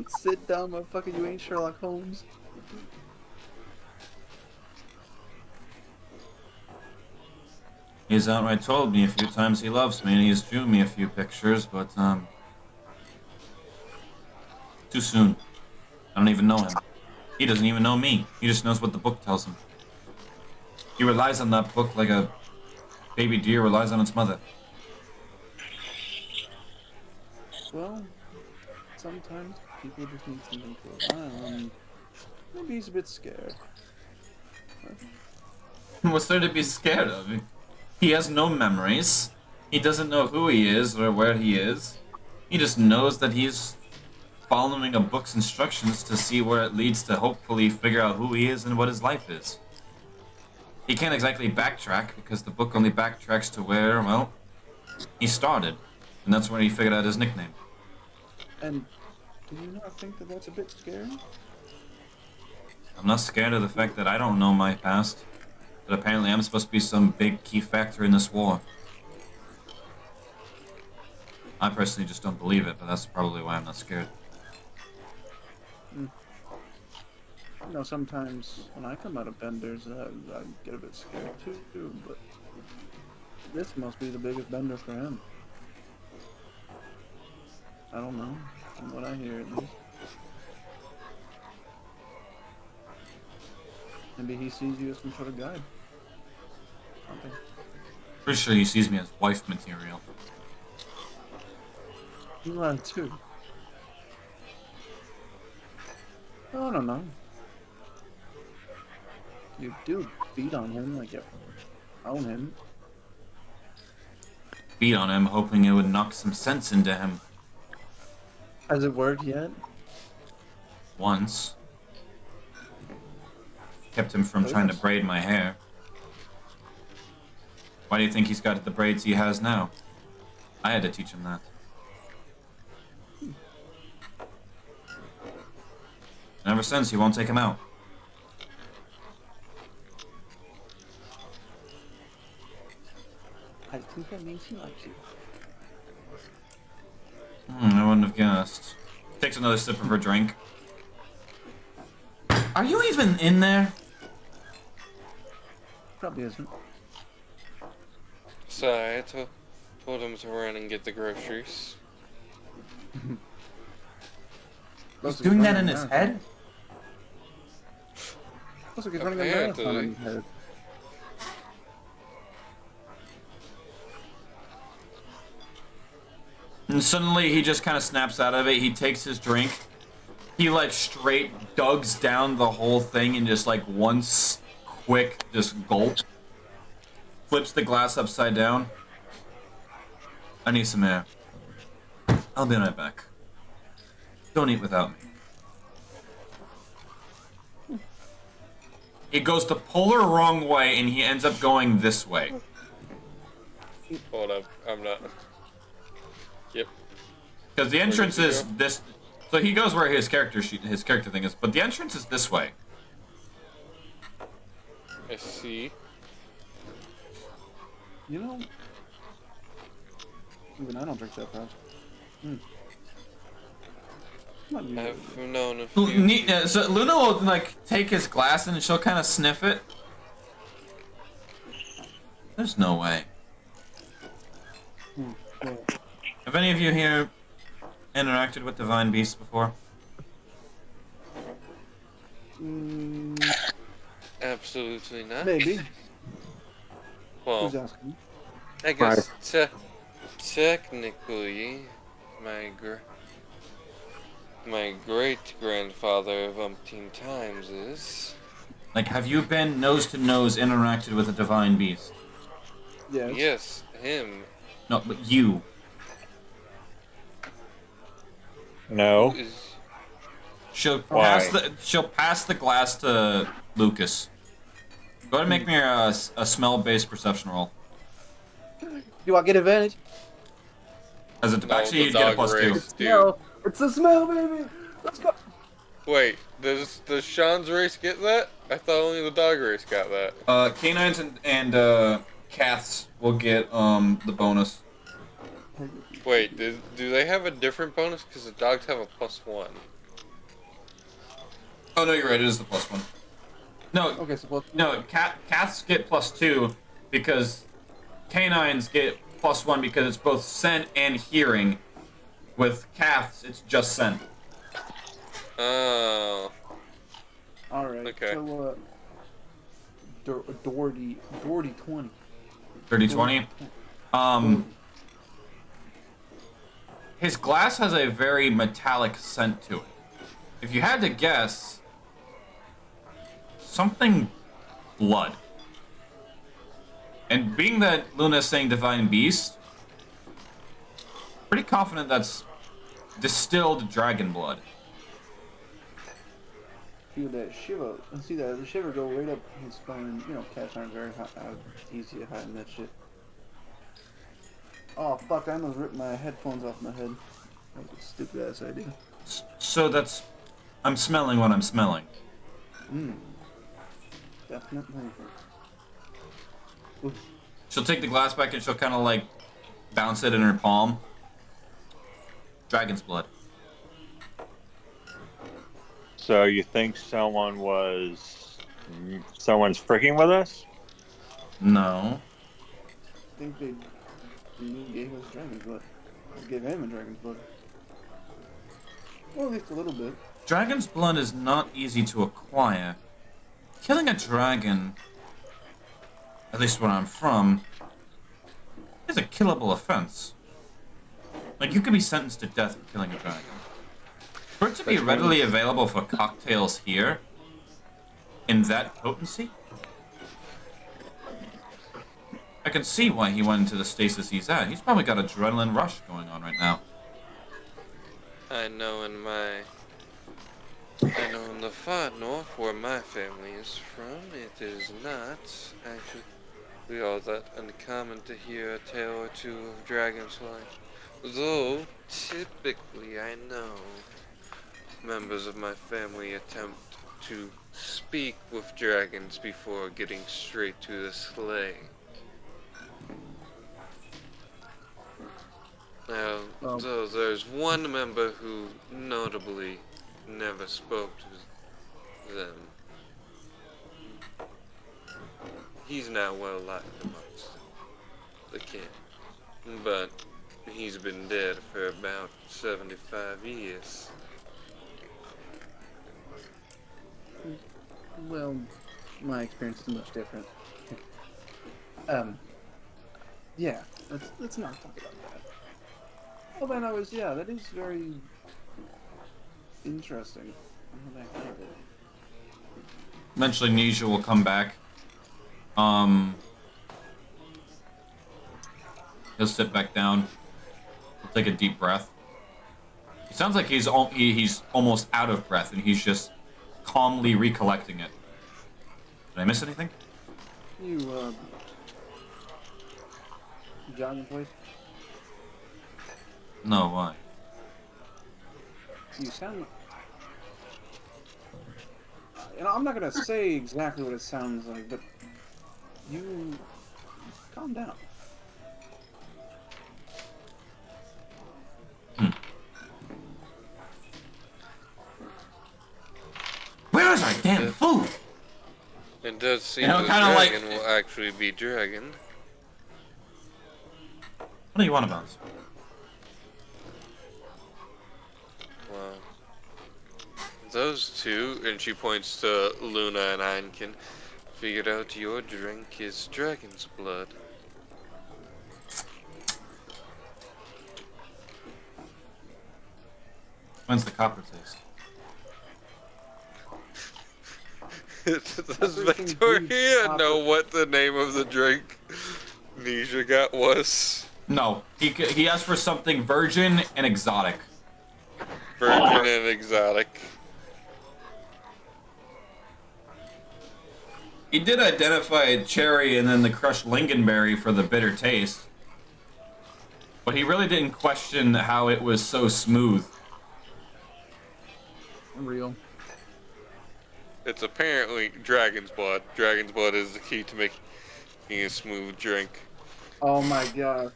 Sit down, motherfucker. You ain't Sherlock Holmes. He's outright told me a few times he loves me, and he's drew me a few pictures, but too soon. I don't even know him. He doesn't even know me. He just knows what the book tells him. He relies on that book like a baby deer relies on its mother. Well, sometimes people just need something to rely on. Maybe he's a bit scared. What's there to be scared of? He has no memories. He doesn't know who he is or where he is. He just knows that he's following a book's instructions to see where it leads to hopefully figure out who he is and what his life is. He can't exactly backtrack because the book only backtracks to where, well, he started. And that's where he figured out his nickname. And do you not think that that's a bit scary? I'm not scared of the fact that I don't know my past. But apparently I'm supposed to be some big key factor in this war. I personally just don't believe it, but that's probably why I'm not scared. You know, sometimes when I come out of benders, I get a bit scared too, but this must be the biggest bender for him. I don't know, from what I hear at least. Maybe he sees you as some sort of guide. Something. Pretty sure he sees me as wife material. You lied too. I don't know. You do beat on him like you own him. Beat on him, hoping it would knock some sense into him. Has it worked yet? Once. Kept him from trying to braid my hair. Why do you think he's got the braids he has now? I had to teach him that. And ever since, he won't take him out. I think that means he likes you. I wouldn't have guessed. Takes another sip of her drink. Are you even in there? Probably isn't. So I told him to run and get the groceries. He's doing that in his head? Looks like he's running a marathon in Apparently. his head. And suddenly he just kind of snaps out of it. He takes his drink. He like straight dugs down the whole thing in just like one quick just gulp. Flips the glass upside down. I need some air. I'll be right back. Don't eat without me. He goes the polar wrong way and he ends up going this way. Hold up, I'm not. Yep. Because the entrance Where does is he go? this. So he goes where his character thing is, but the entrance is this way. I see. You know, even I don't drink that fast. Not usually. I've known a few. So Luna will like take his glass and she'll kind of sniff it. There's no way. Yeah. Have any of you here interacted with divine beasts before? Absolutely not. Maybe. Well, Who's asking? I guess technically, my great grandfather of umpteen times is. Like, have you been nose to nose interacted with a divine beast? Yes. Yes, him. No, but you. No. Is She'll Why? pass the glass to Lucas. Go ahead and make me a smell-based perception roll. Do I get advantage? As a No, actually the you get a dog plus two. race, dude. No, it's a smell, baby. Let's go. Wait, does Sean's race get that? I thought only the dog race got that. Canines and Caths will get the bonus. Wait, do they have a different bonus? Because the dogs have a +1. Oh no, you're right. It is the plus one. No, Okay, so plus no. Caths get +2 because canines get +1 because it's both scent and hearing. With Caths, it's just scent. Oh. All right. Okay. So, Doherty 20. 30-20. His glass has a very metallic scent to it. If you had to guess, something blood. And being that Luna's saying divine beast, pretty confident that's distilled dragon blood. Feel that shiver. I see that the shiver go right up his spine. You know, cats aren't very easy to hide in that shit. Oh fuck! I almost ripped my headphones off my head. That was a stupid ass idea. So that's... I'm smelling what I'm smelling. Definitely. She'll take the glass back and she'll kind of like bounce it in her palm. Dragon's blood. So you think someone's freaking with us? No. I think they gave us dragon's blood. They gave him a dragon's blood. Well, at least a little bit. Dragon's blood is not easy to acquire. Killing a dragon, at least where I'm from, is a killable offense. Like, you could be sentenced to death for killing a dragon. For it to be readily available for cocktails here, in that potency, I can see why he went into the stasis he's at. He's probably got adrenaline rush going on right now. I know in the far north where my family is from, it is not actually all that uncommon to hear a tale or two of dragons flying. Though, typically, I know members of my family attempt to speak with dragons before getting straight to the slaying. Now, Well- though there's one member who notably never spoke to them. He's now well liked amongst the kin, but he's been dead for about 75 years. Well, my experience is much different. Yeah, let's not talk about that. Oh, then that is very interesting. How that happened. Eventually, Nisha will come back. He'll sit back down. He'll take a deep breath. It sounds like he's almost out of breath, and he's just calmly recollecting it. Did I miss anything? You, jogging, please? No, why? You sound... I'm not gonna say exactly what it sounds like, but you... calm down. Where is our damn food? It does seem You know, the kinda like- dragon will actually be dragon. What do you want about us? Well, those two, and she points to Luna and Einkin, figured out your drink is dragon's blood. When's the copper taste? Does Everything Victoria breeds know what the name of the drink Nisha got was? No, he asked for something virgin and exotic. Virgin and exotic. He did identify cherry and then the crushed lingonberry for the bitter taste. But he really didn't question how it was so smooth. Real. It's apparently dragon's blood. Dragon's blood is the key to making a smooth drink. Oh my god.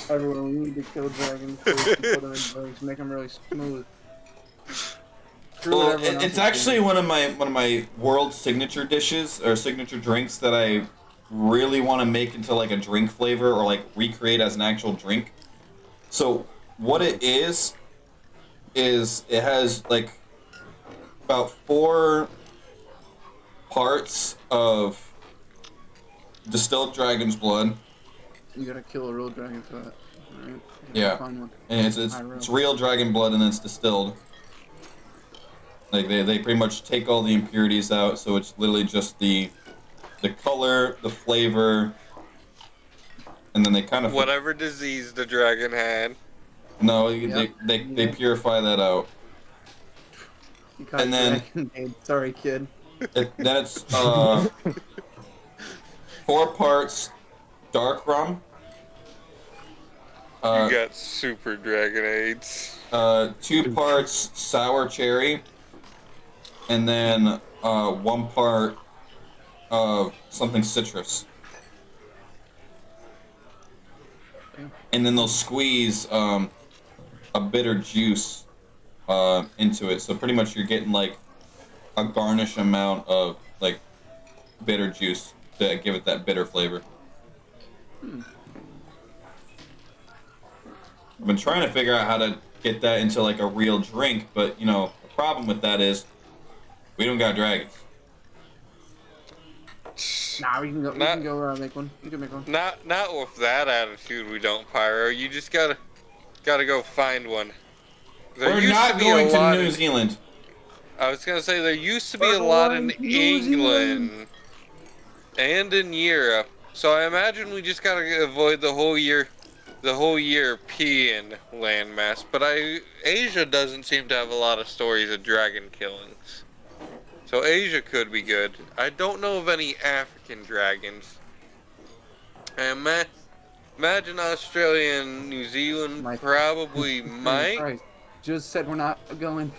Everyone, we need to kill dragons first and put them in drinks, make them really smooth. Screw what Well, everyone else it's is actually doing. one of my world signature dishes or signature drinks that I really want to make into like a drink flavor or like recreate as an actual drink. So what it is it has like about 4 parts of distilled dragon's blood. You gotta kill a real dragon for that. Alright? Yeah. Find one. And it's real dragon blood and it's distilled. Like they pretty much take all the impurities out, so it's literally just the color, the flavor, and then they kind of Whatever disease the dragon had. no, Yep. they purify that out. You caught And then- dragon name. Sorry, kid. Then it's 4 parts dark rum. You got super dragon AIDS. 2 parts sour cherry, and then 1 part of something citrus. And then they'll squeeze a bitter juice into it. So pretty much you're getting like a garnish amount of like bitter juice to give it that bitter flavor. I've been trying to figure out how to get that into like a real drink, but you know, the problem with that is we don't got dragons. Nah, we can go. Not- We can go make one. You can make one. Not with that attitude. We don't pyro. You just gotta go find one. There We're used not to be a going to lot New in- Zealand. I was gonna say there used to be We're a lot in going to New Zealand. England and in Europe. So I imagine we just gotta avoid the whole European landmass. But Asia doesn't seem to have a lot of stories of dragon killings. So Asia could be good. I don't know of any African dragons. I imagine Australia and New Zealand My- probably Jesus might. Christ. Just said we're not going.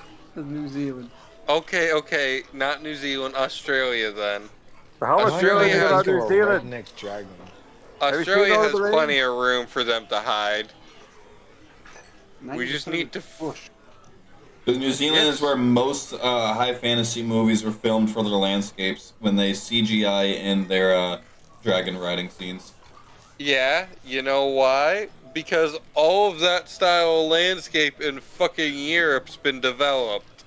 New Zealand. Okay, not New Zealand, Australia then. How much do you know Australia anything has- about New a Zealand? redneck dragon. Have you seen Australia Lord of has the plenty Rings? of room for them to hide. We 90% just of need it's to bush. Because New Zealand is Yes. where most high fantasy movies were filmed for their landscapes when they CGI in their dragon riding scenes. Yeah, you know why? Because all of that style of landscape in fucking Europe's been developed.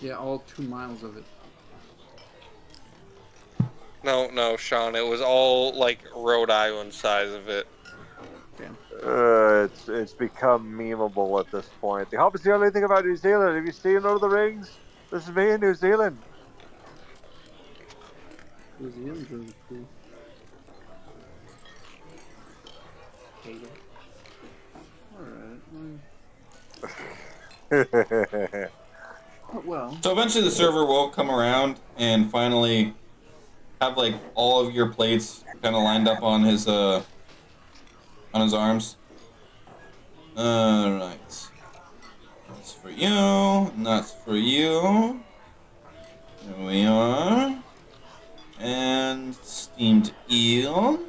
Yeah, all 2 miles of it. No, Sean, it was all like Rhode Island size of it. Damn. It's become memeable at this point. The Hobbit's the only thing about New Zealand. Have you seen Lord of the Rings? This is me in New Zealand. New Zealand's really cool. Hate it. Alright. Well, So eventually the server will come around and finally have like all of your plates kind of lined up on his arms. Alright. That's for you, and that's for you. There we are. And steamed eel.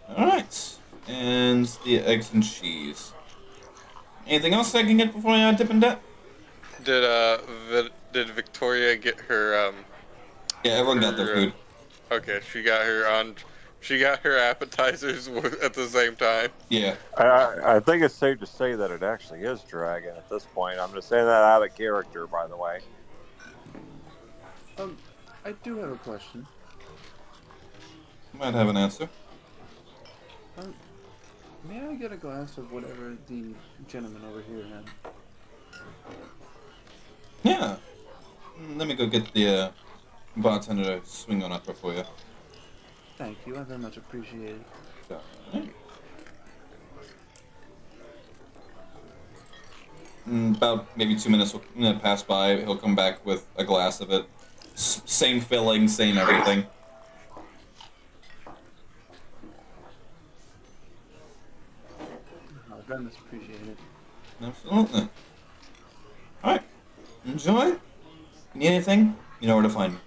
Alright. And the eggs and cheese. Anything else I can get before I dip and dip? Did Victoria get her Yeah, everyone got their food. Okay, she got her appetizers at the same time. Yeah. I think it's safe to say that it actually is dragon at this point. I'm just saying that out of character, by the way. I do have a question. Might have an answer. May I get a glass of whatever the gentleman over here had? Yeah. Let me go get the bartender to swing on up for you. Thank you, I very much appreciate it. Alright. About maybe 2 minutes will pass by. He'll come back with a glass of it. Same filling, same everything. I very much appreciate it. Absolutely. Alright. Enjoy. You need anything? You know where to find me.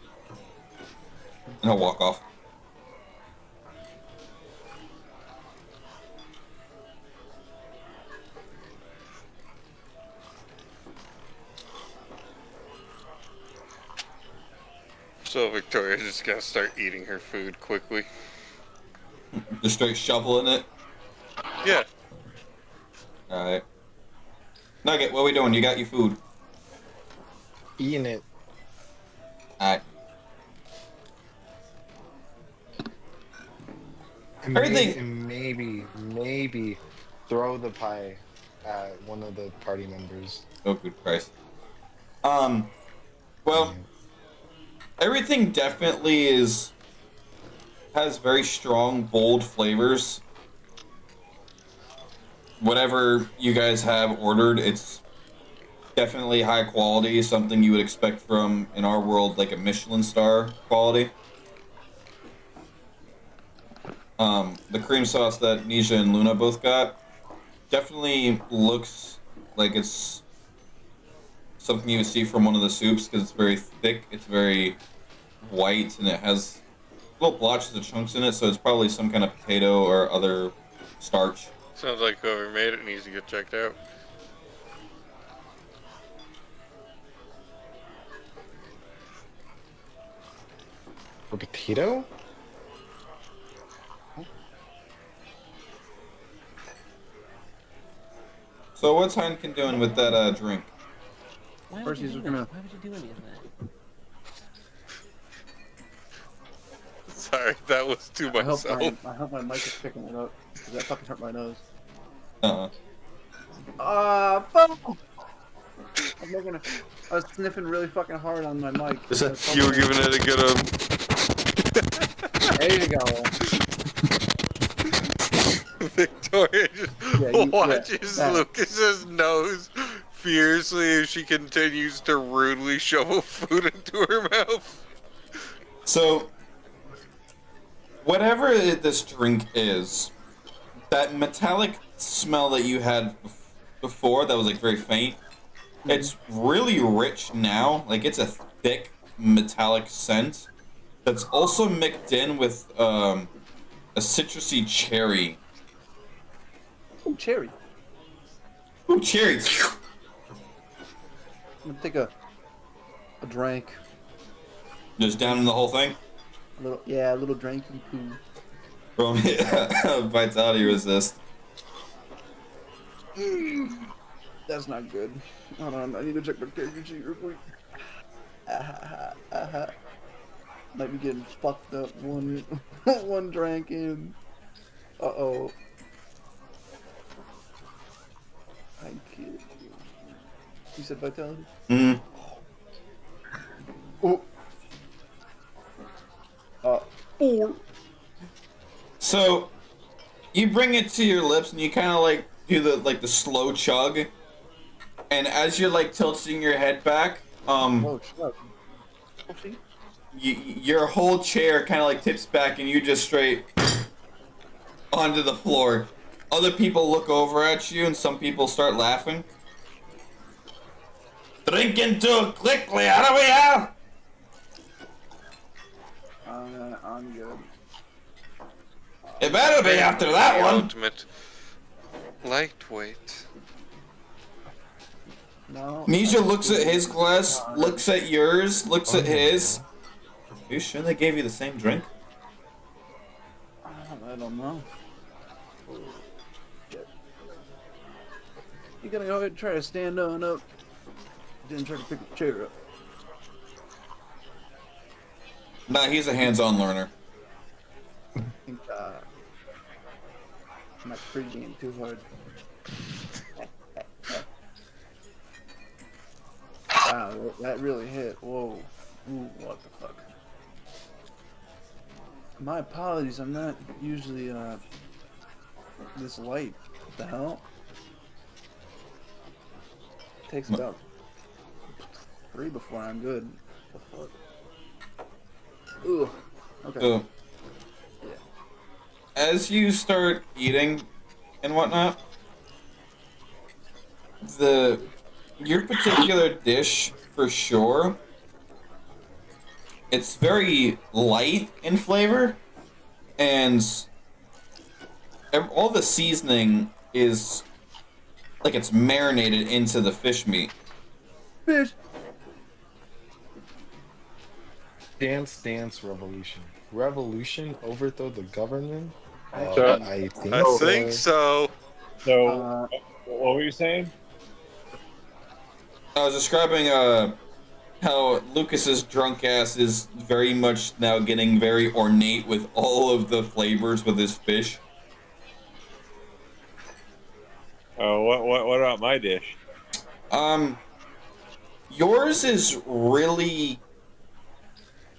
And I'll walk off. So Victoria's just gonna start eating her food quickly. Just straight shoveling it. Yeah. Alright. Nugget, what are we doing? You got your food. Eating it. Alright. And Everything- and maybe throw the pie at one of the party members. Oh, good Christ. Well, everything definitely has very strong, bold flavors. Whatever you guys have ordered, it's definitely high quality, something you would expect from, in our world, like a Michelin star quality. The cream sauce that Nisha and Luna both got definitely looks like it's something you would see from one of the soups because it's very thick, it's very white, and it has little blotches of chunks in it, so it's probably some kind of potato or other starch. Sounds like whoever made it needs to get checked out. A potato? So what's Heineken doing with that drink? Why First, would you he's do gonna- that? Why would you do any of that? Sorry, that was too I hope, myself. I hope my mic is picking it up, because that fucking hurt my nose. Fuck! I was sniffing really fucking hard on my mic. You were giving it a good There you go. Victoria just watches that. Lucas's nose fiercely as she continues to rudely shovel food into her mouth. So, whatever this drink is, that metallic smell that you had before that was like very faint. It's really rich now. Like it's a thick metallic scent that's also mixed in with a citrusy cherry. Oh, cherry. Ooh, cherry! I'm gonna take a drink. Just down in the whole thing. A little drinking poo. From vitality resist. That's not good. Hold on, I need to check my character sheet real quick. Might be getting fucked up one drink in. Uh-oh. I kid you. You said vitality? Mm. Oh. 4. So you bring it to your lips and you kind of like do the slow chug, and as you're like tilting your head back, Oh, shut. Oh, see? your whole chair kind of like tips back and you just straight onto the floor. Other people look over at you and some people start laughing. Drinking too quickly, are we here? I'm good. It better be after that The one. ultimate lightweight. No. Misha looks at his glass, looks at yours, looks at his. Are you sure they gave you the same drink? I don't know. You gotta go ahead and try to stand on up. Then try to pick a chair up. Nah, he's a hands-on learner. I think I'm not pregame too hard. Wow, that really hit. Whoa. Ooh, what the fuck? My apologies, I'm not usually this light. What the hell? Takes about 3 before I'm good. What the fuck? Ooh. Okay. So, as you start eating and whatnot, your particular dish for sure, it's very light in flavor, and all the seasoning is like it's marinated into the fish meat. Fish. Dance Revolution. Revolution overthrow the government? So- I think I so. think so. So, what were you saying? I was describing how Lucas's drunk ass is very much now getting very ornate with all of the flavors with his fish. Oh, what about my dish? Yours is really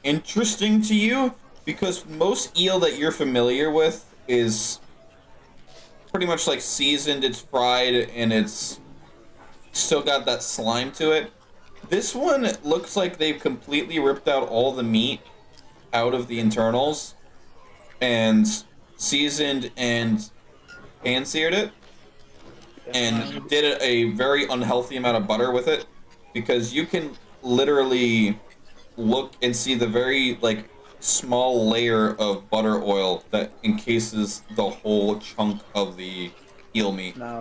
interesting to you because most eel that you're familiar with is pretty much like seasoned, it's fried, and it's still got that slime to it. This one looks like they've completely ripped out all the meat out of the internals and seasoned and pan-seared it and did a very unhealthy amount of butter with it because you can literally look and see the very like small layer of butter oil that encases the whole chunk of the eel meat. Nah,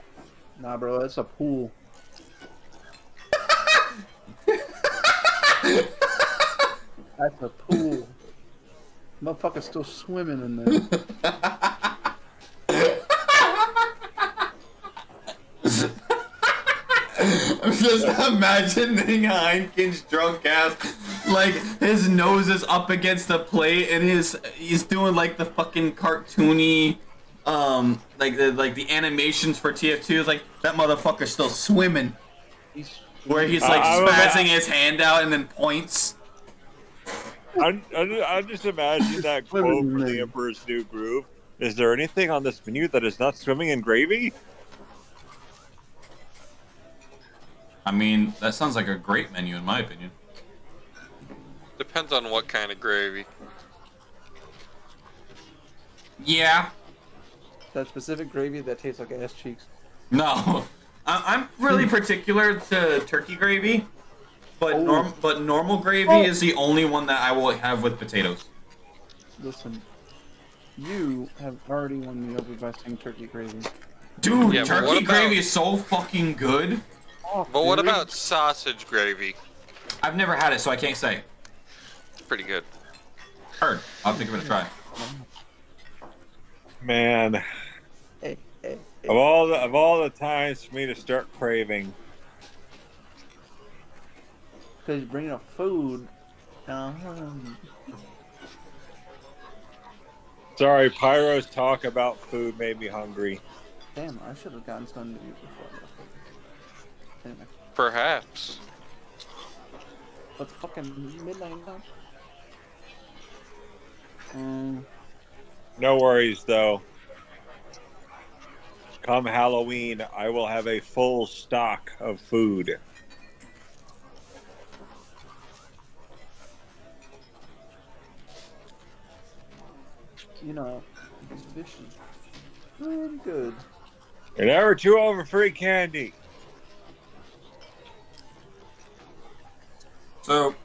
bro, that's a pool. That's a pool. Motherfucker's still swimming in there. I'm just imagining Heinken's drunk ass, like his nose is up against the plate and he's doing like the fucking cartoony, like the animations for TF2. It's like that motherfucker's still swimming, where he's like spazzing his hand out and then points. I just imagine that quote from The Emperor's New Groove. Is there anything on this menu that is not swimming in gravy? I mean, that sounds like a great menu in my opinion. Depends on what kind of gravy. Yeah. That specific gravy that tastes like ass cheeks. No. I'm really particular to turkey gravy, but Oh. normal gravy Oh. is the only one that I will have with potatoes. Listen, you have already won me over by saying turkey gravy. Dude, Yeah, but what turkey gravy about- is so fucking good. But what Dude. about sausage gravy? I've never had it, so I can't say. It's pretty good. Heard. I'll have to give it a try. Man, of all the times for me to start craving, Because you're bringing up food. sorry, Pyro's talk about food made me hungry. Damn, I should have gotten something to eat before I left. Anyway, Perhaps. it's fucking midnight now. No worries though. Come Halloween, I will have a full stock of food. You know, this fish is pretty good. You're never too over free candy. So,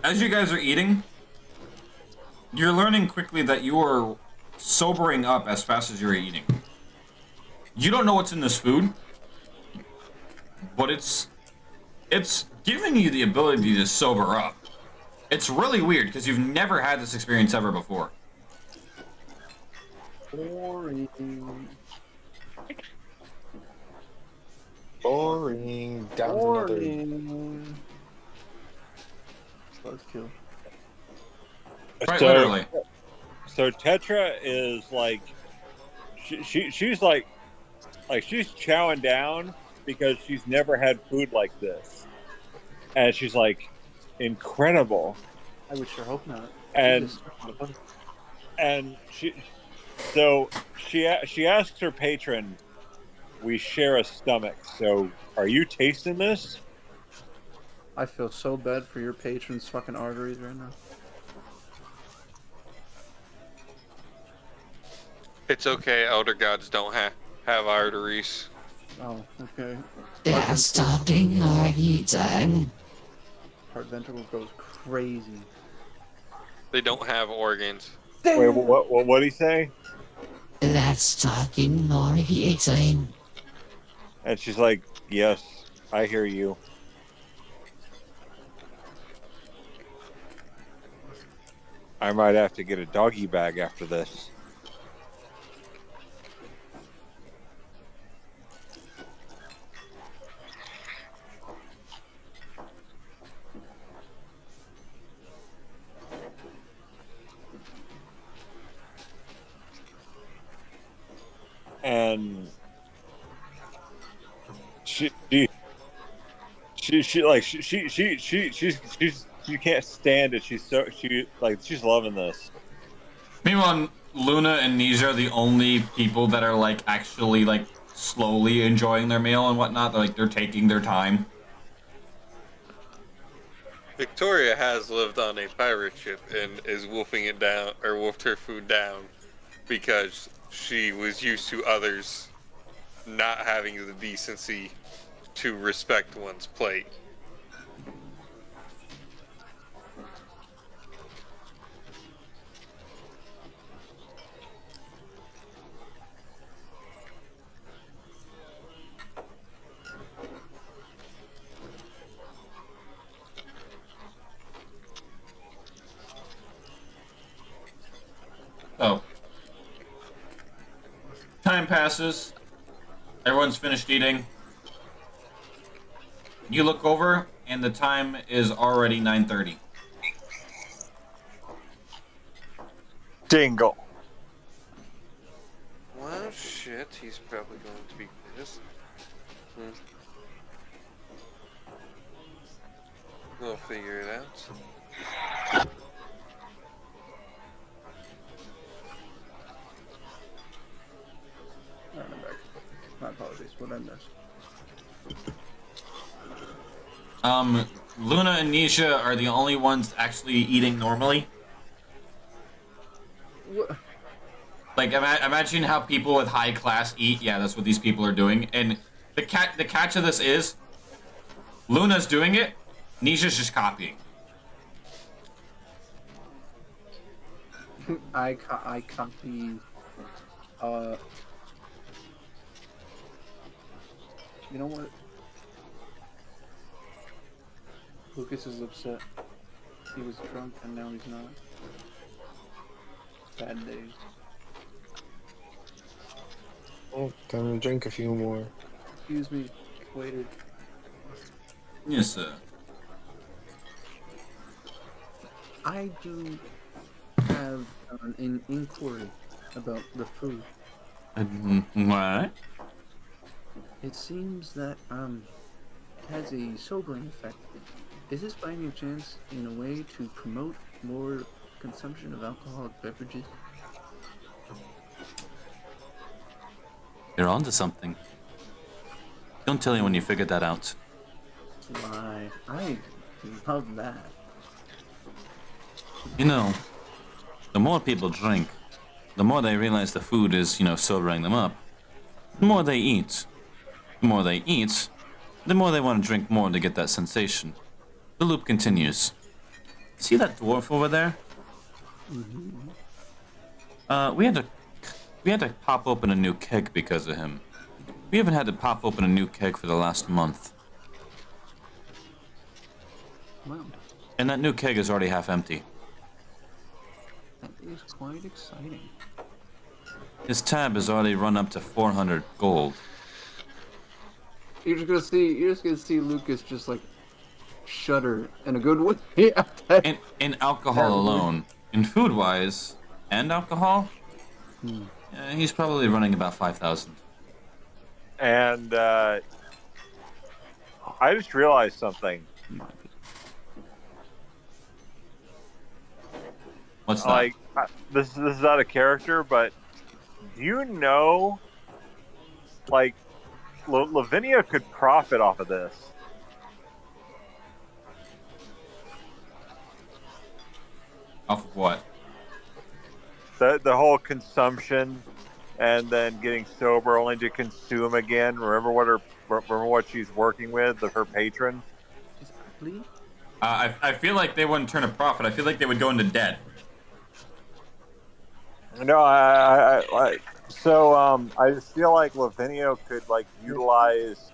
as you guys are eating, you're learning quickly that you are sobering up as fast as you're eating. You don't know what's in this food, but it's giving you the ability to sober up. It's really weird because you've never had this experience ever before. Boring. Boring. Down to another. Boring. Buzzkill. Right, So- literally. So Tetra is like, she's like she's chowing down because she's never had food like this, and she's like, incredible. I would sure hope not. And Jesus. and she asks her patron, we share a stomach, so are you tasting this? I feel so bad for your patron's fucking arteries right now. It's okay, elder gods don't have arteries. Oh, okay. Yeah, starting already time. Heart ventricle goes crazy. They don't have organs. Wait, what did he say? That's talking already time. And she's like, yes, I hear you. I might have to get a doggy bag after this. And she can't stand it. She's loving this. Meanwhile, Luna and Nisha are the only people that are like actually like slowly enjoying their meal and whatnot. They're taking their time. Victoria has lived on a pirate ship and is wolfing it down, or wolfed her food down, because she was used to others not having the decency to respect one's plate. Oh. Time passes. Everyone's finished eating. You look over, and the time is already 9:30. Dingle. Well, shit, he's probably going to be pissed. We'll figure it out. Alright, I'm back. My apologies. What I missed. Luna and Nisha are the only ones actually eating normally. What? Like, imagine how people with high class eat. Yeah, that's what these people are doing. And the catch of this is, Luna's doing it, Nisha's just copying. I copy. You know what? Lucas is upset. He was drunk and now he's not. Bad days. Oh, gonna drink a few more. Excuse me, waiter. Yes, sir. I do have an inquiry about the food. What? It seems that it has a sobering effect. Is this by any chance in a way to promote more consumption of alcoholic beverages? You're onto something. Don't tell anyone you figured that out. Why, I love that. You know, the more people drink, the more they realize the food is, sobering them up. The more they eat. The more they eat, the more they want to drink more to get that sensation. The loop continues. See that dwarf over there? Mm-hmm. We had to pop open a new keg because of him. We haven't had to pop open a new keg for the last month. Wow, And that new keg is already half empty. that is quite exciting. His tab has already run up to 400 gold. You're just gonna see Lucas just like shudder in a good way. In alcohol alone, in food-wise, and alcohol, he's probably running about 5,000. And I just realized something. What's that? Like this is out of character, but do you know, like, Lavinia could profit off of this? Off of what? The whole consumption, and then getting sober only to consume again. Remember what she's working with, her patron. I feel like they wouldn't turn a profit. I feel like they would go into debt. No, I just feel like Lavinia could utilize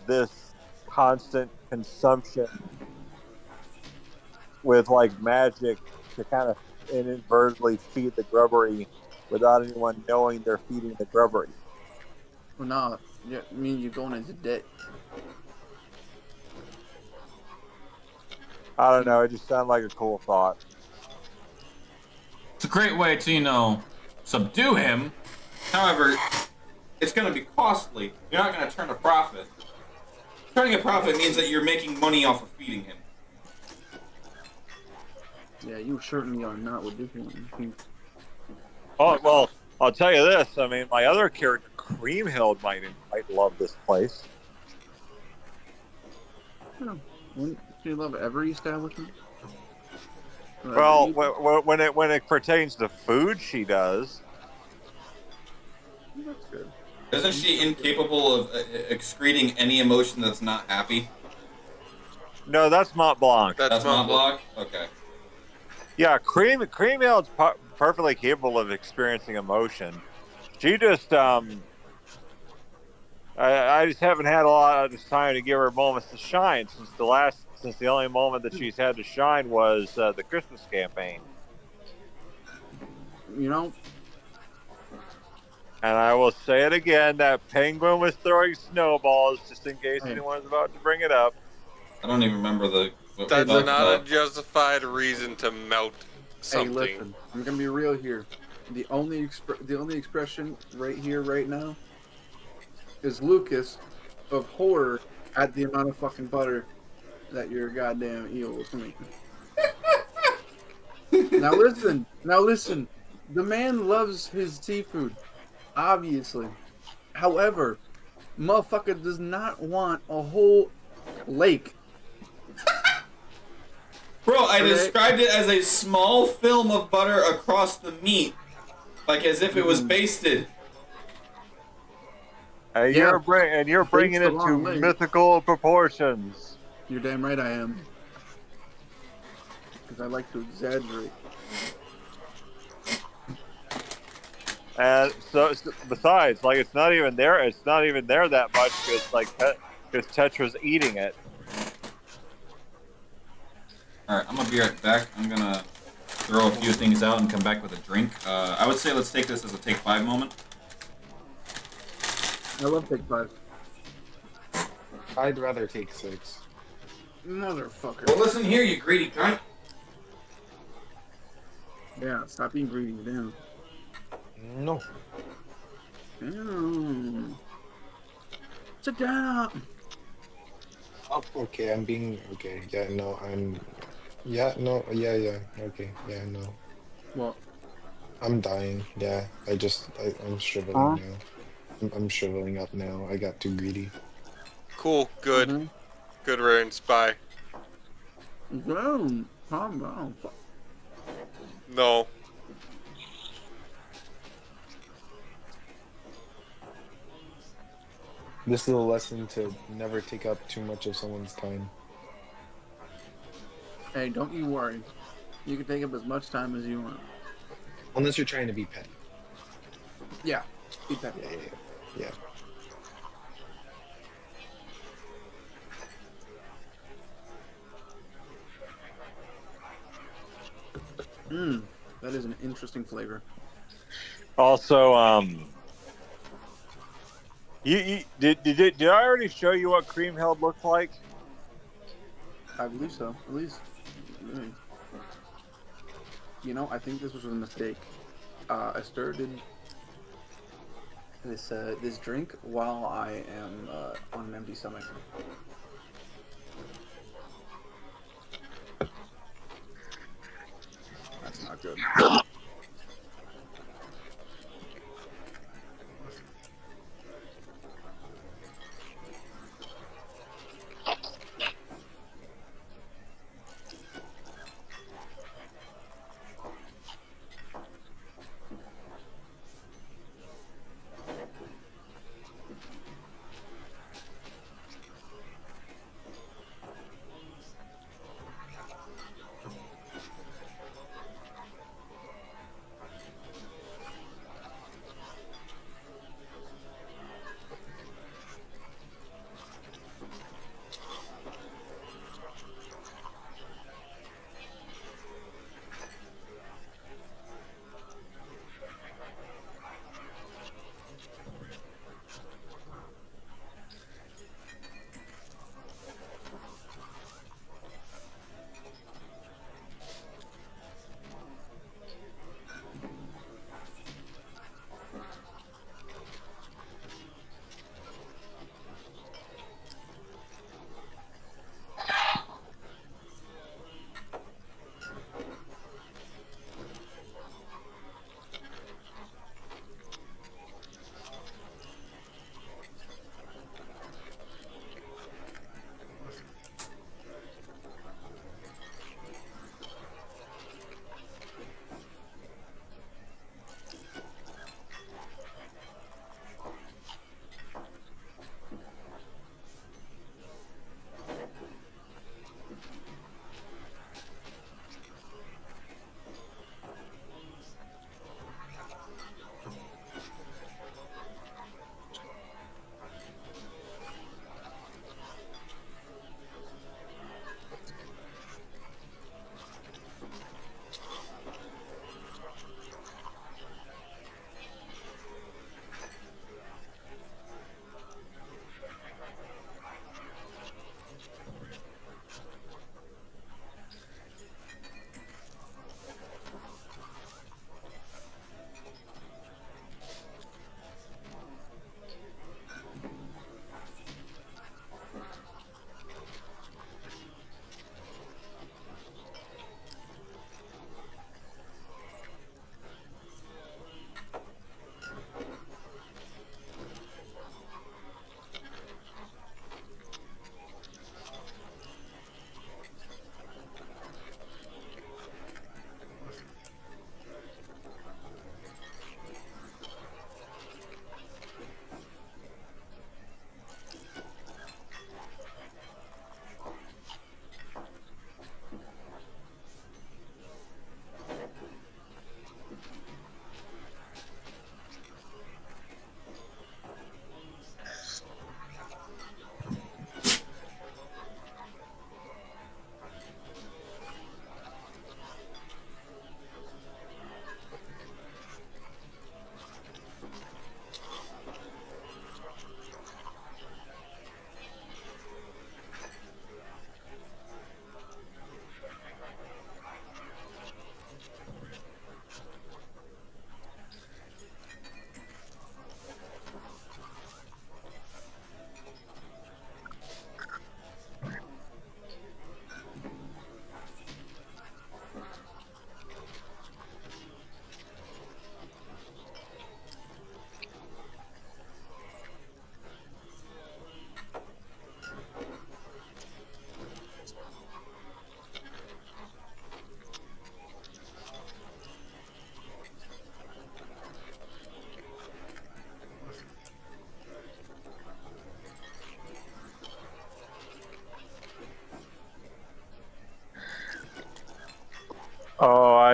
this constant consumption with magic to kind of inadvertently feed the grubbery without anyone knowing they're feeding the grubbery. Well, no, I mean you're going into debt. I don't know. It just sounded like a cool thought. It's a great way to, subdue him. However, it's going to be costly. You're not going to turn a profit. Turning a profit means that you're making money off of feeding him. Yeah, you certainly are not with this one. Oh, well, I'll tell you this. I mean, my other character, Creamhill, might love this place. Wouldn't you love every establishment? Well, when it pertains to food, she does. That's good. Isn't she incapable of excreting any emotion that's not happy? No, that's Mont Blanc. That's Mont Blanc? Okay. Yeah, Creamhill's perfectly capable of experiencing emotion. She just, I just haven't had a lot of time to give her moments to shine since the only moment that she's had to shine was the Christmas campaign. You know, and I will say it again, that penguin was throwing snowballs, just in case anyone was about to bring it up. I don't even remember That's not a justified reason to melt something. Hey, listen, I'm gonna be real here. The only expression right here, right now, is Lucas of horror at the amount of fucking butter that your goddamn eel was making. Now listen. The man loves his seafood, obviously. However, motherfucker does not want a whole lake. Bro, I described it as a small film of butter across the meat. Like as if it was basted. And Yeah. you're bringing Based it to along with- mythical proportions. You're damn right I am. Because I like to exaggerate. And so besides, like it's not even there. It's not even there that much because because Tetra's eating it. All right, I'm gonna be right back. I'm gonna throw a few things out and come back with a drink. I would say let's take this as a take 5 moment. I love Take 5. I'd rather take 6. Motherfucker. Well, listen here, you greedy cunt. Yeah, stop being greedy. Damn. No. Damn. Sit down. Oh, okay, I'm being okay. Yeah, no, I'm. Yeah, no, yeah. Okay, yeah, no. What? I'm dying. Yeah, I'm shriveling now. I'm shriveling up now. I got too greedy. Cool. Good. Mhm. Good riddance. Bye. Damn. Calm down. No. This is a lesson to never take up too much of someone's time. Hey, don't you worry. You can take up as much time as you want. Unless you're trying to be petty. Yeah. Be petty. Yeah. That is an interesting flavor. Also, did I already show you what cream held looked like? I believe so. At least. You know, I think this was a mistake. I stirred this drink while I am on an empty stomach. That's not good.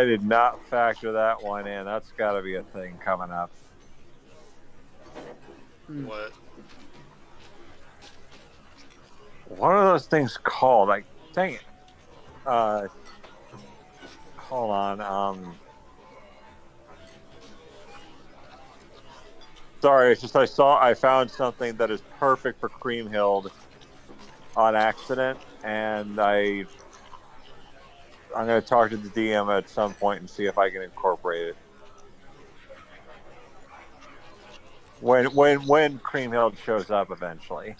I did not factor that one in. That's got to be a thing coming up. What? What are those things called? Like, dang it. Hold on. Sorry, it's just I found something that is perfect for Creamhild on accident, and I'm going to talk to the DM at some point and see if I can incorporate it. When Creamhild shows up eventually.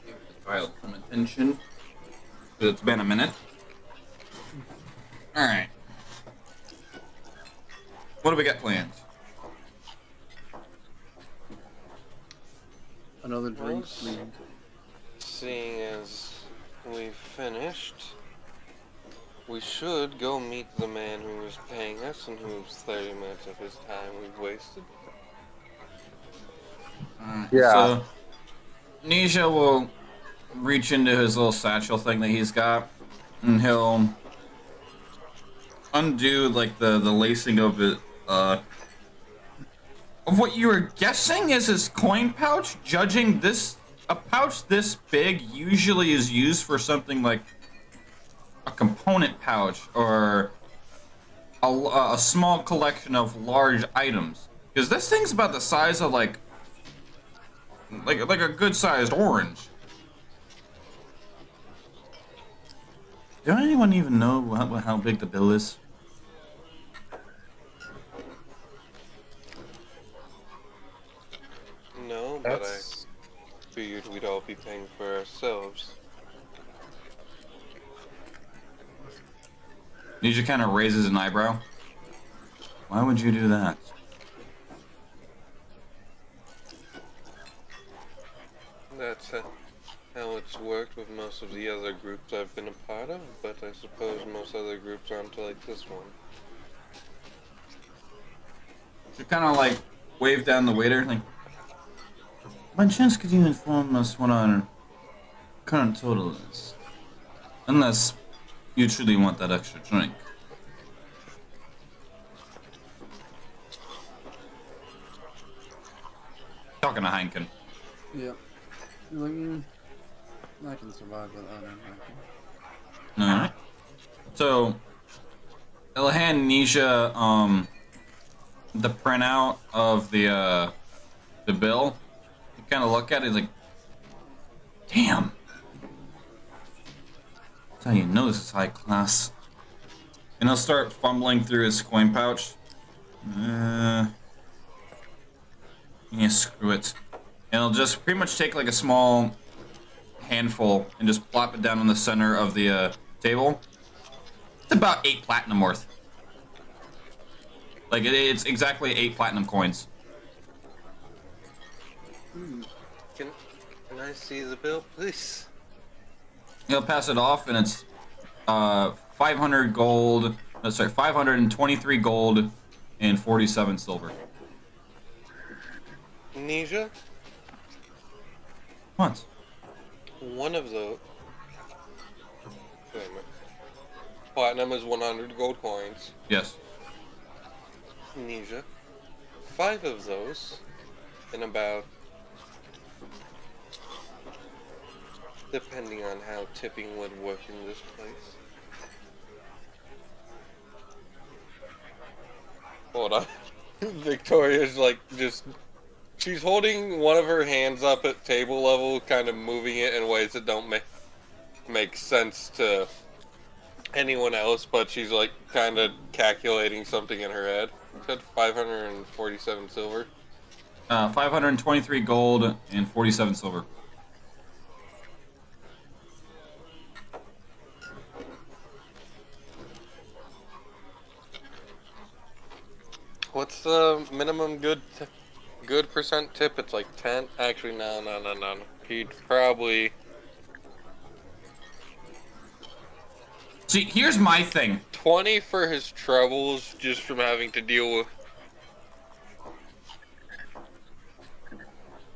Give this file some attention. It's been a minute. Alright. What do we got planned? Another drink, Well, please. Seeing as we've finished, we should go meet the man who is paying us and whose 30 minutes of his time we've wasted. Yeah. So, Nisha will reach into his little satchel thing that he's got, and he'll undo like the lacing of it, of what you were guessing is his coin pouch. Judging this, a pouch this big usually is used for something like a component pouch or a small collection of large items. Because this thing's about the size of like a good sized orange. Does anyone even know how big the bill is? No, but That's I figured we'd all be paying for ourselves. Nisha kind of raises an eyebrow. Why would you do that? That's how it's worked with most of the other groups I've been a part of, but I suppose most other groups aren't like this one. She kind of like waved down the waiter, like, by chance could you inform us what our current total is? Unless you truly want that extra drink. Talking to Heineken. Yeah. Like, I can survive without him. Alright. So, it'll hand Nisha, the printout of the bill. You kind of look at it, like, damn. That's how you know this is high class. And he'll start fumbling through his coin pouch. Yeah, screw it. And I'll just pretty much take like a small handful and just plop it down in the center of the table. It's about 8 platinum worth. Like it's exactly 8 platinum coins. Can I see the bill, please? He'll pass it off, and it's 500 gold. No, sorry, 523 gold and 47 silver. Nisha, What? one of the... Wait a minute. Platinum is 100 gold coins. Yes. Nisha, 5 of those, and about... Depending on how tipping would work in this place. Hold on. Victoria's like just... She's holding one of her hands up at table level, kind of moving it in ways that don't make sense to anyone else, but she's like kind of calculating something in her head. Said 547 silver. 523 gold and 47 silver. What's the minimum good percent tip? It's like 10. Actually, no. He'd probably... See, here's my thing. 20 for his troubles, just from having to deal with...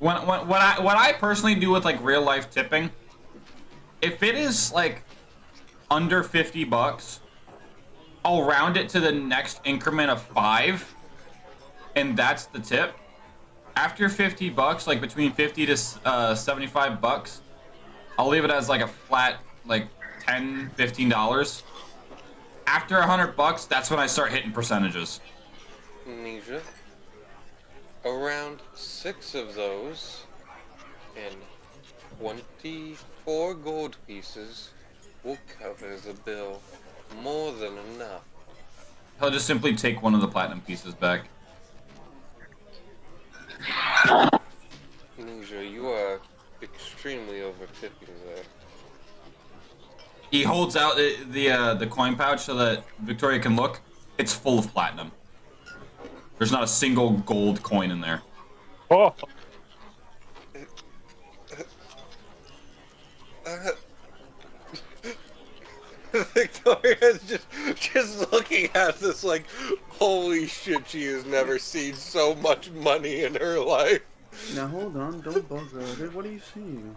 What I personally do with like real life tipping, if it is like under $50, I'll round it to the next increment of 5, and that's the tip. After $50, like between 50 to $75, I'll leave it as like a flat like $10-15. After $100, that's when I start hitting percentages. Nisha. Around 6 of those, and 24 gold pieces will cover the bill. More than enough. He'll just simply take one of the platinum pieces back. Nisha, you are extremely over-tipping there. He holds out the coin pouch so that Victoria can look. It's full of platinum. There's not a single gold coin in there. Oh, Victoria's just looking at this like, holy shit, she has never seen so much money in her life. Now hold on, don't bug her. What are you seeing?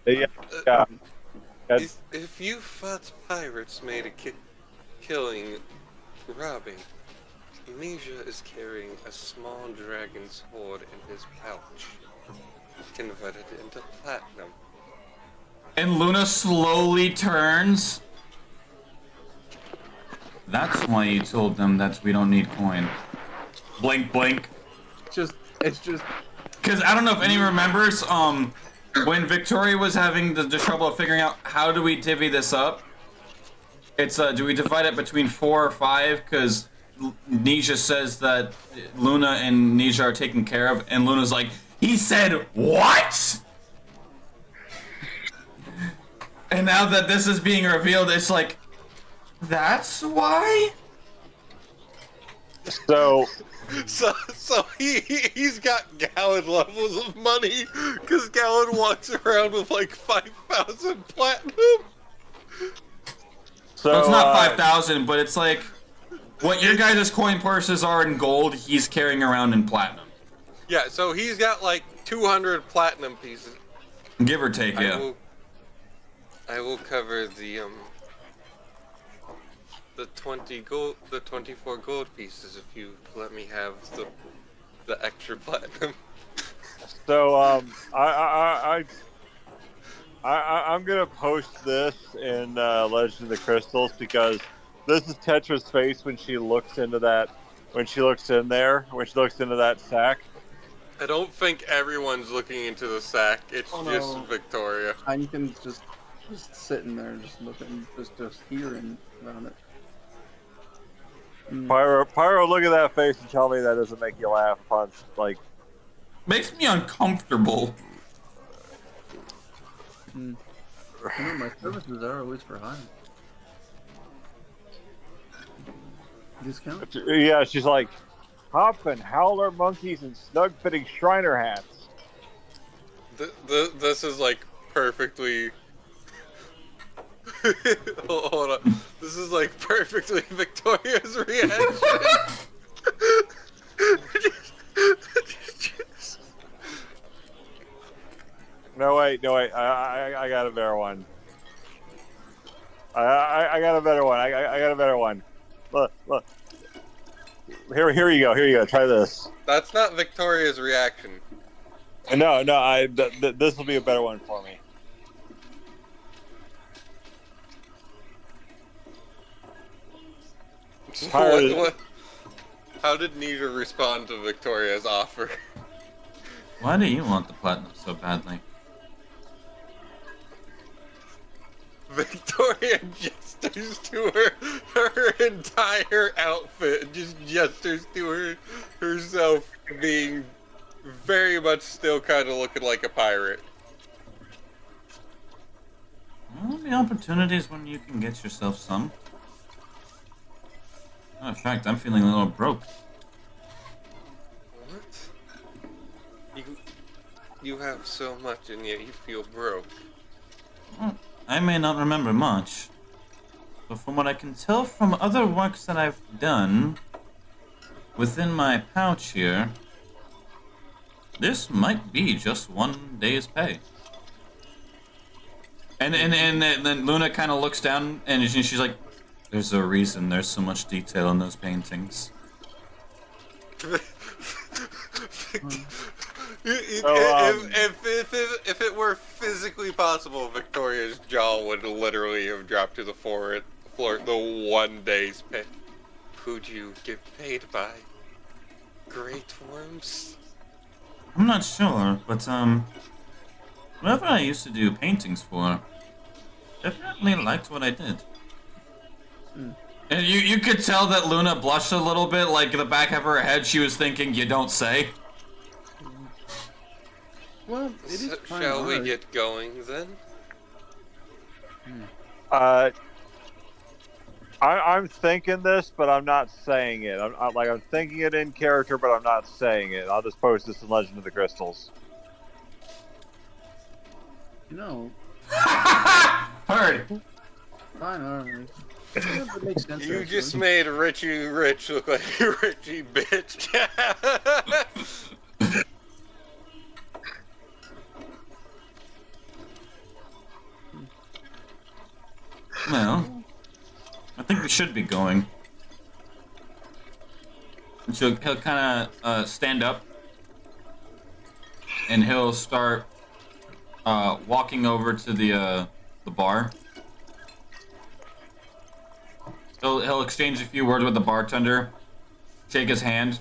yeah. If you fought pirates made a killing, robbing, Nisha is carrying a small dragon sword in his pouch, converted into platinum. And Luna slowly turns. That's why you told them that we don't need coin. Blink, blink. It's just. Because I don't know if anyone remembers, when Victoria was having the trouble of figuring out how do we divvy this up. It's do we divide it between 4 or 5? Because Nisha says that Luna and Nisha are taken care of, and Luna's like, he said what? And now that this is being revealed, it's like, that's why? So he's got Gallon levels of money, because Gallon walks around with like 5,000 platinum. So it's not 5,000, but it's like what your guys' coin purses are in gold, he's carrying around in platinum. Yeah, so he's got like 200 platinum pieces. Give or take, yeah. I will cover the 24 gold pieces if you let me have the extra platinum. So I'm gonna post this in Legend of the Crystals because this is Tetra's face when she looks into that. When she looks into that sack. I don't think everyone's looking into the sack. It's just Victoria. I can just sitting there, just looking, just hearing around it. Pyro, look at that face and tell me that doesn't make you laugh. Like, Makes me uncomfortable. I know my services are always for hire. Discount? Yeah, she's like, hop and howler monkeys and snug-fitting Shriner hats. This is like perfectly. Hold on. This is like perfectly Victoria's reaction. No wait. I got a better one. I got a better one. I got a better one. Look. Here you go. Try this. That's not Victoria's reaction. No. This will be a better one for me. What? How did Nita respond to Victoria's offer? Why do you want the platinum so badly? Victoria gestures to her entire outfit, just gestures to herself being very much still kind of looking like a pirate. Well, the opportunities when you can get yourself some. Oh, in fact, I'm feeling a little broke. What? You have so much and yet you feel broke. Well, I may not remember much, but from what I can tell from other works that I've done within my pouch here, this might be just one day's pay. And then Luna kind of looks down and she's like, "There's a reason there's so much detail in those paintings." If it were physically possible, Victoria's jaw would literally have dropped to the floor the one day's pay. Who'd you get paid by? Great worms? I'm not sure, but whoever I used to do paintings for definitely liked what I did. And you could tell that Luna blushed a little bit, like in the back of her head she was thinking, "You don't say." Well, it is fine Shall we art. get going then? I'm thinking this, but I'm not saying it. I'm thinking it in character, but I'm not saying it. I'll just post this in Legend of the Crystals. You know, Heard. fine art. Yeah, that makes sense. You actually. just made Richie Rich look like Richie bitch. Well, I think we should be going. And so he'll kind of stand up, and he'll start walking over to the bar. He'll exchange a few words with the bartender, shake his hand,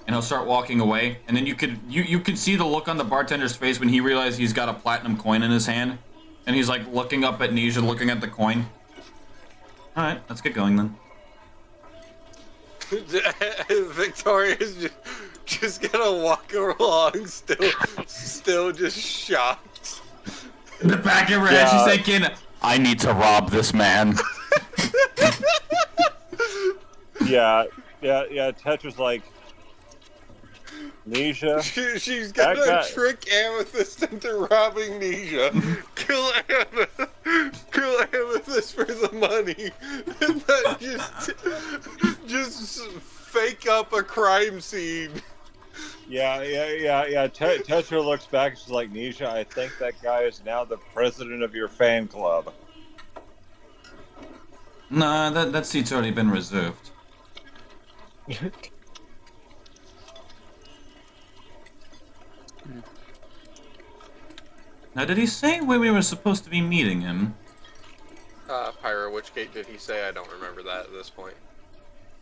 and he'll start walking away. And then you could see the look on the bartender's face when he realized he's got a platinum coin in his hand, and he's like looking up at Nisha, looking at the coin. All right, let's get going then. Victoria's just gonna walk along, still just shocked. In the back of her head, she's thinking, "I need to rob this man." Yeah. Tetra's like, Nisha. She's gonna trick Amethyst into robbing Nisha. Kill Amethyst for the money, and then just fake up a crime scene. Yeah. Tetra looks back and she's like, Nisha, I think that guy is now the president of your fan club. Nah, that seat's already been reserved. Now, did he say where we were supposed to be meeting him? Pyro, which gate did he say? I don't remember that at this point.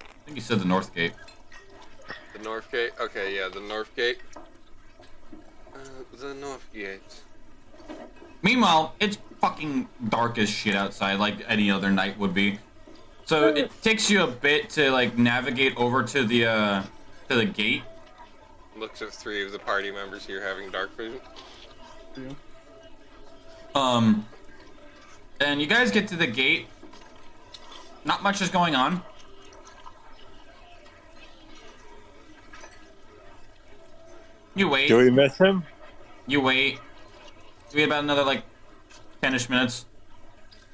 I think he said the north gate. The north gate? Okay, yeah, the north gate. The north gate. Meanwhile, it's fucking dark as shit outside, like any other night would be. So it takes you a bit to like navigate over to the gate, Looks at three of the party members here having dark vision. And you guys get to the gate. Not much is going on. You wait. Do we miss him? You wait. You wait about another, like, 10-ish minutes.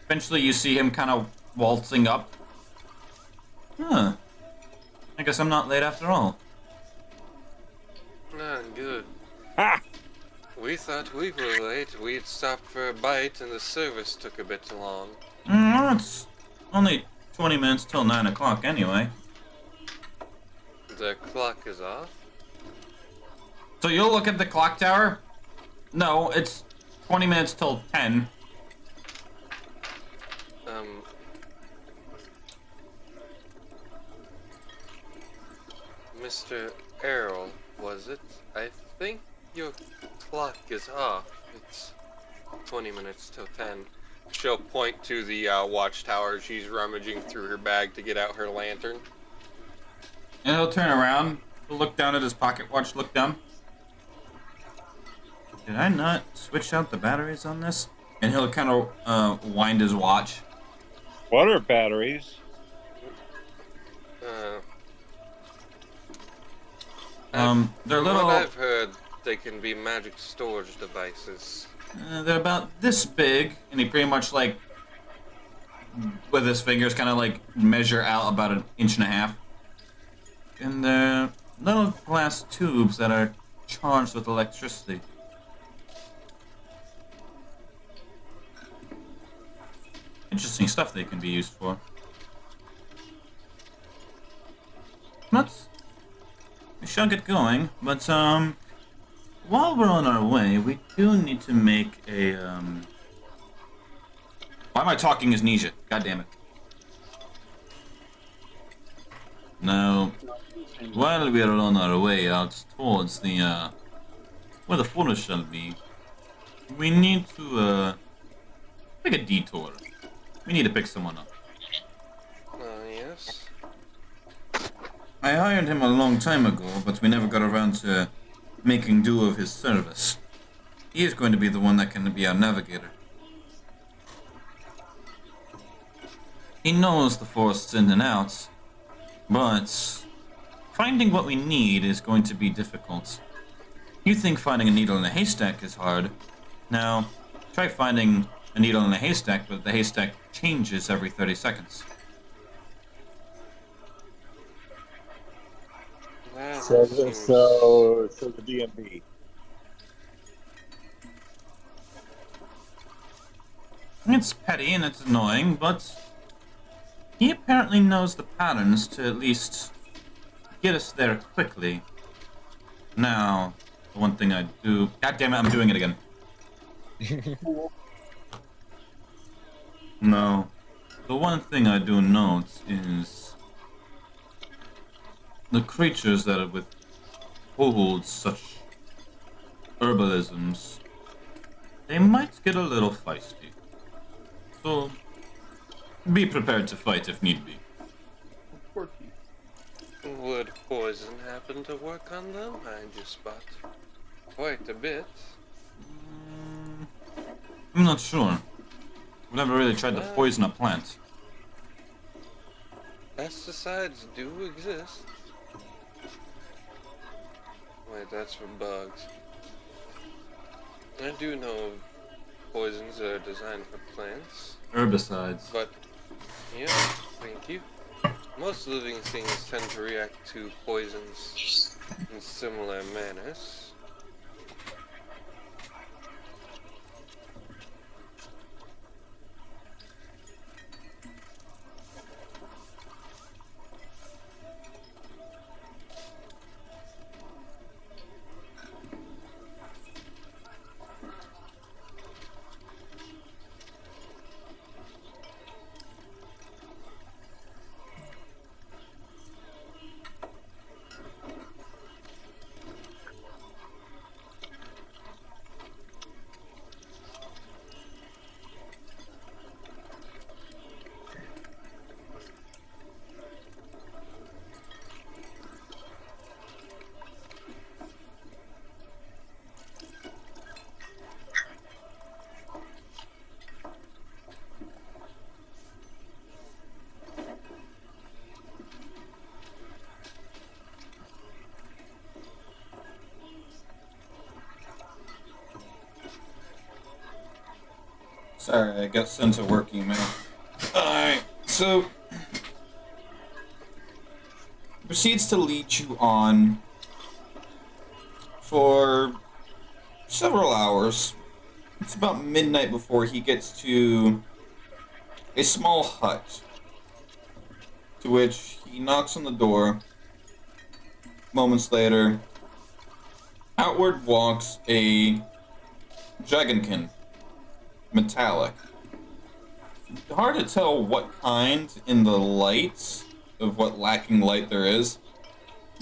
Eventually you see him kind of waltzing up. Huh. I guess I'm not late after all. Ah, good. Ha! We thought we were late. We'd stopped for a bite and the service took a bit long. Well, it's only 20 minutes till 9 o'clock anyway. The clock is off. So you'll look at the clock tower? No, it's 20 minutes till 10. Mr. Errol, was it? I think your clock is off. It's 20 minutes till 10. She'll point to the watchtower. She's rummaging through her bag to get out her lantern. And he'll turn around, he'll look down at his pocket watch, look down. Did I not switch out the batteries on this? And he'll kind of wind his watch. What are batteries? They're From little. what I've heard, they can be magic storage devices. They're about this big, and he pretty much, like, with his fingers, kind of like measure out about 1.5 inches. And they're little glass tubes that are charged with electricity. Interesting stuff they can be used for. We shall get going, but while we're on our way, we do need to make a Why am I talking as Nisha? God damn it. Now, while we are on our way out towards the where the forest shall be, we need to make a detour. We need to pick someone up. Yes. I hired him a long time ago, but we never got around to making do of his service. He is going to be the one that can be our navigator. He knows the forests in and out, but finding what we need is going to be difficult. You think finding a needle in a haystack is hard. Now, try finding a needle in a haystack, but the haystack changes every 30 seconds. So the DMV. It's petty and it's annoying, but he apparently knows the patterns to at least get us there quickly. Now, the one thing I do... God damn it, I'm doing it again. No. The one thing I do note is the creatures that are withhold such herbalisms, they might get a little feisty. So, be prepared to fight if need be. Would poison happen to work on them? I just spot quite a bit. I'm not sure. We've never really tried to poison a plant. Pesticides do exist. Wait, that's for bugs. I do know poisons that are designed for plants. Herbicides. But, yeah, thank you. Most living things tend to react to poisons in similar manners. Sorry, I got sent a work email. Alright, so proceeds to lead you on for several hours. It's about midnight before he gets to a small hut, to which he knocks on the door. Moments later, outward walks a dragonkin, metallic. Hard to tell what kind in the light of what lacking light there is,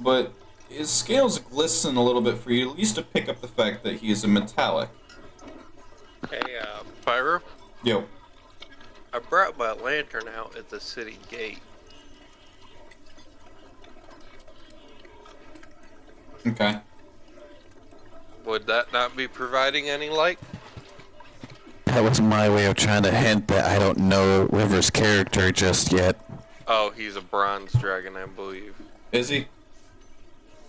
but his scales glisten a little bit for you, at least to pick up the fact that he is a metallic. Hey, Pyro, Yo. I brought my lantern out at the city gate. Okay. Would that not be providing any light? That was my way of trying to hint that I don't know River's character just yet. Oh, he's a bronze dragon, I believe. Is he?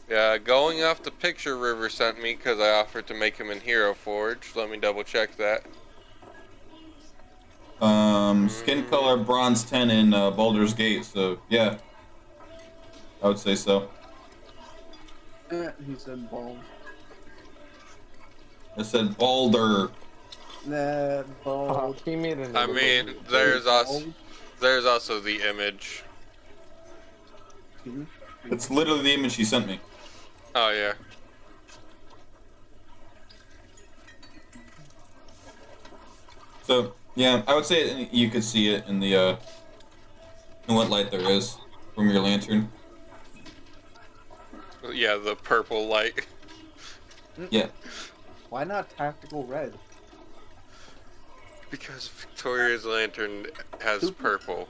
Yeah, going off the picture River sent me because I offered to make him in Hero Forge. Let me double check that. Skin color bronze 10 in Baldur's Gate, so yeah. I would say so. He said balls. I said Baldur. Nah, balls. He made an I mean, there's also the image. It's literally the image he sent me. Oh yeah. So, yeah, I would say you could see it in the, in what light there is from your lantern. Yeah, the purple light. Yeah. Why not tactical red? Because Victoria's lantern has purple.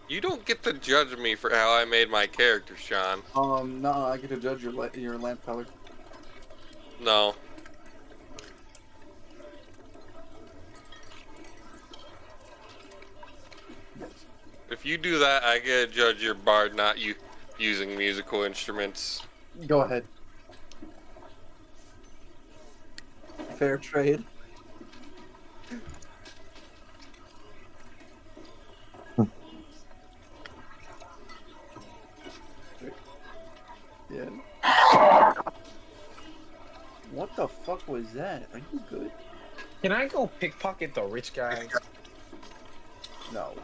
You don't get to judge me for how I made my character, Sean. No, I get to judge your lamp color. No. If you do that, I get to judge your bard not using musical instruments. Go ahead. Fair trade. Yeah. What the fuck was that? Are you good? Can I go pickpocket the rich guy? No.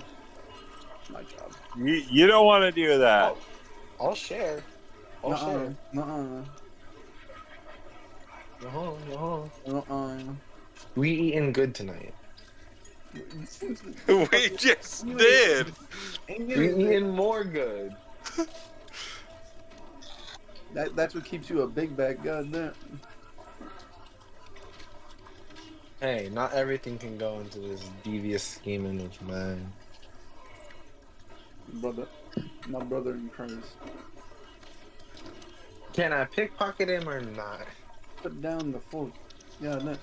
My job. You don't want to do that. I'll share. I'll share. We eating good tonight. We just did. We eating more good. That's what keeps you a big bag, goddamn. Hey, not everything can go into this devious scheming of mine. Brother, my brother in Christ. Can I pickpocket him or not? Put down the fork. Yeah, no.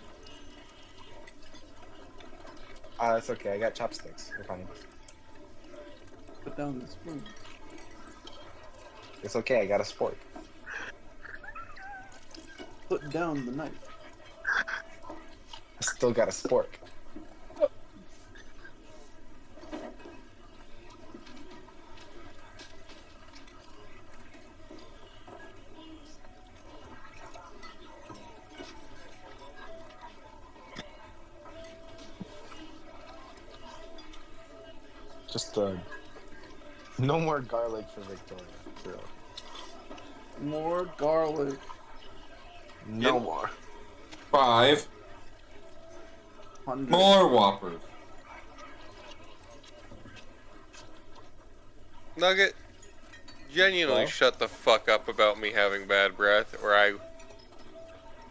It's okay. I got chopsticks. We're fine. Put down the spoon. It's okay. I got a spork. Put down the knife. I still got a spork. Just no more garlic for Victoria. For real. More garlic. No Yep. more. 5 100. more Whoppers. Nugget, genuinely Hello? shut the fuck up about me having bad breath, or I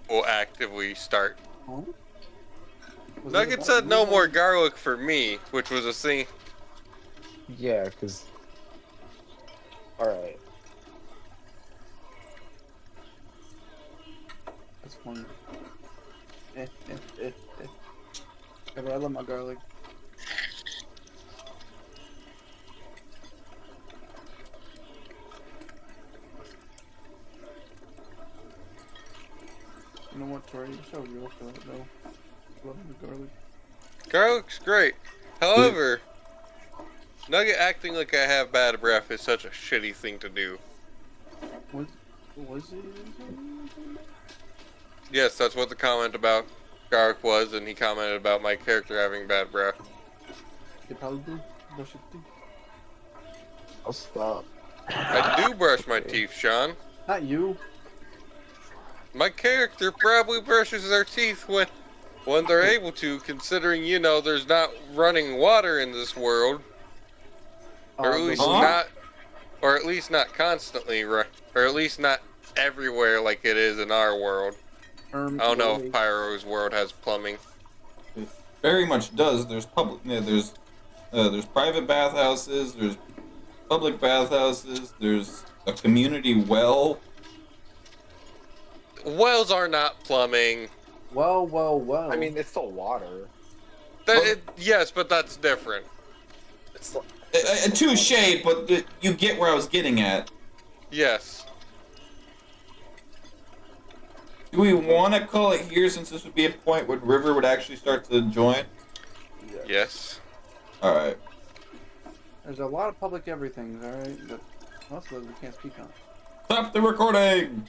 will actively start. Huh? Was Nugget it said about no you? more garlic for me, which was a thing. Yeah, because. Alright. That's funny. Yeah, but I love my garlic. You know what, Tori? You're so real for that, though. Love the garlic. Garlic's great. However, Nugget acting like I have bad breath is such a shitty thing to do. Was it? Yes, that's what the comment about Garlic was, and he commented about my character having bad breath. You probably do. Brush your teeth. I'll stop. I do brush my teeth, Sean. Not you. My character probably brushes their teeth when they're able to, considering, you know, there's not running water in this world. Or at least not, or at least not constantly, or at least not everywhere like it is in our world. I don't know if Pyro's world has plumbing. It very much does. There's public. Yeah, there's private bathhouses. There's public bathhouses. There's a community well. Wells are not plumbing. Well. I mean, it's still water. Yes, but that's different. It's like, Touche, but you get where I was getting at. Yes. Do we want to call it here, since this would be a point where River would actually start to join? Yes. All right. There's a lot of public everythings, all right, but most of those we can't speak on. Stop the recording.